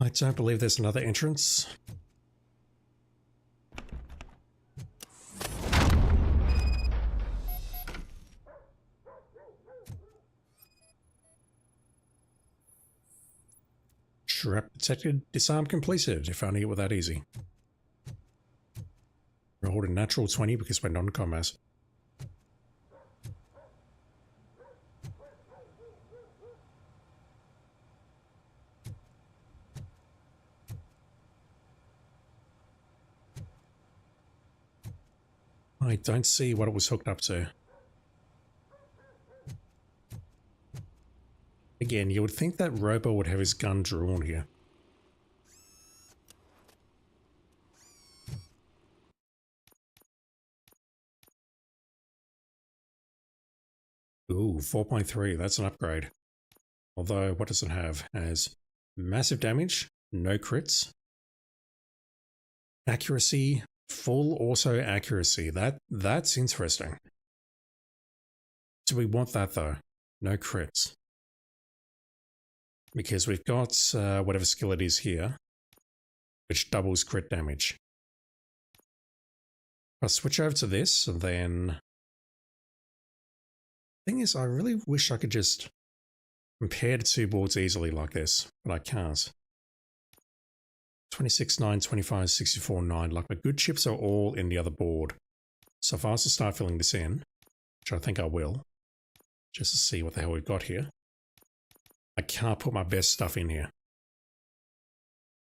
I don't believe there's another entrance. Trap detected, disarm completed, if only it were that easy. Rolled a natural 20 because we're non-combat. I don't see what it was hooked up to. Again, you would think that Robo would have his gun drawn here. Ooh, 4.3, that's an upgrade. Although, what does it have? As massive damage, no crits, accuracy, full auto accuracy. That's interesting. Do we want that though? No crits. Because we've got whatever skill it is here, which doubles crit damage. I'll switch over to this, and then... Thing is, I really wish I could just compare the two boards easily like this, but I can't. 26, 9, 25, 64, 9. Like, my good chips are all in the other board. So if I was to start filling this in, which I think I will, just to see what the hell we've got here, I can't put my best stuff in here.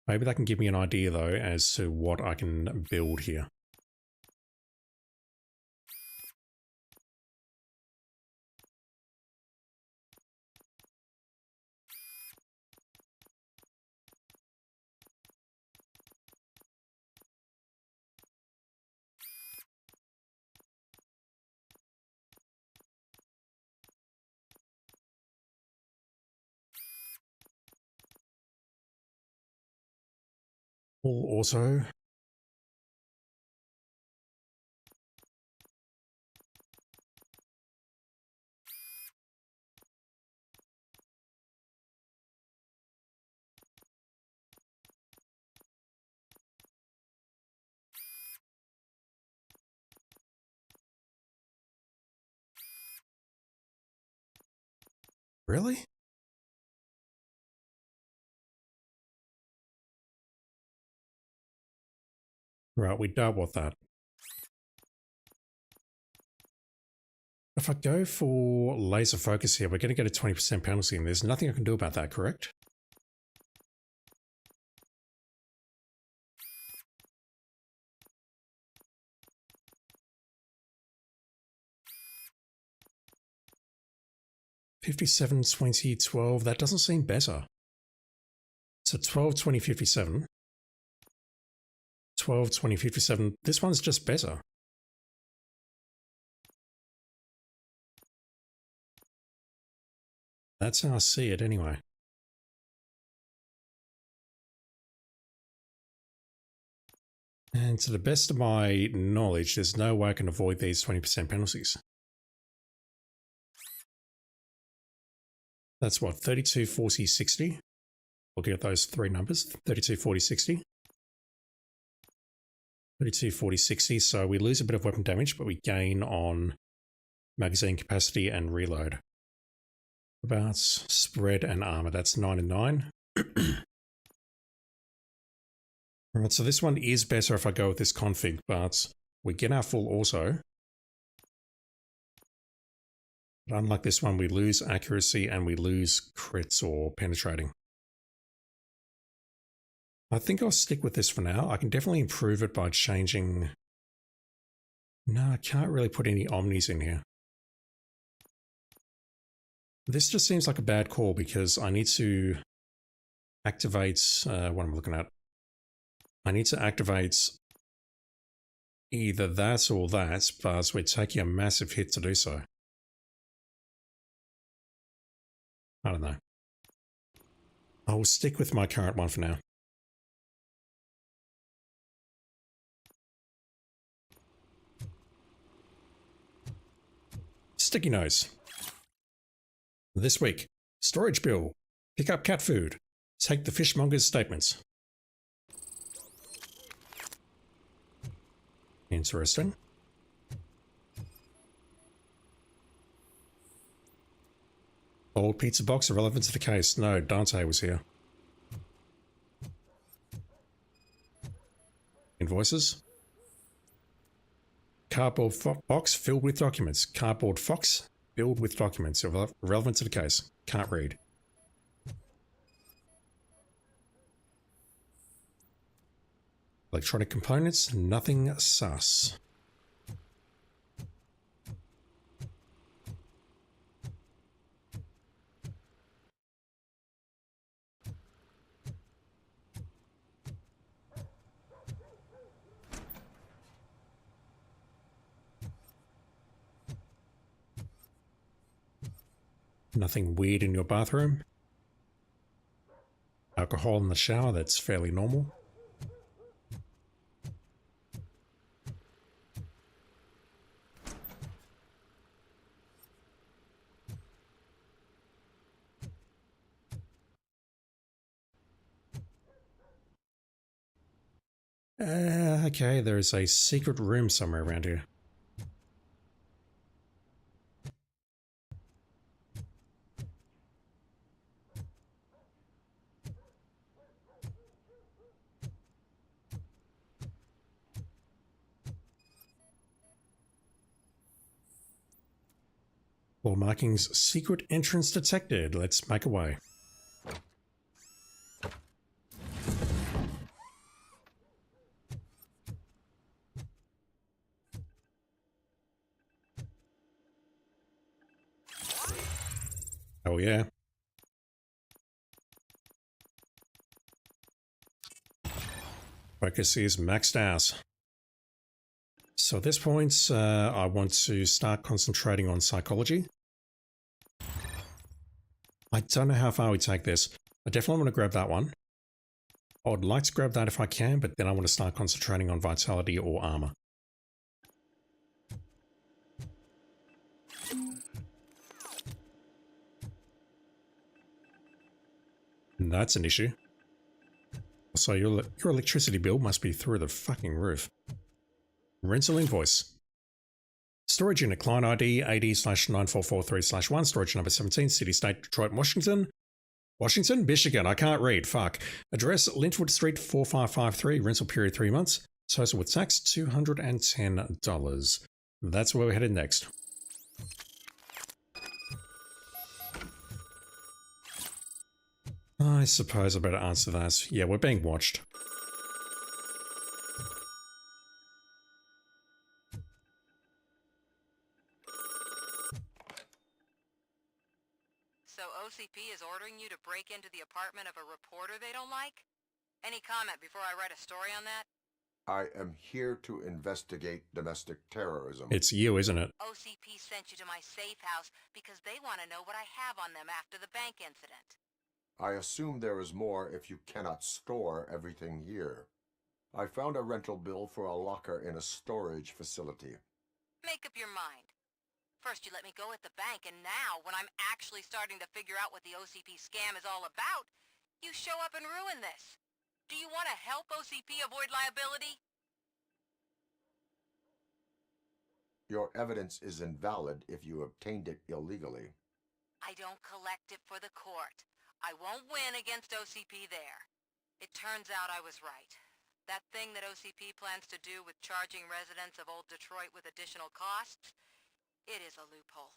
Maybe that can give me an idea, though, as to what I can build here. Also, really? Right, we don't want that. If I go for laser focus here, we're going to get a 20% penalty, and there's nothing I can do about that, correct? $57, $20, $12, that doesn't seem better. So 12, 20, 57. 12, 20, 57. This one's just better. That's how I see it anyway. And to the best of my knowledge, there's no way I can avoid these 20% penalties. That's what, 32, 40, 60? Looking at those three numbers, 32, 40, 60. 32, 40, 60, so we lose a bit of weapon damage, but we gain on magazine capacity and reload. About spread and armor, that's 9 and 9. Alright, so this one is better if I go with this config, but we get our full auto. But unlike this one, we lose accuracy and we lose crits or penetrating. I think I'll stick with this for now. I can definitely improve it by changing... No, I can't really put any omnis in here. This just seems like a bad call because I need to activate... what am I looking at? I need to activate either that or that, but we're taking a massive hit to do so. I don't know. I'll stick with my current one for now. Sticky nose. This week, storage bill, pick up cat food, take the fishmonger's statements. Interesting. Old pizza box irrelevant to the case. No, Dante was here. Invoices. Cardboard box filled with documents. Cardboard fox filled with documents irrelevant to the case. Can't read. Electronic components, nothing sus. Nothing weird in your bathroom. Alcohol in the shower, that's fairly normal. Okay, there's a secret room somewhere around here. Floor markings, secret entrance detected. Let's make a way. Oh yeah. Focus is maxed out. So at this point, I want to start concentrating on psychology. I don't know how far we take this. I definitely want to grab that one. I would like to grab that if I can, but then I want to start concentrating on vitality or armor. And that's an issue. So your electricity bill must be through the fucking roof. Rental invoice. Storage unit, client ID 80/9443/1, storage number 17, city, state, Detroit, Washington. Washington, Michigan, I can't read, fuck. Address, Lynchwood Street, 4553, rental period 3 months. Total with tax, $210. That's where we're headed next. I suppose I better answer that. Yeah, we're being watched. So OCP is ordering you to break into the apartment of a reporter they don't like? Any comment before I write a story on that? I am here to investigate domestic terrorism. It's you, isn't it? OCP sent you to my safe house because they want to know what I have on them after the bank incident. I assume there is more if you cannot store everything here. I found a rental bill for a locker in a storage facility. Make up your mind. First you let me go at the bank, and now, when I'm actually starting to figure out what the OCP scam is all about, you show up and ruin this. Do you want to help OCP avoid liability? Your evidence is invalid if you obtained it illegally. I don't collect it for the court. I won't win against OCP there. It turns out I was right. That thing that OCP plans to do with charging residents of Old Detroit with additional costs, it is a loophole.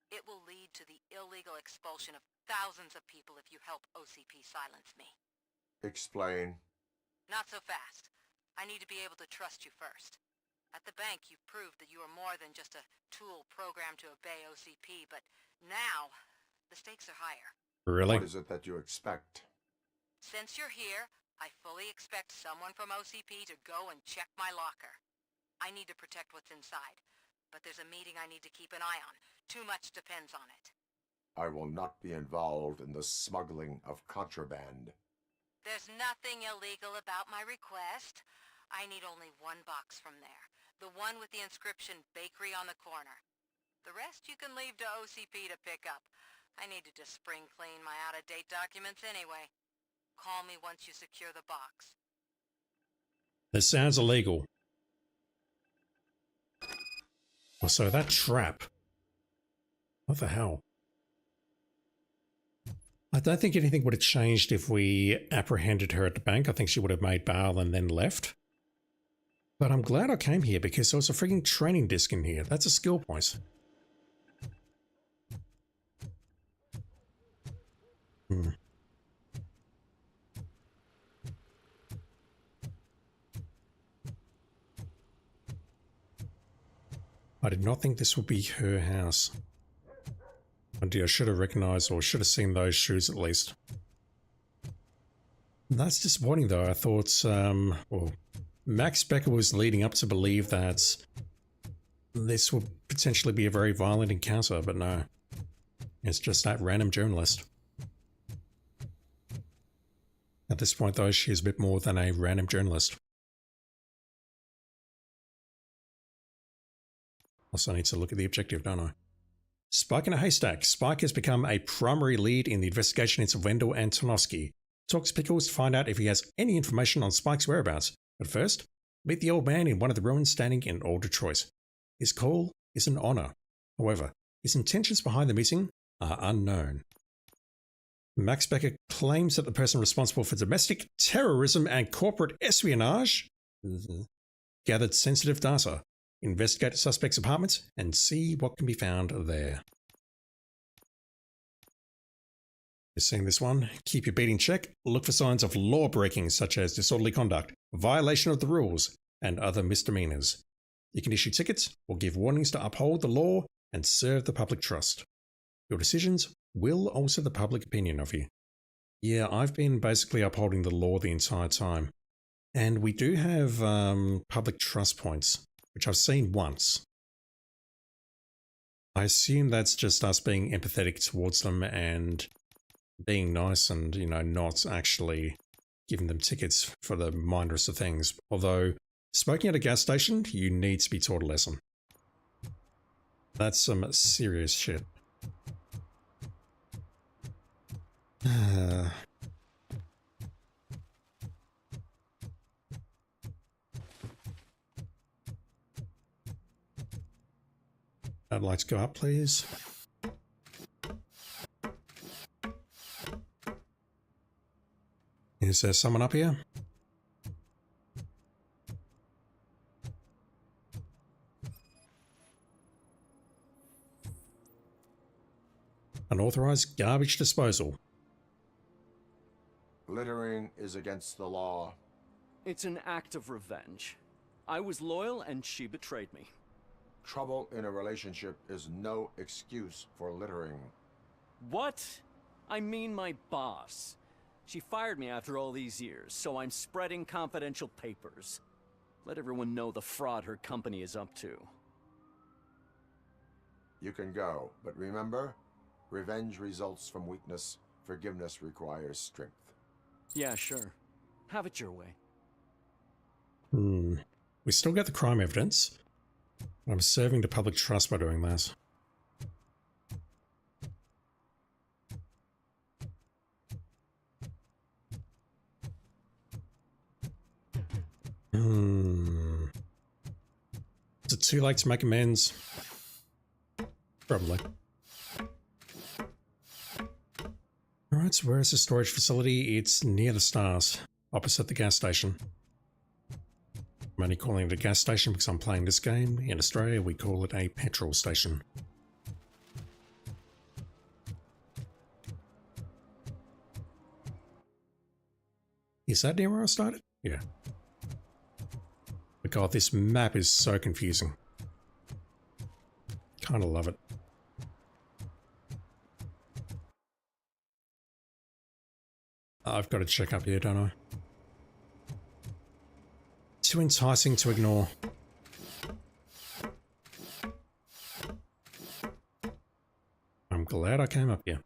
It will lead to the illegal expulsion of thousands of people if you help OCP silence me. Explain. Not so fast. I need to be able to trust you first. At the bank, you've proved that you are more than just a tool programmed to obey OCP, but now, the stakes are higher. Really? What is it that you expect? Since you're here, I fully expect someone from OCP to go and check my locker. I need to protect what's inside, but there's a meeting I need to keep an eye on. Too much depends on it. I will not be involved in the smuggling of contraband. There's nothing illegal about my request. I need only one box from there. The one with the inscription Bakery on the corner. The rest you can leave to OCP to pick up. I need to just spring clean my out-of-date documents anyway. Call me once you secure the box. This sounds illegal. Oh, so that trap. What the hell? I don't think anything would have changed if we apprehended her at the bank. I think she would have made bail and then left. But I'm glad I came here because there was a freaking training disc in here. That's a skill point. I did not think this would be her house. Oh dear, I should have recognized or should have seen those shoes at least. That's disappointing though. I thought, well, Max Becker was leading up to believe that this would potentially be a very violent encounter, but no. It's just that random journalist. At this point, though, she is a bit more than a random journalist. Also, I need to look at the objective, don't I? Spike in a haystack. Spike has become a primary lead in the investigation into Wendell Antonovsky. Talks Pickles to find out if he has any information on Spike's whereabouts. But first, meet the old man in one of the ruins standing in old Detroit. His call is an honor. However, his intentions behind the meeting are unknown. Max Becker claims that the person responsible for domestic terrorism and corporate espionage gathered sensitive data. Investigate the suspect's apartment and see what can be found there. You're seeing this one? Keep your beat in check. Look for signs of law breaking such as disorderly conduct, violation of the rules, and other misdemeanors. You can issue tickets or give warnings to uphold the law and serve the public trust. Your decisions will alter the public opinion of you. Yeah, I've been basically upholding the law the entire time. And we do have public trust points, which I've seen once. I assume that's just us being empathetic towards them and being nice and, you know, not actually giving them tickets for the minderest of things. Although, smoking at a gas station, you need to be taught a lesson. That's some serious shit. I'd like to go up, please. Is there someone up here? Unauthorized garbage disposal. Littering is against the law. It's an act of revenge. I was loyal and she betrayed me. Trouble in a relationship is no excuse for littering. What? I mean my boss. She fired me after all these years, so I'm spreading confidential papers. Let everyone know the fraud her company is up to. You can go, but remember, revenge results from weakness. Forgiveness requires strength. Yeah, sure. Have it your way. We still get the crime evidence. I'm serving the public trust by doing that. Is it too late to make amends? Probably. Alright, so where is the storage facility? It's near the stars, opposite the gas station. I'm only calling it a gas station because I'm playing this game. In Australia, we call it a petrol station. Is that near where I started? Yeah. But God, this map is so confusing. Kinda love it. I've got to check up here, don't I? Too enticing to ignore. I'm glad I came up here.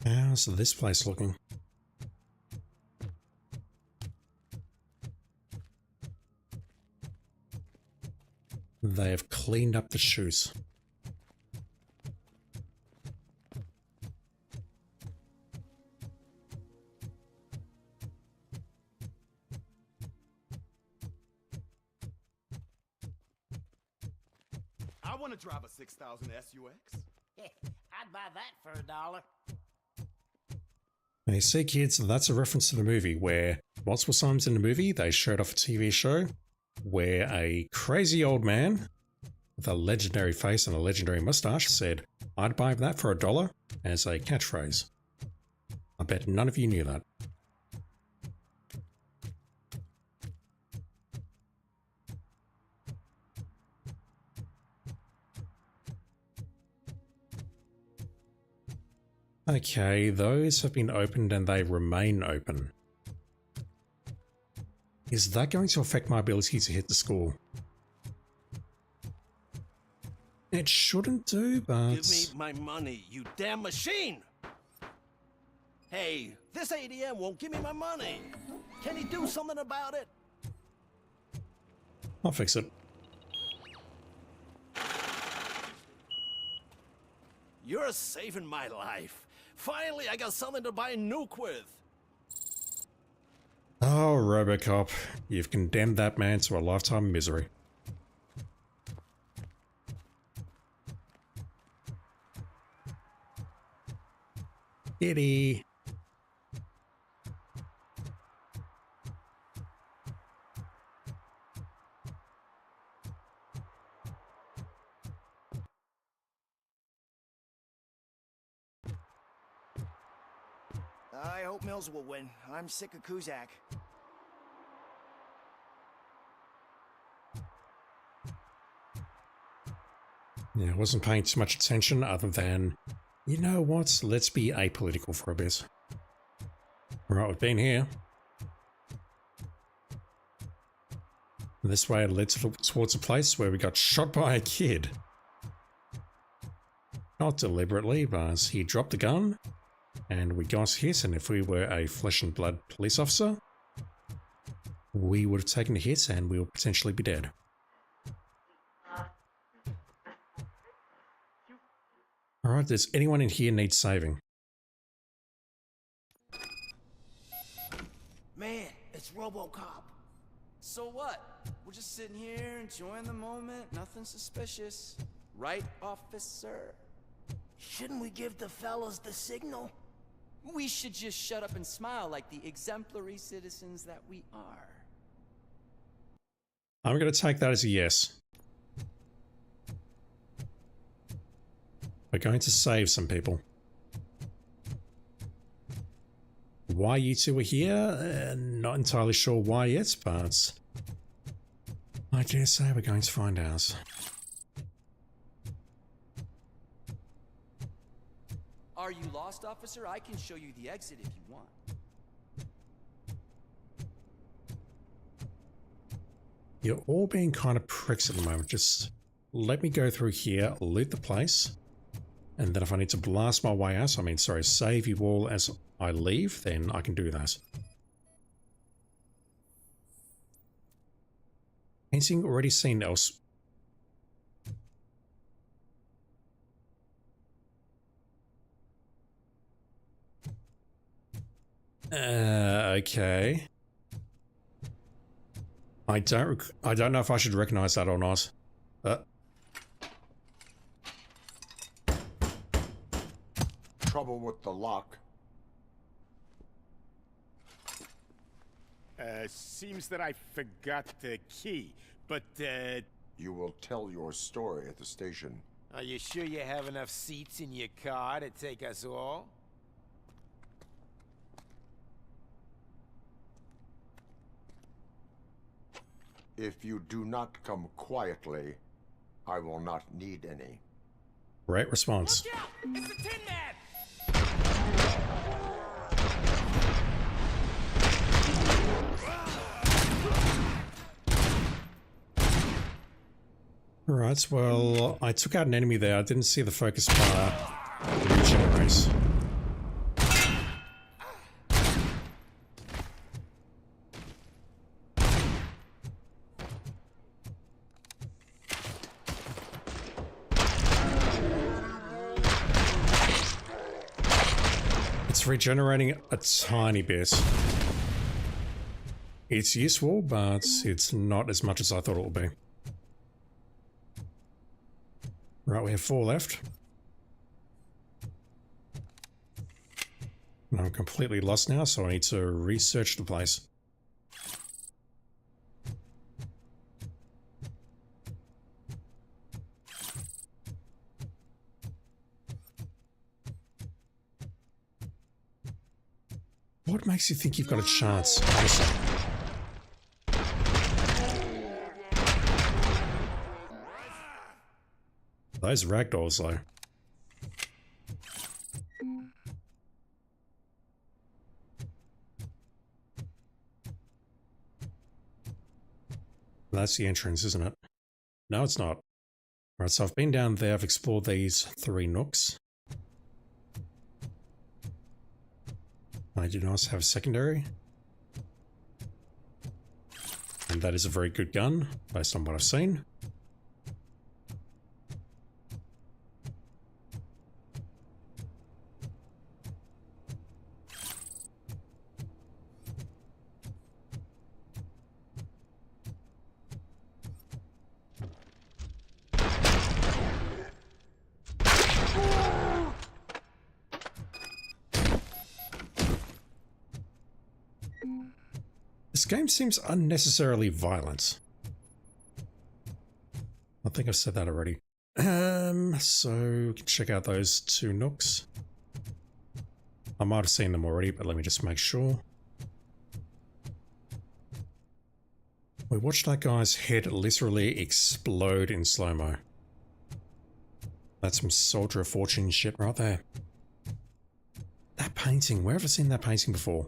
How's this place looking? They have cleaned up the shoes. I want to drive a 6000 SUX. I'd buy that for $1. Now you see, kids, that's a reference to the movie where multiple times in the movie, they showed off a TV show where a crazy old man with a legendary face and a legendary mustache said, "I'd buy that for $1" as a catchphrase. I bet none of you knew that. Okay, those have been opened and they remain open. Is that going to affect my ability to hit the score? It shouldn't do, but... Give me my money, you damn machine! Hey, this ADM won't give me my money. Can he do something about it? I'll fix it. You're saving my life. Finally, I got something to buy a nuke with. Oh, Robocop, you've condemned that man to a lifetime of misery. Kitty. I hope Mills will win. I'm sick of Kuzak. Yeah, I wasn't paying too much attention other than, you know what, let's be apolitical for a bit. Right, we've been here. This way it led towards a place where we got shot by a kid. Not deliberately, but he dropped the gun, and we got hit, and if we were a flesh and blood police officer, we would have taken a hit and we would potentially be dead. Alright, does anyone in here need saving? Man, it's Robocop. So what? We're just sitting here enjoying the moment. Nothing suspicious. Right, officer? Shouldn't we give the fellas the signal? We should just shut up and smile like the exemplary citizens that we are. I'm going to take that as a yes. We're going to save some people. Why you two are here? Not entirely sure why yet, but I dare say we're going to find out. Are you lost, officer? I can show you the exit if you want. You're all being kind of pricks at the moment. Just let me go through here, loot the place, and then if I need to blast my way out, save you all as I leave, then I can do that. Anything already seen else? Okay. I don't know if I should recognize that or not. Trouble with the lock. Seems that I forgot the key, but, You will tell your story at the station. Are you sure you have enough seats in your car to take us all? If you do not come quietly, I will not need any. Right response. Look out! It's the Tin Man! Right, well, I took out an enemy there. I didn't see the focus bar regenerate. It's regenerating a tiny bit. It's useful, but it's not as much as I thought it would be. Right, we have 4 left. And I'm completely lost now, so I need to research the place. What makes you think you've got a chance? Honestly. Those ragdolls, though. That's the entrance, isn't it? No, it's not. Right, so I've been down there, I've explored these 3 nooks. I do not have a secondary. And that is a very good gun, based on what I've seen. This game seems unnecessarily violent. I think I've said that already. So check out those 2 nooks. I might have seen them already, but let me just make sure. We watched that guy's head literally explode in slow-mo. That's some Soldier of Fortune shit right there. That painting, where have I seen that painting before?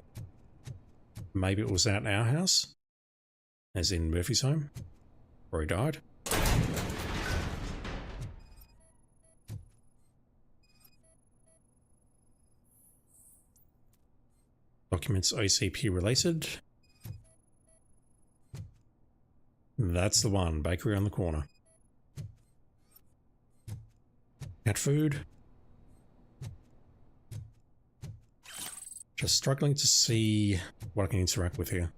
Maybe it was at our house? As in Murphy's home? Where he died? Documents OCP related. That's the one, bakery on the corner. Cat food. Just struggling to see what I can interact with here.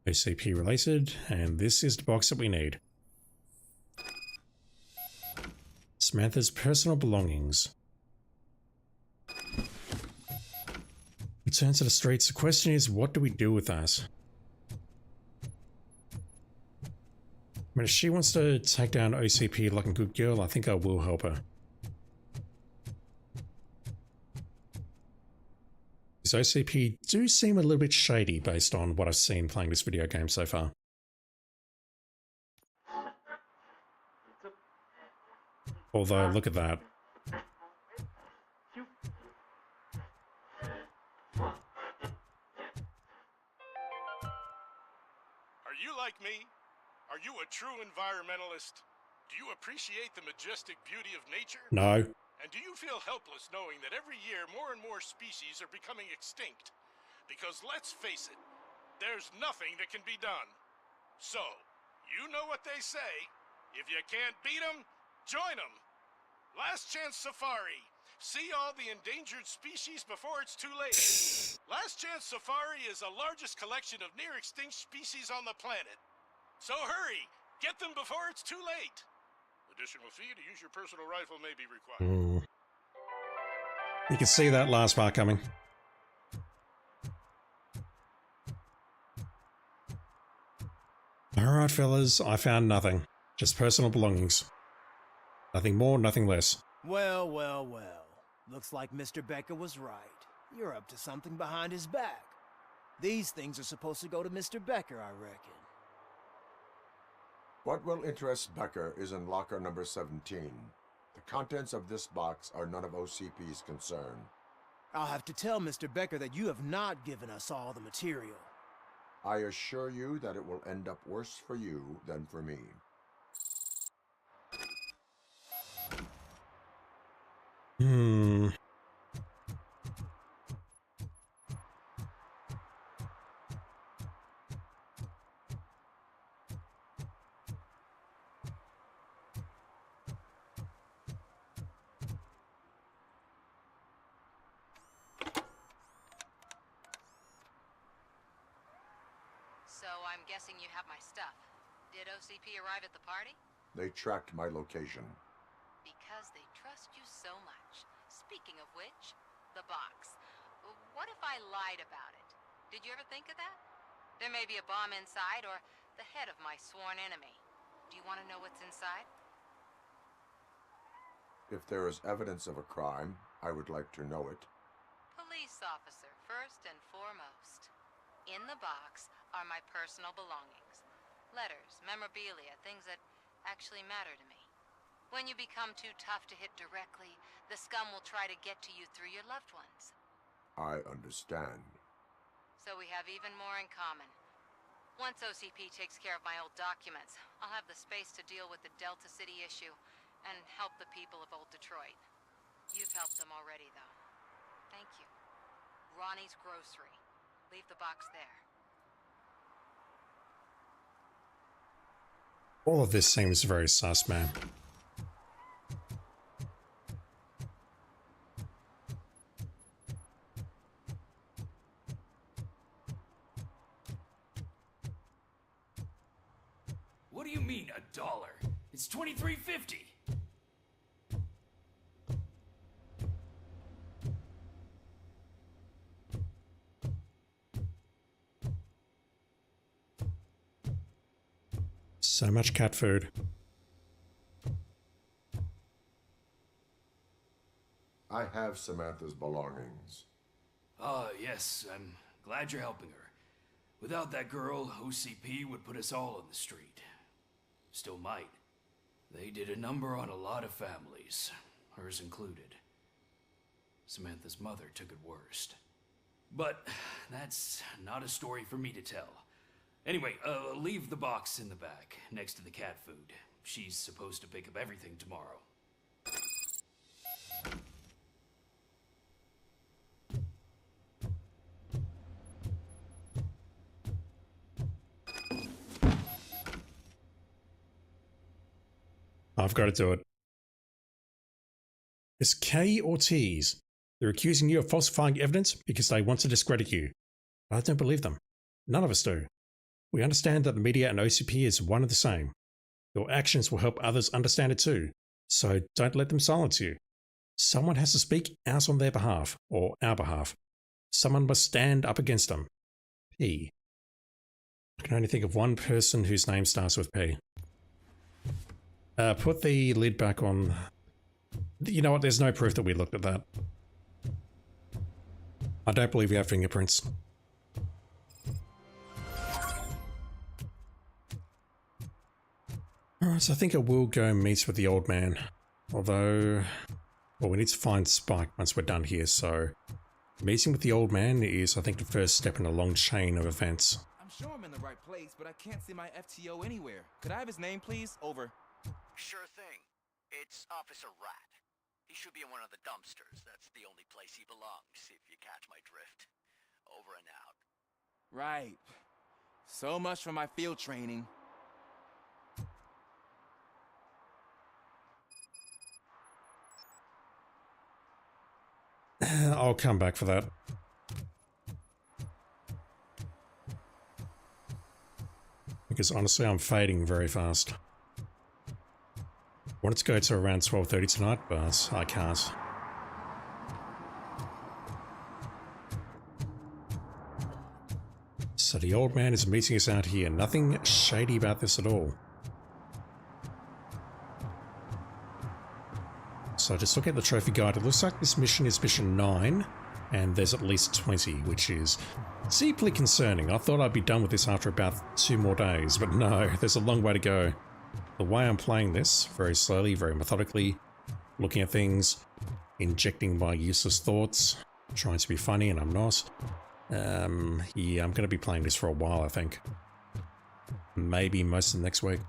OCP related, and this is the box that we need. Samantha's personal belongings. Return to the streets. The question is, what do we do with that? I mean, if she wants to take down OCP like a good girl, I think I will help her. These OCP do seem a little bit shady based on what I've seen playing this video game so far. Although, look at that. Are you like me? Are you a true environmentalist? Do you appreciate the majestic beauty of nature? No. And do you feel helpless knowing that every year more and more species are becoming extinct? Because let's face it, there's nothing that can be done. So, you know what they say. If you can't beat them, join them. Last Chance Safari. See all the endangered species before it's too late. Last Chance Safari is the largest collection of near-extinct species on the planet. So hurry, get them before it's too late. Additional fee to use your personal rifle may be required. You can see that last part coming. Alright fellas, I found nothing. Just personal belongings. Nothing more, nothing less. Well, well, well. Looks like Mr. Becker was right. You're up to something behind his back. These things are supposed to go to Mr. Becker, I reckon. What will interest Becker is in locker number 17. The contents of this box are none of OCP's concern. I'll have to tell Mr. Becker that you have not given us all the material. I assure you that it will end up worse for you than for me. So I'm guessing you have my stuff. Did OCP arrive at the party? They tracked my location. Because they trust you so much. Speaking of which, the box. What if I lied about it? Did you ever think of that? There may be a bomb inside or the head of my sworn enemy. Do you want to know what's inside? If there is evidence of a crime, I would like to know it. Police officer, first and foremost. In the box are my personal belongings. Letters, memorabilia, things that actually matter to me. When you become too tough to hit directly, the scum will try to get to you through your loved ones. I understand. So we have even more in common. Once OCP takes care of my old documents, I'll have the space to deal with the Delta City issue and help the people of Old Detroit. You've helped them already, though. Thank you. Ronnie's Grocery. Leave the box there. All of this seems very sus, man. What do you mean, $1? It's $23.50. So much cat food. I have Samantha's belongings. Yes, I'm glad you're helping her. Without that girl, OCP would put us all on the street. Still might. They did a number on a lot of families, hers included. Samantha's mother took it worst. But that's not a story for me to tell. Anyway, leave the box in the back, next to the cat food. She's supposed to pick up everything tomorrow. I've got to do it. It's K Ortiz. They're accusing you of falsifying evidence because they want to discredit you. I don't believe them. None of us do. We understand that the media and OCP is one and the same. Your actions will help others understand it too, so don't let them silence you. Someone has to speak out on their behalf, or our behalf. Someone must stand up against them. P. I can only think of one person whose name starts with P. Put the lid back on. You know what? There's no proof that we looked at that. I don't believe we have fingerprints. Alright, so I think I will go meet with the old man. Although, well, we need to find Spike once we're done here, so meeting with the old man is, I think, the first step in a long chain of events. I'm sure I'm in the right place, but I can't see my FTO anywhere. Could I have his name, please? Over. Sure thing. It's Officer Rat. He should be in one of the dumpsters. That's the only place he belongs, if you catch my drift. Over and out. Right. So much for my field training. I'll come back for that. Because honestly, I'm fading very fast. Wanted to go to around 12:30 tonight, but I can't. So the old man is meeting us out here. Nothing shady about this at all. So just look at the trophy guide. It looks like this mission is mission 9, and there's at least 20, which is deeply concerning. I thought I'd be done with this after about 2 more days, but no, there's a long way to go. The way I'm playing this, very slowly, very methodically, looking at things, injecting my useless thoughts, trying to be funny, and I'm not. Yeah, I'm going to be playing this for a while, I think. Maybe most of the next week.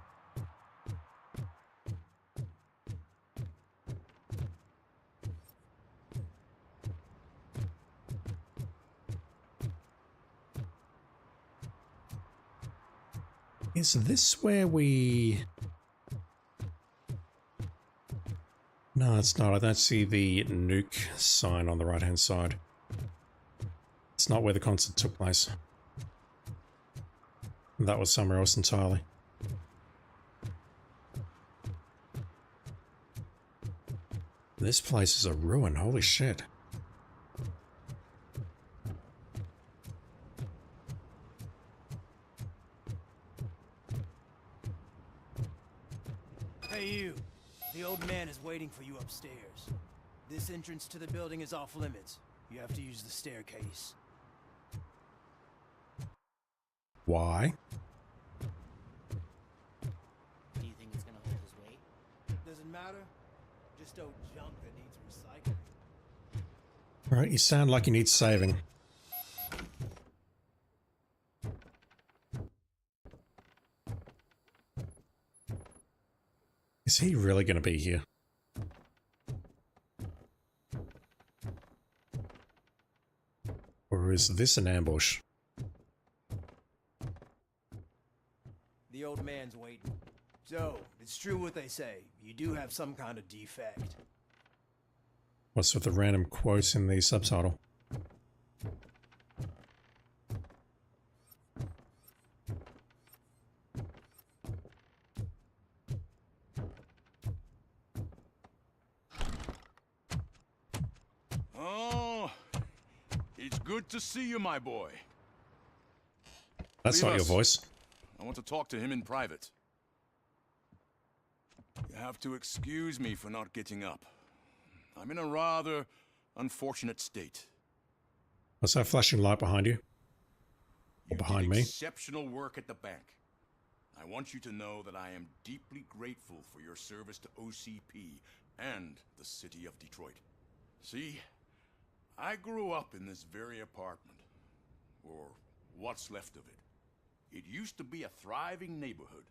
Is this where we... No, it's not. I don't see the nuke sign on the right-hand side. It's not where the concert took place. That was somewhere else entirely. This place is a ruin. Holy shit. Hey, you. The old man is waiting for you upstairs. This entrance to the building is off limits. You have to use the staircase. Why? Do you think it's gonna hold his weight? Doesn't matter. Just old junk that needs recycling. Alright, you sound like you need saving. Is he really going to be here? Or is this an ambush? The old man's waiting. So, it's true what they say. You do have some kind of defect. What's with the random quotes in the subtitle? Oh, it's good to see you, my boy. That's not your voice. I want to talk to him in private. You have to excuse me for not getting up. I'm in a rather unfortunate state. What's that flashing light behind you? Or behind me? Exceptional work at the bank. I want you to know that I am deeply grateful for your service to OCP and the city of Detroit. See, I grew up in this very apartment, or what's left of it. It used to be a thriving neighborhood.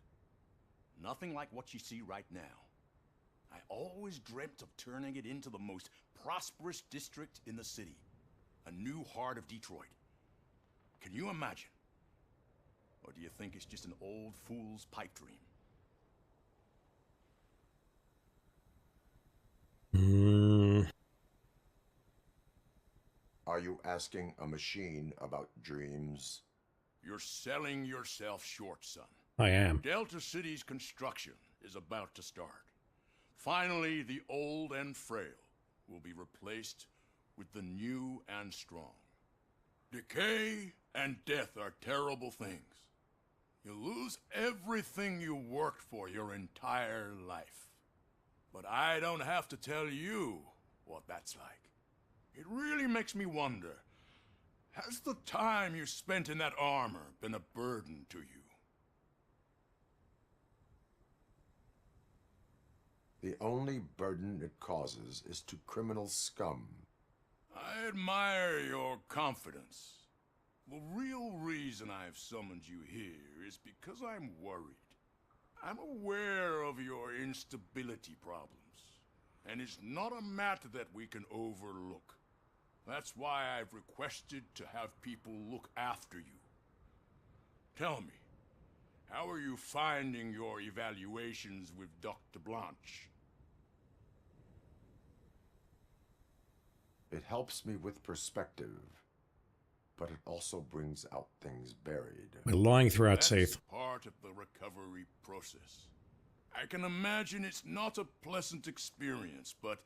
Nothing like what you see right now. I always dreamt of turning it into the most prosperous district in the city. A new heart of Detroit. Can you imagine? Or do you think it's just an old fool's pipe dream? Are you asking a machine about dreams? You're selling yourself short, son. I am. Delta City's construction is about to start. Finally, the old and frail will be replaced with the new and strong. Decay and death are terrible things. You lose everything you worked for your entire life. But I don't have to tell you what that's like. It really makes me wonder, has the time you spent in that armor been a burden to you? The only burden it causes is to criminal scum. I admire your confidence. The real reason I've summoned you here is because I'm worried. I'm aware of your instability problems, and it's not a matter that we can overlook. That's why I've requested to have people look after you. Tell me, how are you finding your evaluations with Dr. Blanche? It helps me with perspective, but it also brings out things buried. We're lying through our That's teeth. part of the recovery process. I can imagine it's not a pleasant experience, but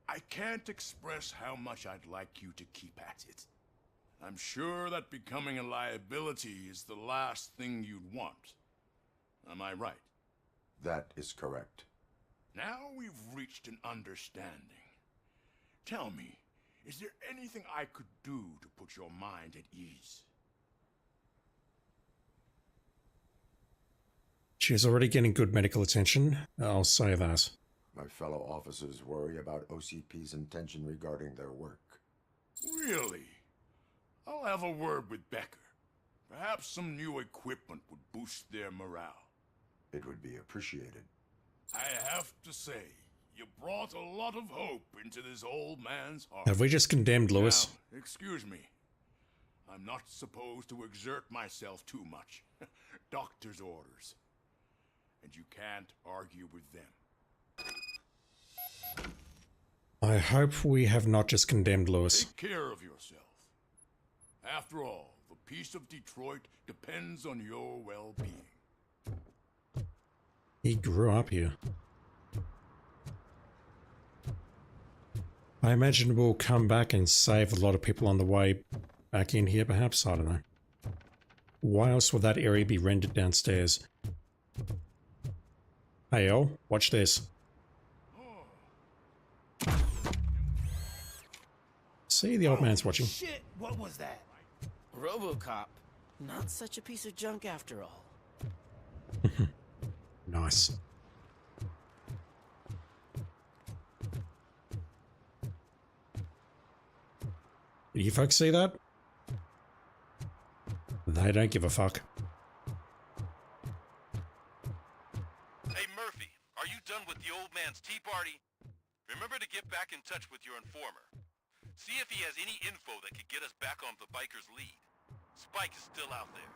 I can't express how much I'd like you to keep at it. I'm sure that becoming a liability is the last thing you'd want. Am I right? That is correct. Now we've reached an understanding. Tell me, is there anything I could do to put your mind at ease? She's already getting good medical attention, I'll say that. My fellow officers worry about OCP's intention regarding their work. Really? I'll have a word with Becker. Perhaps some new equipment would boost their morale. It would be appreciated. I have to say, you brought a lot of hope into this old man's heart. Have we just condemned Lewis? Now, excuse me. I'm not supposed to exert myself too much. Doctor's orders. And you can't argue with them. I hope we have not just condemned Lewis. Take care of yourself. After all, the peace of Detroit depends on your well-being. He grew up here. I imagine we'll come back and save a lot of people on the way back in here, perhaps? I don't know. Why else would that area be rendered downstairs? Hey, El, watch this. See, the old man's watching. Shit, what was that? Robocop. Not such a piece of junk after all. Nice. Did you folks see that? They don't give a fuck. Hey Murphy, are you done with the old man's tea party? Remember to get back in touch with your informer. See if he has any info that could get us back on the biker's lead. Spike is still out there.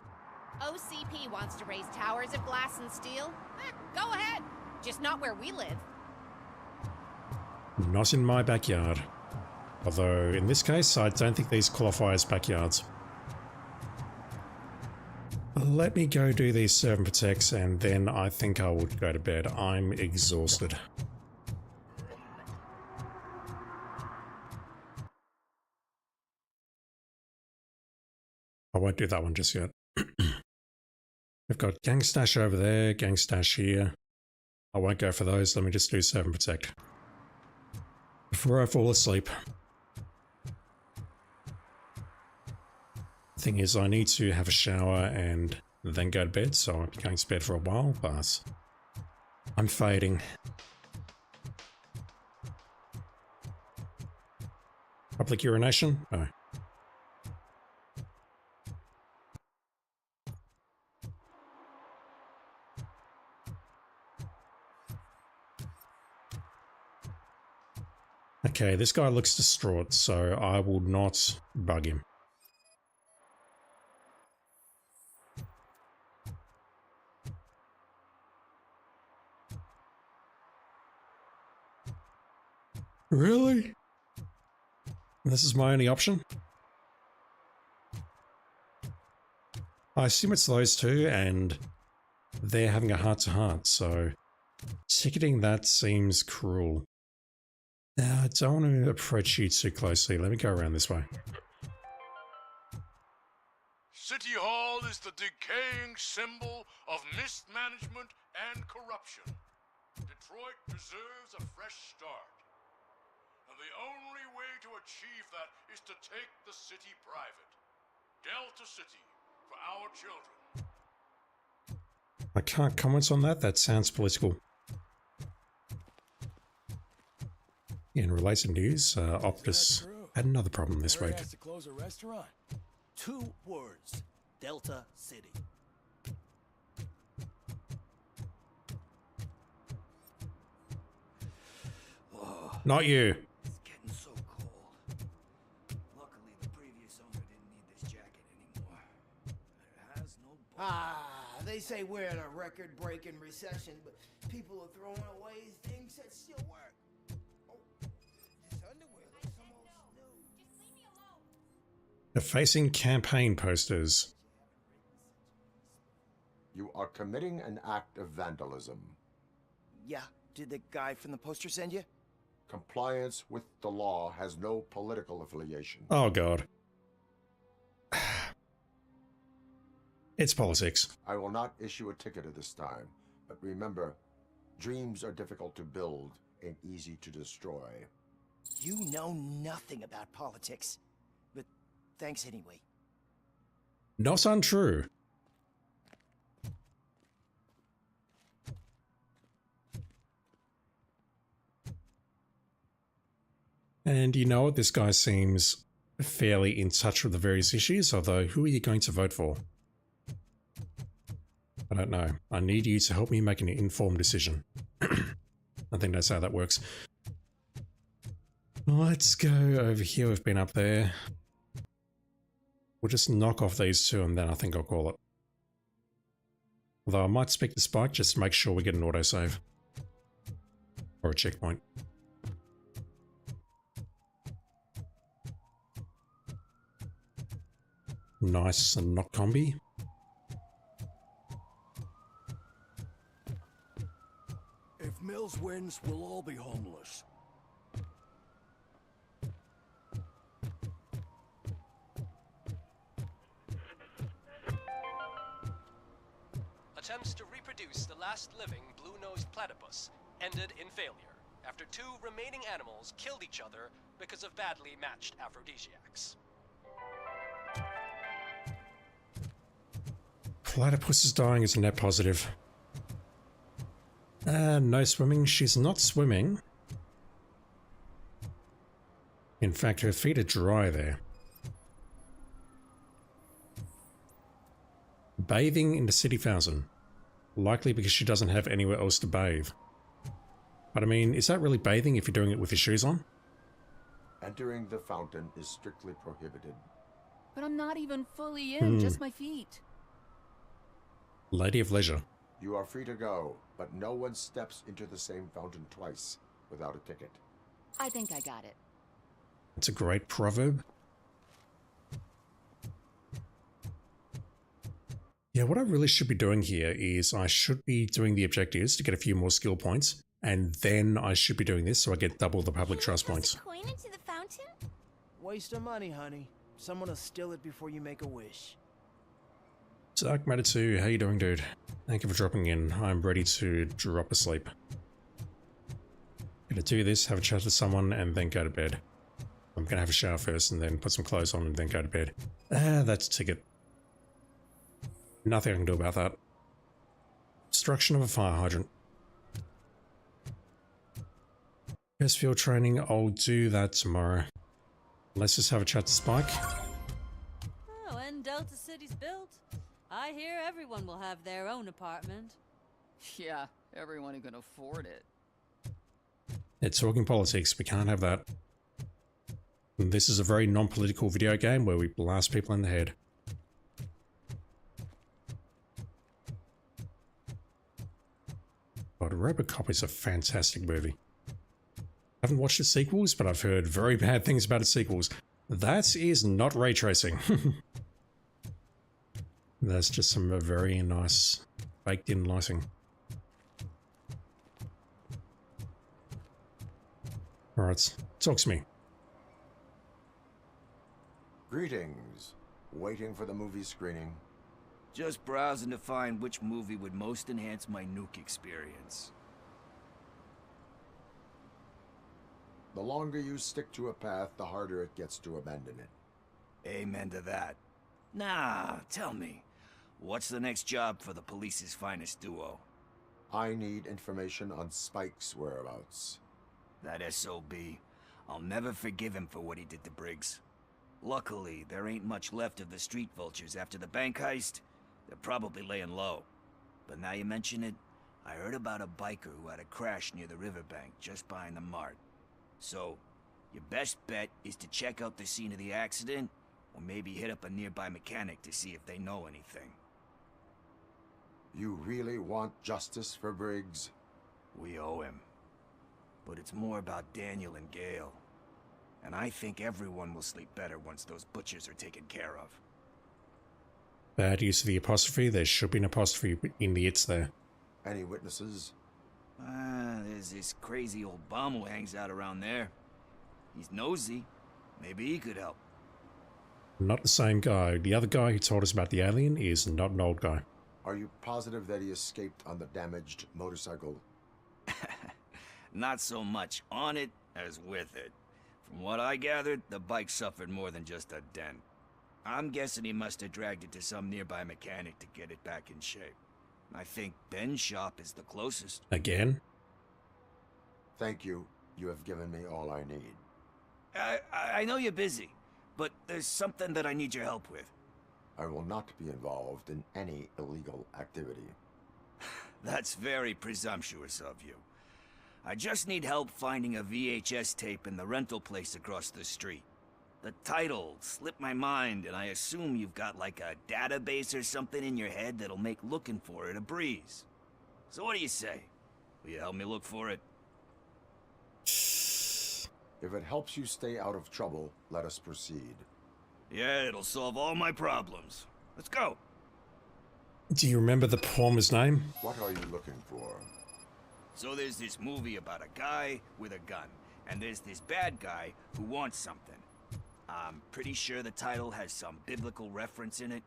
OCP wants to raise towers of glass and steel? Go ahead. Just not where we live. Not in my backyard. Although, in this case, I don't think these qualify as backyards. Let me go do these serve and protects, and then I think I would go to bed. I'm exhausted. I won't do that one just yet. We've got gang stash over there, gang stash here. I won't go for those. Let me just do serve and protect before I fall asleep. Thing is, I need to have a shower and then go to bed, so I'll be going to bed for a while, but I'm fading. Public urination? Oh. Okay, this guy looks distraught, so I will not bug him. Really? This is my only option? I assume it's those two, and they're having a heart-to-heart, so ticketing that seems cruel. I don't want to approach you too closely. Let me go around this way. City Hall is the decaying symbol of mismanagement and corruption. Detroit deserves a fresh start. And the only way to achieve that is to take the city private. Delta City, for our children. I can't comment on that. That sounds political. In related news, Optus had another problem this week. Has to close a restaurant. 2 words: Delta City. Not you. It's getting so cold. Luckily, the previous owner didn't need this jacket anymore. It has no They say we're in a record-breaking recession, but people are throwing away things that still work. They're facing campaign posters. You are committing an act of vandalism. Yeah, did the guy from the poster send you? Compliance with the law has no political affiliation. Oh god. It's politics. I will not issue a ticket at this time, but remember, dreams are difficult to build and easy to destroy. You know nothing about politics, but thanks anyway. Not untrue. And you know what? This guy seems fairly in touch with the various issues, although who are you going to vote for? I don't know. I need you to help me make an informed decision. I think that's how that works. Let's go over here. We've been up there. We'll just knock off these two and then I think I'll call it. Although I might speak to Spike just to make sure we get an autosave. Or a checkpoint. Nice and not combi. If Mills wins, we'll all be homeless. Attempts to reproduce the last living blue-nosed platypus ended in failure after 2 remaining animals killed each other because of badly matched aphrodisiacs. Platypus is dying is a net positive. No swimming. She's not swimming. In fact, her feet are dry there. Bathing in the city fountain. Likely because she doesn't have anywhere else to bathe. But I mean, is that really bathing if you're doing it with your shoes on? Entering the fountain is strictly prohibited. But I'm not even fully in, just my feet. Lady of Leisure. You are free to go, but no one steps into the same fountain twice without a ticket. I think I got it. It's a great proverb. Yeah, what I really should be doing here is I should be doing the objectives to get a few more skill points, and then I should be doing this so I get double the public trust points. Coin into the fountain? Waste of money, honey. Someone will steal it before you make a wish. Dark Matter 2, how you doing, dude? Thank you for dropping in. I'm ready to drop asleep. Gonna do this, have a chat to someone, and then go to bed. I'm gonna have a shower first, and then put some clothes on, and then go to bed. That's a ticket. Nothing I can do about that. Destruction of a fire hydrant. First field training, I'll do that tomorrow. Let's just have a chat to Spike. Oh, when Delta City's built, I hear everyone will have their own apartment. Yeah, everyone who can afford it. It's talking politics, we can't have that. This is a very non-political video game where we blast people in the head. But Robocop is a fantastic movie. I haven't watched the sequels, but I've heard very bad things about its sequels. That is not ray tracing. That's just some very nice baked in lighting. Alright, talk to me. Greetings. Waiting for the movie screening. Just browsing to find which movie would most enhance my nuke experience. The longer you stick to a path, the harder it gets to abandon it. Amen to that. Nah, tell me, what's the next job for the police's finest duo? I need information on Spike's whereabouts. That SOB. I'll never forgive him for what he did to Briggs. Luckily, there ain't much left of the street vultures after the bank heist. They're probably laying low. But now you mention it, I heard about a biker who had a crash near the riverbank just behind the mart. So, your best bet is to check out the scene of the accident, or maybe hit up a nearby mechanic to see if they know anything. You really want justice for Briggs? We owe him. But it's more about Daniel and Gale. And I think everyone will sleep better once those butchers are taken care of. Bad use of the apostrophe. There should be an apostrophe in the it's there. Any witnesses? There's this crazy old bum who hangs out around there. He's nosy. Maybe he could help. Not the same guy. The other guy who told us about the alien is not an old guy. Are you positive that he escaped on the damaged motorcycle? Not so much on it as with it. From what I gathered, the bike suffered more than just a dent. I'm guessing he must have dragged it to some nearby mechanic to get it back in shape. I think Ben's shop is the closest. Again? Thank you. You have given me all I need. I know you're busy, but there's something that I need your help with. I will not be involved in any illegal activity. That's very presumptuous of you. I just need help finding a VHS tape in the rental place across the street. The title slipped my mind, and I assume you've got like a database or something in your head that'll make looking for it a breeze. So what do you say? Will you help me look for it? If it helps you stay out of trouble, let us proceed. Yeah, it'll solve all my problems. Let's go. Do you remember the performer's name? What are you looking for? So there's this movie about a guy with a gun, and there's this bad guy who wants something. I'm pretty sure the title has some biblical reference in it.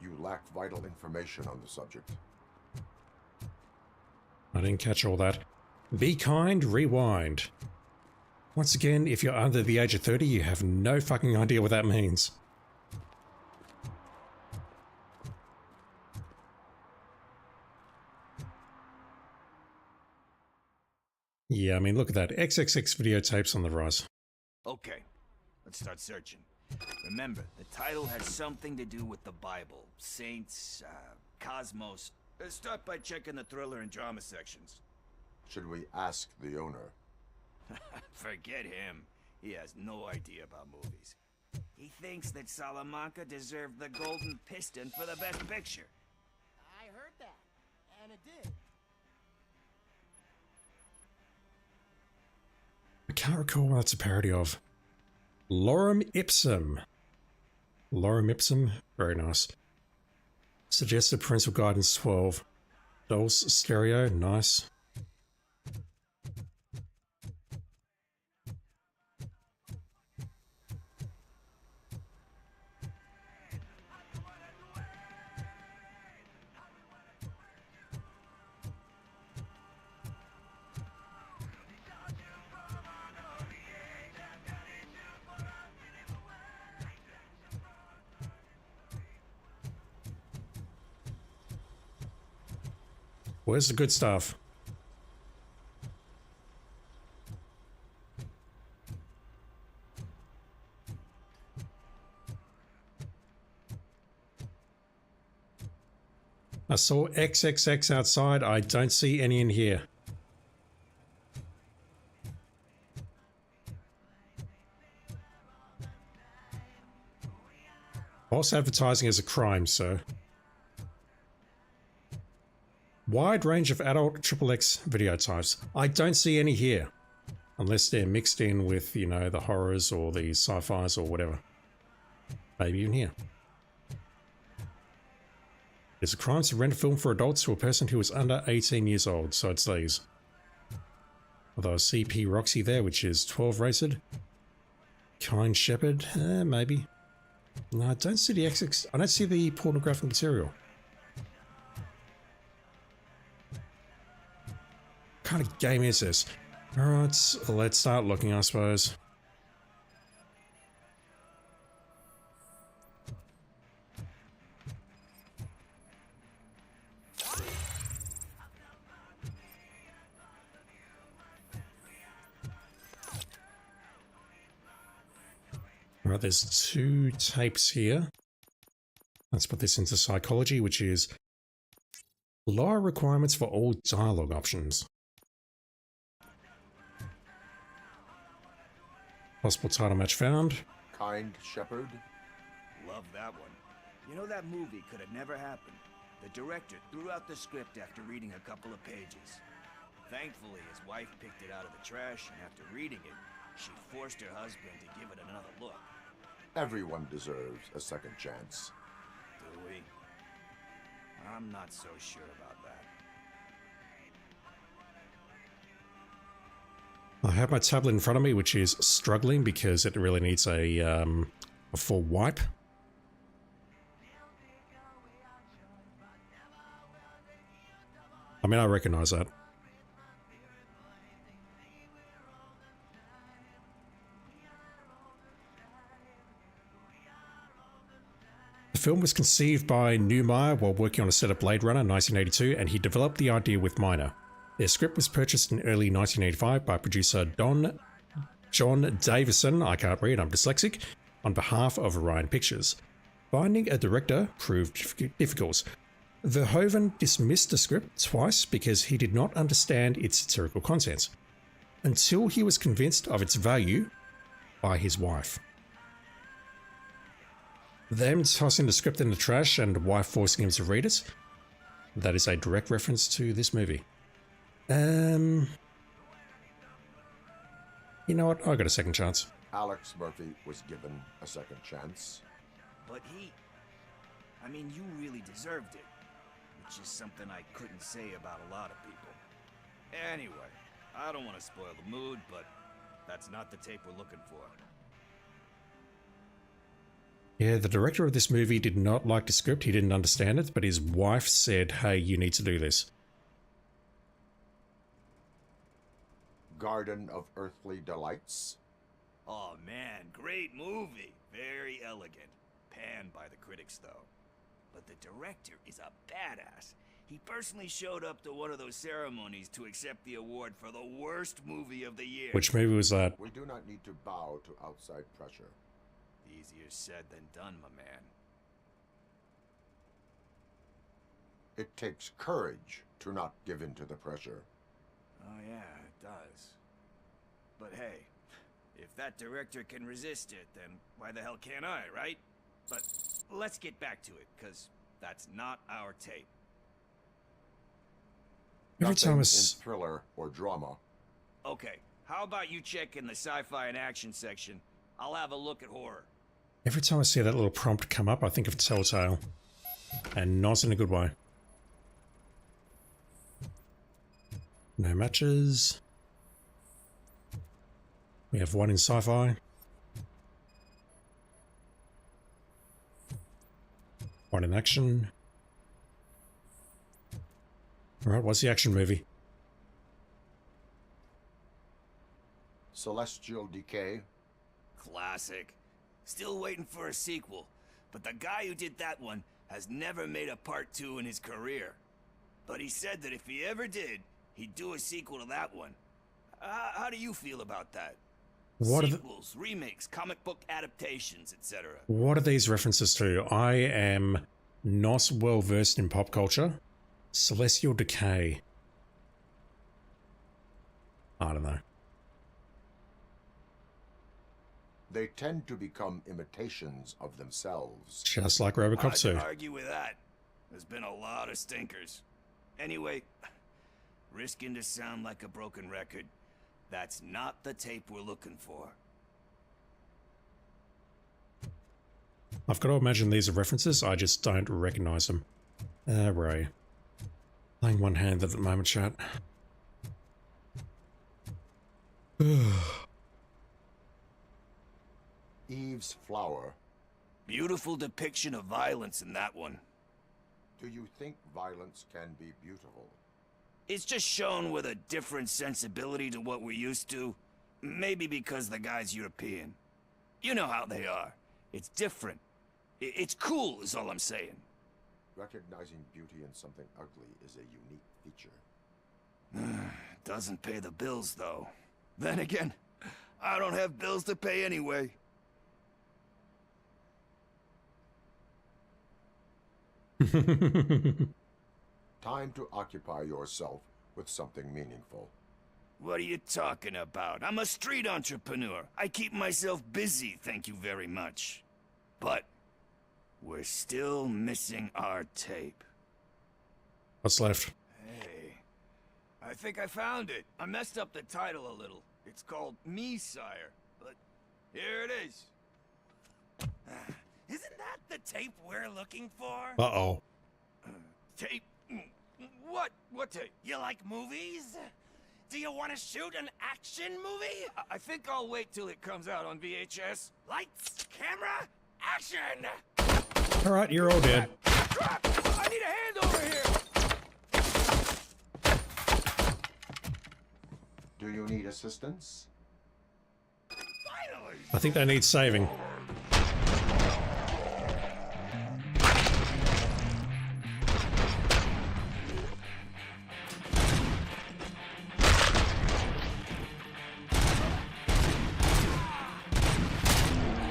You lack vital information on the subject. I didn't catch all that. Be kind, rewind. Once again, if you're under the age of 30, you have no fucking idea what that means. Yeah, I mean, look at that. XXX videotapes on the rise. Okay, let's start searching. Remember, the title has something to do with the Bible, saints, cosmos. Let's start by checking the thriller and drama sections. Should we ask the owner? Forget him. He has no idea about movies. He thinks that Salamanca deserved the Golden Piston for the Best Picture. I heard that, and it did. I can't recall what that's a parody of. Lorem Ipsum. Lorem Ipsum? Very nice. Suggested parental guidance 12. Dolls stereo, nice. Where's the good stuff? I saw XXX outside. I don't see any in here. False advertising is a crime, sir. Wide range of adult XXX video types. I don't see any here. Unless they're mixed in with, you know, the horrors or the sci-fis or whatever. Maybe even here. It's a crime to rent a film for adults to a person who is under 18 years old, so it's these. Although CP Roxy there, which is 12 rated. Kind Shepherd, maybe. No, I don't see the XX. I don't see the pornographic material. What kind of game is this? Alright, let's start looking, I suppose. Alright, there's 2 tapes here. Let's put this into psychology, which is lower requirements for all dialogue options. Possible title match found. Kind Shepherd? Love that one. You know, that movie could have never happened. The director threw out the script after reading a couple of pages. Thankfully, his wife picked it out of the trash, and after reading it, she forced her husband to give it another look. Everyone deserves a second chance. Do we? I'm not so sure about that. I have my tablet in front of me, which is struggling because it really needs a full wipe. I mean, I recognize that. The film was conceived by Neumeier while working on a set of Blade Runner 1982, and he developed the idea with Miner. Their script was purchased in early 1985 by producer John Davison, I can't read, I'm dyslexic, on behalf of Orion Pictures. Finding a director proved difficult. Verhoeven dismissed the script twice because he did not understand its satirical content, until he was convinced of its value by his wife. Them tossing the script in the trash and the wife forcing him to read it, that is a direct reference to this movie. You know what? I got a second chance. Alex Murphy was given a second chance. But I mean, you really deserved it. Which is something I couldn't say about a lot of people. Anyway, I don't want to spoil the mood, but that's not the tape we're looking for. Yeah, the director of this movie did not like the script, he didn't understand it, but his wife said, hey, you need to do this. Garden of Earthly Delights? Oh man, great movie. Very elegant. Panned by the critics though. But the director is a badass. He personally showed up to one of those ceremonies to accept the award for the worst movie of the year. Which movie was that? We do not need to bow to outside pressure. Easier said than done, my man. It takes courage to not give in to the pressure. Oh yeah, it does. But hey, if that director can resist it, then why the hell can't I, right? But let's get back to it, because that's not our tape. Every time Nothing it's in thriller or drama. Okay, how about you check in the sci-fi and action section? I'll have a look at horror. every time I see that little prompt come up, I think of Telltale, and not in a good way. No matches. We have one in sci-fi. One in action. Alright, what's the action movie? Celestial Decay. Classic. Still waiting for a sequel, but the guy who did that one has never made a part 2 in his career. But he said that if he ever did, he'd do a sequel to that one. How do you feel about that? What Sequels, remakes, comic book adaptations, etc. What are these references to? I am not well versed in pop culture. Celestial Decay. I don't know. They tend to become imitations of themselves. Just like Robocop 2. I'd argue with that. There's been a lot of stinkers. Anyway, risking to sound like a broken record, that's not the tape we're looking for. I've got to imagine these are references, I just don't recognize them. Ray. Playing one-handed at the moment, chat. Eve's Flower. Beautiful depiction of violence in that one. Do you think violence can be beautiful? It's just shown with a different sensibility to what we're used to. Maybe because the guy's European. You know how they are. It's different. It's cool is all I'm saying. Recognizing beauty in something ugly is a unique feature. Doesn't pay the bills, though. Then again, I don't have bills to pay anyway. Time to occupy yourself with something meaningful. What are you talking about? I'm a street entrepreneur. I keep myself busy, thank you very much. But we're still missing our tape. What's left? Hey, I think I found it. I messed up the title a little. It's called Me, Sire. But here it is. Isn't that the tape we're looking for? Uh-oh. Tape? What? What tape? You like movies? Do you want to shoot an action movie? I think I'll wait till it comes out on VHS. Lights, camera, action! Alright, you're all dead. Crap! I need a hand over here! Do you need assistance? Finally! I think they need saving.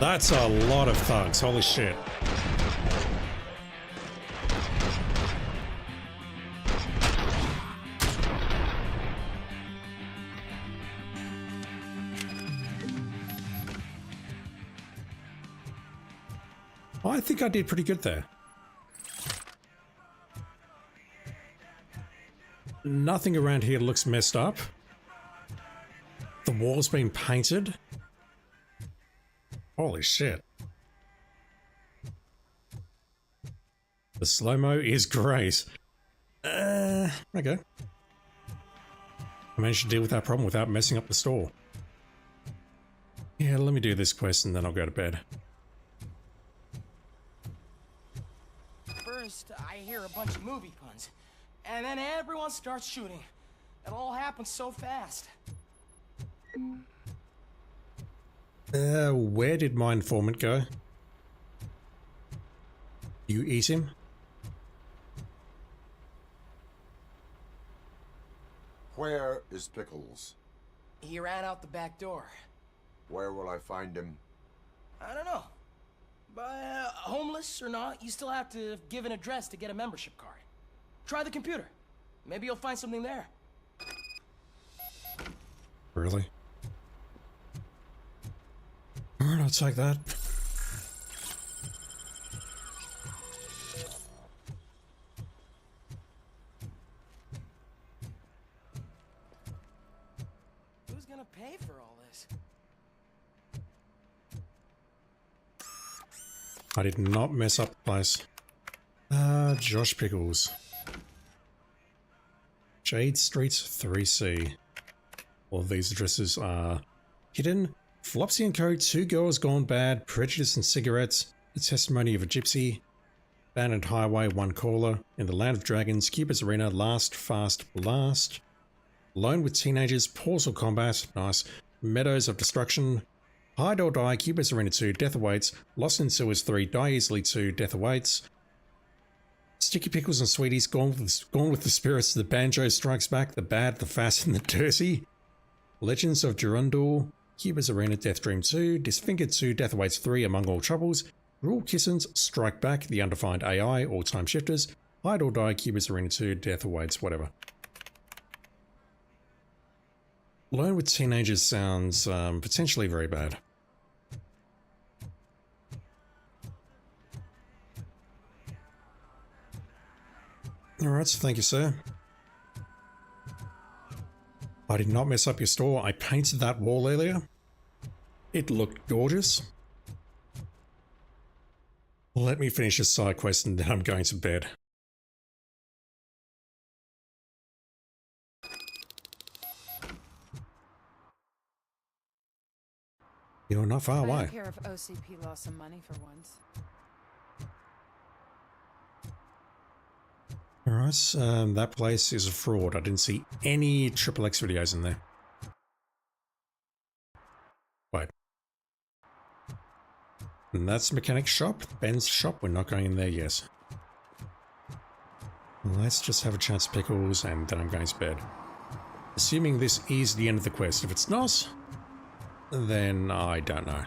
That's a lot of thugs, holy shit. I think I did pretty good there. Nothing around here looks messed up. The wall's been painted. Holy shit. The slow-mo is great. Okay. I managed to deal with that problem without messing up the store. Yeah, let me do this quest and then I'll go to bed. First, I hear a bunch of movie puns, and then everyone starts shooting. It all happens so fast. Where did my informant go? You eat him? Where is Pickles? He ran out the back door. Where will I find him? I don't know. But homeless or not, you still have to give an address to get a membership card. Try the computer. Maybe you'll find something there. Really? Alright, I'll take that. Who's gonna pay for all this? I did not mess up the place. Josh Pickles. Jade Street 3C. All of these addresses are hidden. Flopsy and Co. 2 Girls Gone Bad. Prejudice and Cigarettes. The Testimony of a Gypsy. Abandoned Highway 1 Caller. In the Land of Dragons. Cupid's Arena. Last Fast Blast. Alone with Teenagers. Portal Combat. Nice. Meadows of Destruction. Hide or Die. Cupid's Arena 2. Death Awaits. Lost in Sewers 3. Die Easily 2. Death Awaits. Sticky Pickles and Sweeties. Gone with the Spirits. The Banjo Strikes Back. The Bad, the Fast, and the Dirty. Legends of Durandal. Cupid's Arena. Death Dream 2. Disfigured 2. Death Awaits 3. Among All Troubles. Rule Kissins. Strike Back. The Undefined AI. All Time Shifters. Hide or Die. Cupid's Arena 2. Death Awaits. Whatever. Alone with Teenagers sounds potentially very bad. Alright, so thank you, sir. I did not mess up your store. I painted that wall earlier. It looked gorgeous. Let me finish this side quest and then I'm going to bed. You're not far I away. don't care if OCP lost some money for once. Alright, that place is a fraud. I didn't see any XXX videos in there. Wait. And that's Mechanic's shop, Ben's shop. We're not going in there, yes. Let's just have a chance of Pickles and then I'm going to bed. Assuming this is the end of the quest. If it's not, then I don't know.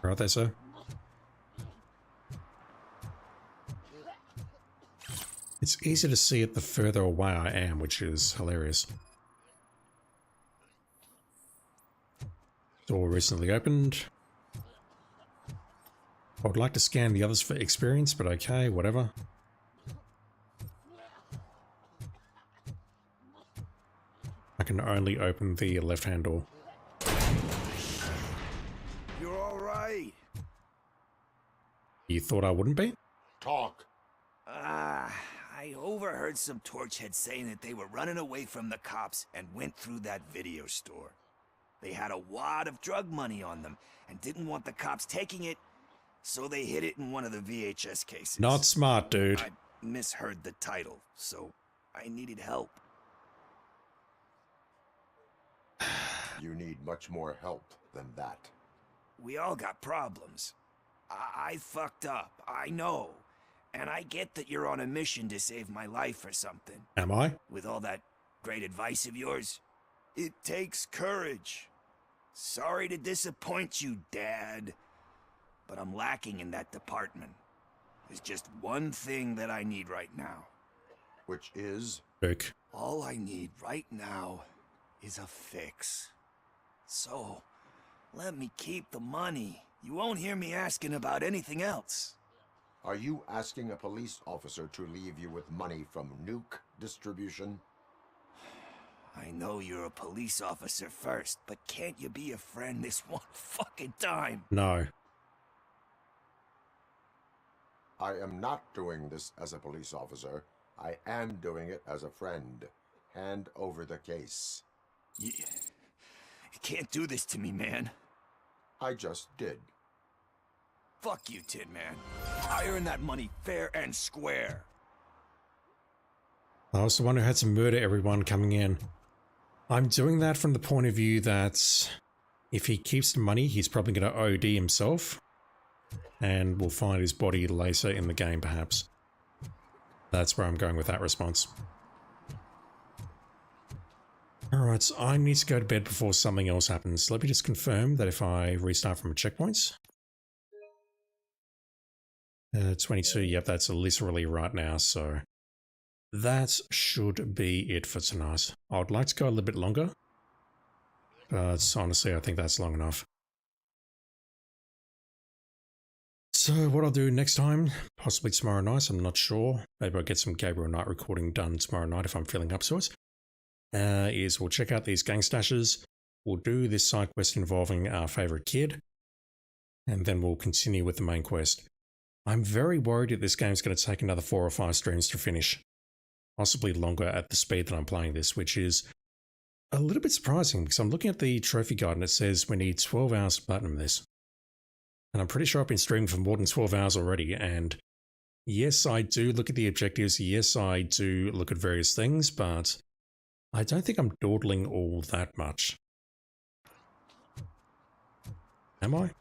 Right there, sir. It's easy to see it the further away I am, which is hilarious. Door recently opened. I would like to scan the others for experience, but okay, whatever. I can only open the left-hand door. You're all right. You thought I wouldn't be? Talk. I overheard some torchheads saying that they were running away from the cops and went through that video store. They had a wad of drug money on them and didn't want the cops taking it, so they hid it in one of the VHS cases. Not smart, dude. I misheard the title, so I needed help. You need much more help than that. We all got problems. I fucked up, I know. And I get that you're on a mission to save my life or something. Am I? With all that great advice of yours. It takes courage. Sorry to disappoint you, Dad. But I'm lacking in that department. There's just one thing that I need right now. Which is? Rick. All I need right now is a fix. So, let me keep the money. You won't hear me asking about anything else. Are you asking a police officer to leave you with money from nuke distribution? I know you're a police officer first, but can't you be a friend this one fucking time? No. I am not doing this as a police officer. I am doing it as a friend. Hand over the case. You can't do this to me, man. I just did. Fuck you, Tin Man. I earned that money fair and square. I was the one who had to murder everyone coming in. I'm doing that from the point of view that if he keeps the money, he's probably going to OD himself. And we'll find his body later in the game, perhaps. That's where I'm going with that response. Alright, so I need to go to bed before something else happens. Let me just confirm that if I restart from a checkpoint. 22, yep, that's literally right now, so that should be it for tonight. I would like to go a little bit longer, but honestly, I think that's long enough. So what I'll do next time, possibly tomorrow night, I'm not sure. Maybe I'll get some Gabriel Knight recording done tomorrow night if I'm feeling up to it. Is we'll check out these gang stashes, we'll do this side quest involving our favourite kid, and then we'll continue with the main quest. I'm very worried that this game's going to take another 4 or 5 streams to finish. Possibly longer at the speed that I'm playing this, which is a little bit surprising because I'm looking at the trophy guide and it says we need 12 hours to platinum this. And I'm pretty sure I've been streaming for more than 12 hours already, and yes, I do look at the objectives, yes, I do look at various things, but I don't think I'm dawdling all that much. Am I?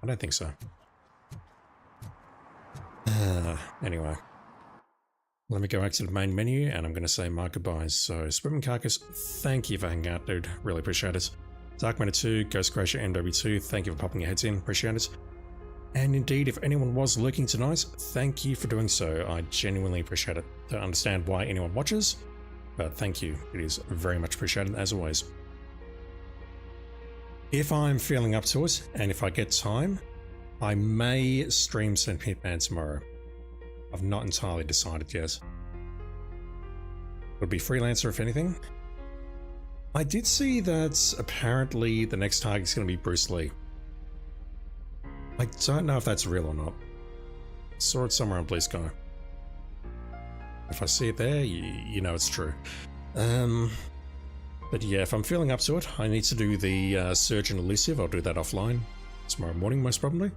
I don't think so. Anyway. Let me go back to the main menu and I'm going to say my goodbyes. So, Swimming Carcass, thank you for hanging out, dude. Really appreciate it. Darkmatter 2, Ghost Crasher MW2, thank you for popping your heads in. Appreciate it. And indeed, if anyone was lurking tonight, thank you for doing so. I genuinely appreciate it. Don't understand why anyone watches, but thank you. It is very much appreciated, as always. If I'm feeling up to it, and if I get time, I may stream some Hitman tomorrow. I've not entirely decided yet. It'll be freelancer if anything. I did see that apparently the next target is going to be Bruce Lee. I don't know if that's real or not. I saw it somewhere on Blue Sky. If I see it there, you know it's true. But yeah, if I'm feeling up to it, I need to do the Surgeon Elusive. I'll do that offline tomorrow morning, most probably.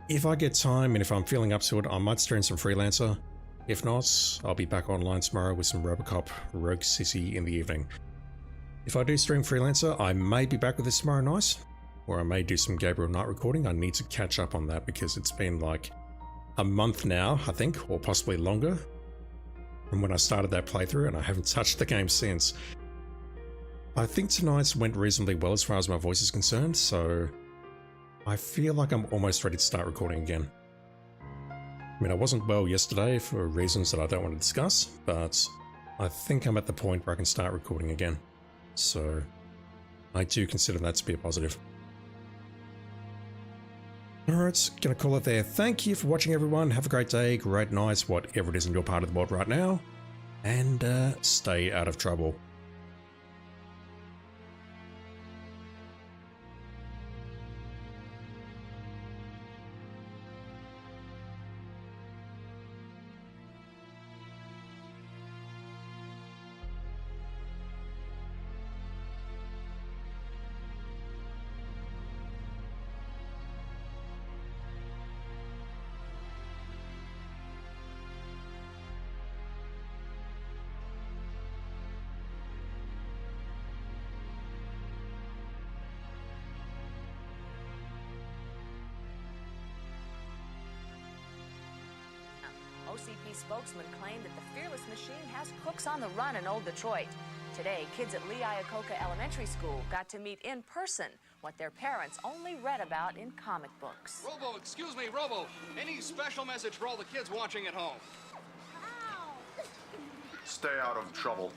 If I get time and if I'm feeling up to it, I might stream some Freelancer. If not, I'll be back online tomorrow with some Robocop Rogue City in the evening. If I do stream Freelancer, I may be back with this tomorrow night, or I may do some Gabriel Knight recording. I need to catch up on that because it's been like a month now, I think, or possibly longer, from when I started that playthrough, and I haven't touched the game since. I think tonight's went reasonably well as far as my voice is concerned, so I feel like I'm almost ready to start recording again. I mean, I wasn't well yesterday for reasons that I don't want to discuss, but I think I'm at the point where I can start recording again. So I do consider that to be a positive. Alright, gonna call it there. Thank you for watching, everyone. Have a great day, great night, whatever it is in your part of the world right now, and stay out of trouble. OCP spokesman claimed that the Fearless Machine has crooks on the run in Old Detroit. Today, kids at Lee Iacocca Elementary School got to meet in person what their parents only read about in comic books. Robo, excuse me, Robo. Any special message for all the kids watching at home? Stay out of trouble.